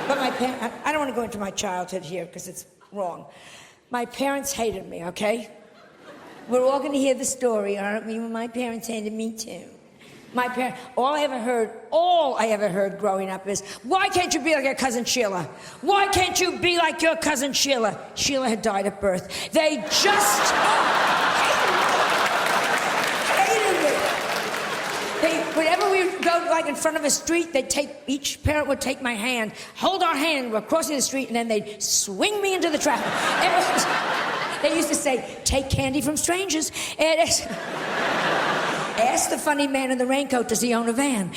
But my parents... I don't want to go into my childhood here because it's wrong. My parents hated me, okay? We're all going to hear the story, aren't we? My parents hated me too. My parents... All I ever heard growing up is, why can't you be like your cousin Sheila? Why can't you be like your cousin Sheila? Sheila had died at birth. They just... Whenever we would go like in front of a street, each parent would take my hand, hold our hand, we're crossing the street, and then they'd swing me into the traffic. They used to say, take candy from strangers. Ask the funny man in the raincoat, does he own a van?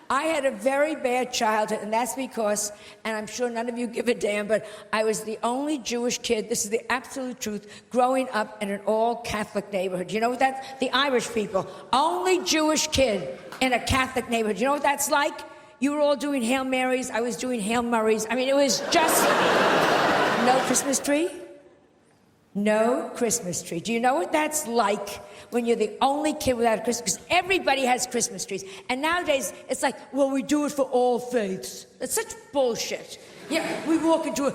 I had a very bad childhood, and that's because, and I'm sure none of you give a damn, but I was the only Jewish kid, this is the absolute truth, growing up in an all-Catholic neighborhood. You know what that's? The Irish people. Only Jewish kid in a Catholic neighborhood. You know what that's like? You were all doing Hail Marys, I was doing Hail Murrays. I mean, it was just... No Christmas tree? No Christmas tree. Do you know what that's like when you're the only kid without a Christmas? Because everybody has Christmas trees. And nowadays, it's like, well, we do it for all faiths. That's such bullshit. Yeah, we walk into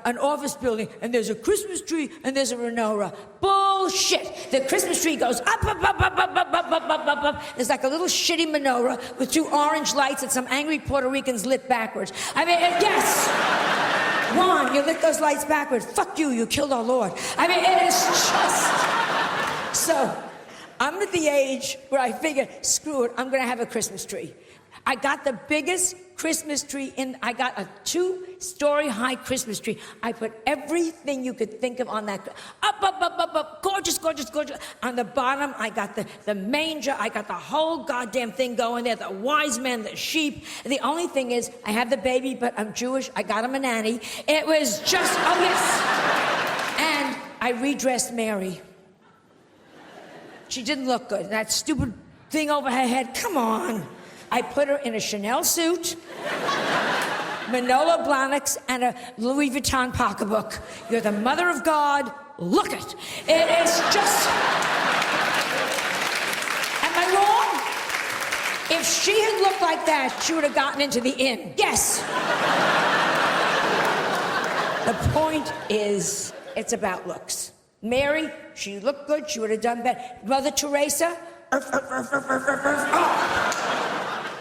an office building, and there's a Christmas tree, and there's a menorah. Bullshit. The Christmas tree goes up, up, up, up, up, up, up, up, up, up, up. There's like a little shitty menorah with 2 orange lights that some angry Puerto Ricans lit backwards. I mean, yes! Juan, you lit those lights backwards. Fuck you, you killed our Lord. I mean, it is just... So, I'm at the age where I figure, screw it, I'm gonna have a Christmas tree. I got the biggest Christmas tree I got a 2-story high Christmas tree. I put everything you could think of on that. Up, up, up, up, up, gorgeous, gorgeous, gorgeous. On the bottom, I got the manger. I got the whole goddamn thing going there. The wise men, the sheep. The only thing is, I have the baby, but I'm Jewish. I got him a nanny. It was just, oh yes. And I redressed Mary. She didn't look good. That stupid thing over her head, come on. I put her in a Chanel suit, Manolo Blahniks, and a Louis Vuitton pocketbook. You're the mother of God. Look it. It is just... Am I wrong? If she had looked like that, she would have gotten into the inn. Yes. The point is, it's about looks. Mary, she looked good. She would have done better. Mother Teresa...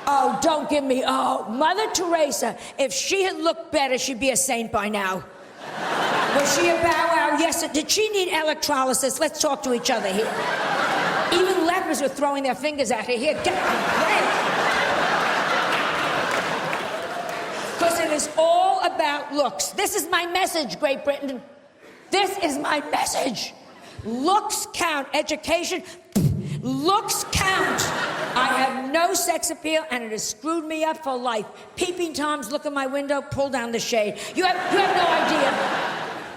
Oh, don't give me... Oh, Mother Teresa, if she had looked better, she'd be a saint by now. Was she a bow wow? Yes. Did she need electrolysis? Let's talk to each other here. Even lepers were throwing their fingers at her. Here, get away. Because it is all about looks. This is my message, Great Britain. This is my message. Looks count. Education... Looks count. I have no sex appeal, and it has screwed me up for life. Peeping Toms look in my window, pull down the shade. You have no idea.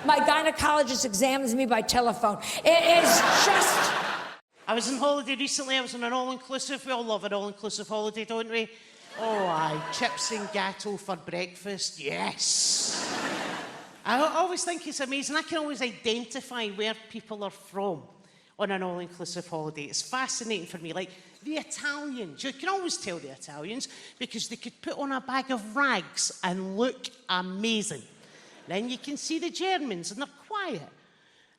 My gynecologist examines me by telephone. It is just... I was on holiday recently. I was on an all-inclusive. We all love an all-inclusive holiday, don't we? Oh, aye. Chips and gateau for breakfast. Yes. I always think it's amazing. I can always identify where people are from on an all-inclusive holiday. It's fascinating for me. Like, the Italians, you can always tell the Italians because they could put on a bag of rags and look amazing. Then you can see the Germans, and they're quiet,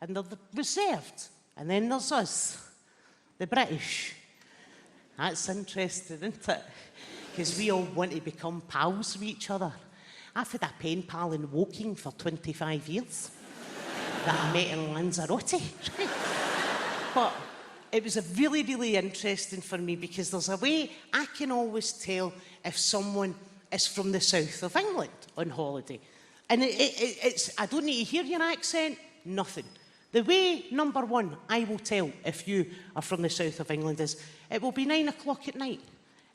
and they're reserved. And then there's us, the British. That's interesting, isn't it? Because we all want to become pals with each other. I've had a pen pal in Woking for 25 years that I met in Lanzarote. But it was really, really interesting for me because there's a way I can always tell if someone is from the south of England on holiday. And it's I don't need to hear your accent, nothing. The way, number one, I will tell if you are from the south of England is It will be 9 o'clock at night.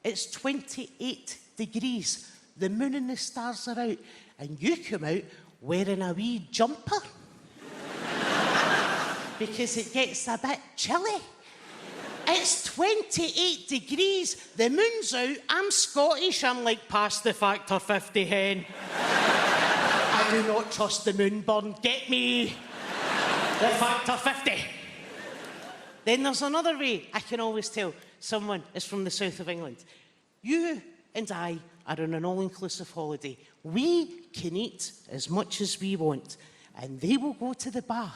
It's 28 degrees. The moon and the stars are out. And you come out wearing a wee jumper. Because it gets a bit chilly. It's 28 degrees. The moon's out. I'm Scottish. I'm like, past the factor 50 hen. I do not trust the moon burn. Get me the factor 50. Then there's another way I can always tell someone is from the south of England. You and I are on an all-inclusive holiday. We can eat as much as we want. And they will go to the bar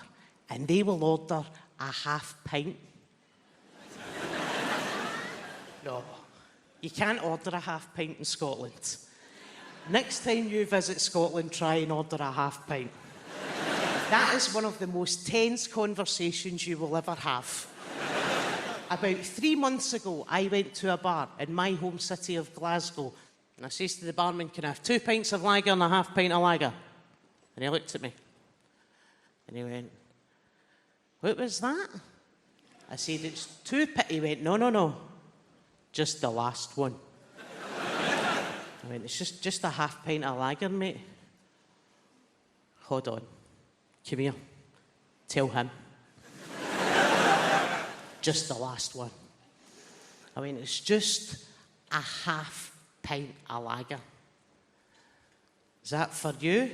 and they will order a half pint. No, you can't order a half pint in Scotland. Next time you visit Scotland, try and order a half pint. That is one of the most tense conversations you will ever have. About 3 months ago, I went to a bar in my home city of Glasgow, and I says to the barman, can I have 2 pints of lager and a half pint of lager? And he looked at me, and he went, what was that? I said, it's 2 pints. He went, no, just the last one. I went, it's just a half pint of lager, mate. Hold on. Come here. Tell him. Just the last one. I mean, it's just a half pint of lager. Is that for you?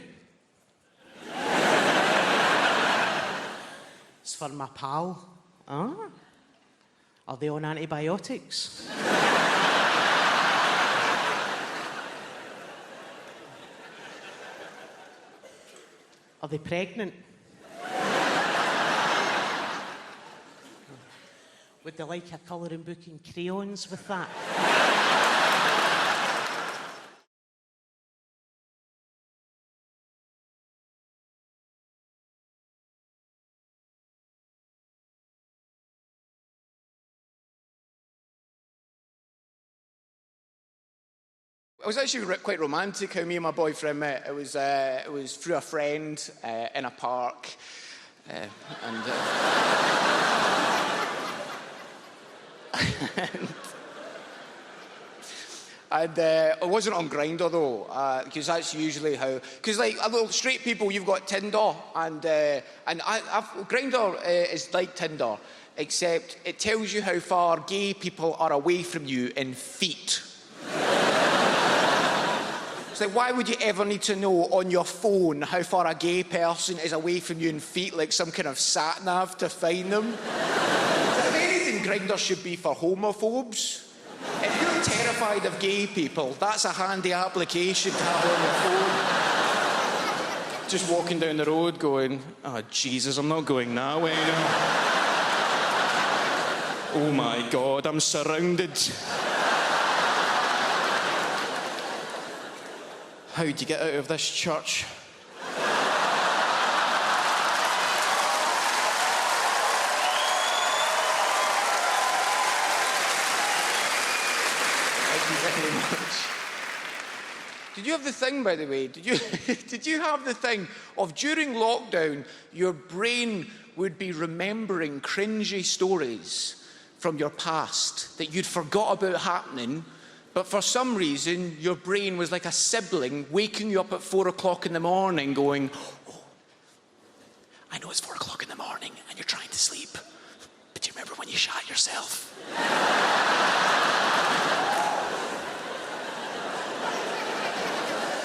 It's for my pal. Huh? Are they on antibiotics? Are they pregnant? Would they like a colouring book and crayons with that? It was actually quite romantic how me and my boyfriend met. It was through a friend in a park, and it wasn't on Grindr though, because that's usually how. Because like straight people, you've got Tinder, and Grindr is like Tinder, except it tells you how far gay people are away from you in feet. Like, why would you ever need to know on your phone how far a gay person is away from you in feet, like some kind of sat-nav to find them? If anything, Grindr should be for homophobes. If you're terrified of gay people, that's a handy application to have on your phone. Just walking down the road going, oh, Jesus, I'm not going that way now. Oh, my God, I'm surrounded. How'd you get out of this church? Thank you very much. Did you have the thing, by the way? Did you have the thing of during lockdown, your brain would be remembering cringy stories from your past that you'd forgot about happening? But for some reason, your brain was like a sibling waking you up at 4 o'clock in the morning going, oh, I know it's 4 o'clock in the morning and you're trying to sleep, but do you remember when you shat yourself?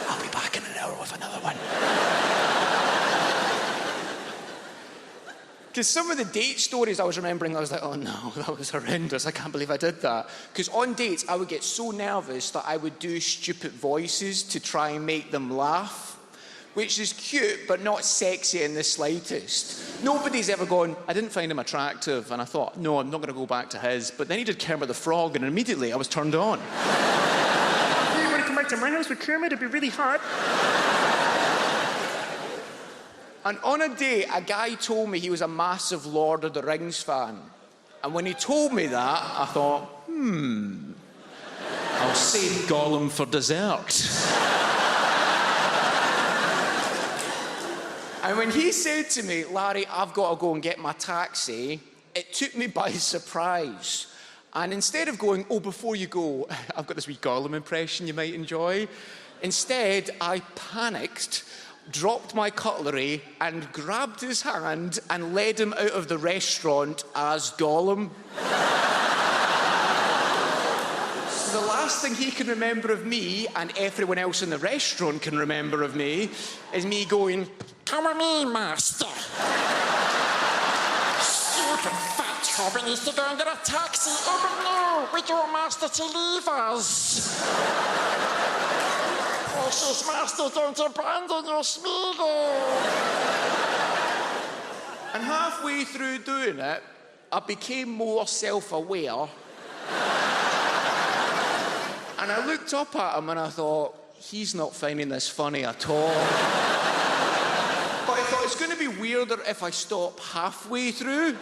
I'll be back in an hour with another one. Because some of the date stories I was remembering, I was like, oh no, that was horrendous. I can't believe I did that. Because on dates, I would get so nervous that I would do stupid voices to try and make them laugh, which is cute, but not sexy in the slightest. Nobody's ever gone, I didn't find him attractive. And I thought, no, I'm not going to go back to his. But then he did Kermit the Frog, and immediately I was turned on. If you want to come back to my house with Kermit, it'd be really hot. And on a date, a guy told me he was a massive Lord of the Rings fan. And when he told me that, I thought, I'll save Gollum for dessert. And when he said to me, Larry, I've got to go and get my taxi, it took me by surprise. And instead of going, oh, before you go, I've got this wee Gollum impression you might enjoy, instead I panicked, dropped my cutlery and grabbed his hand and led him out of the restaurant as Gollum. So the last thing he can remember of me, and everyone else in the restaurant can remember of me, is me going, come with me, master. Stupid fat Toby needs to go and get a taxi. Oh, but no, we don't want master to leave us. Precious master, don't abandon your Smeagol. And halfway through doing it, I became more self-aware. And I looked up at him and I thought, he's not finding this funny at all. But I thought, it's going to be weirder if I stop halfway through.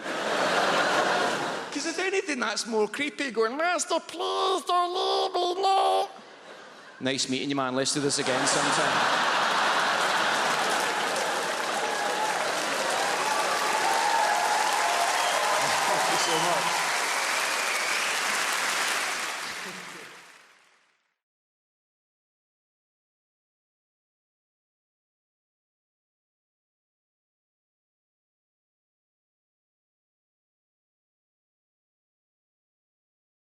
Because if anything, that's more creepy, going, master, please don't leave me, no. Nice meeting you, man. Let's do this again sometime. Thank you so much.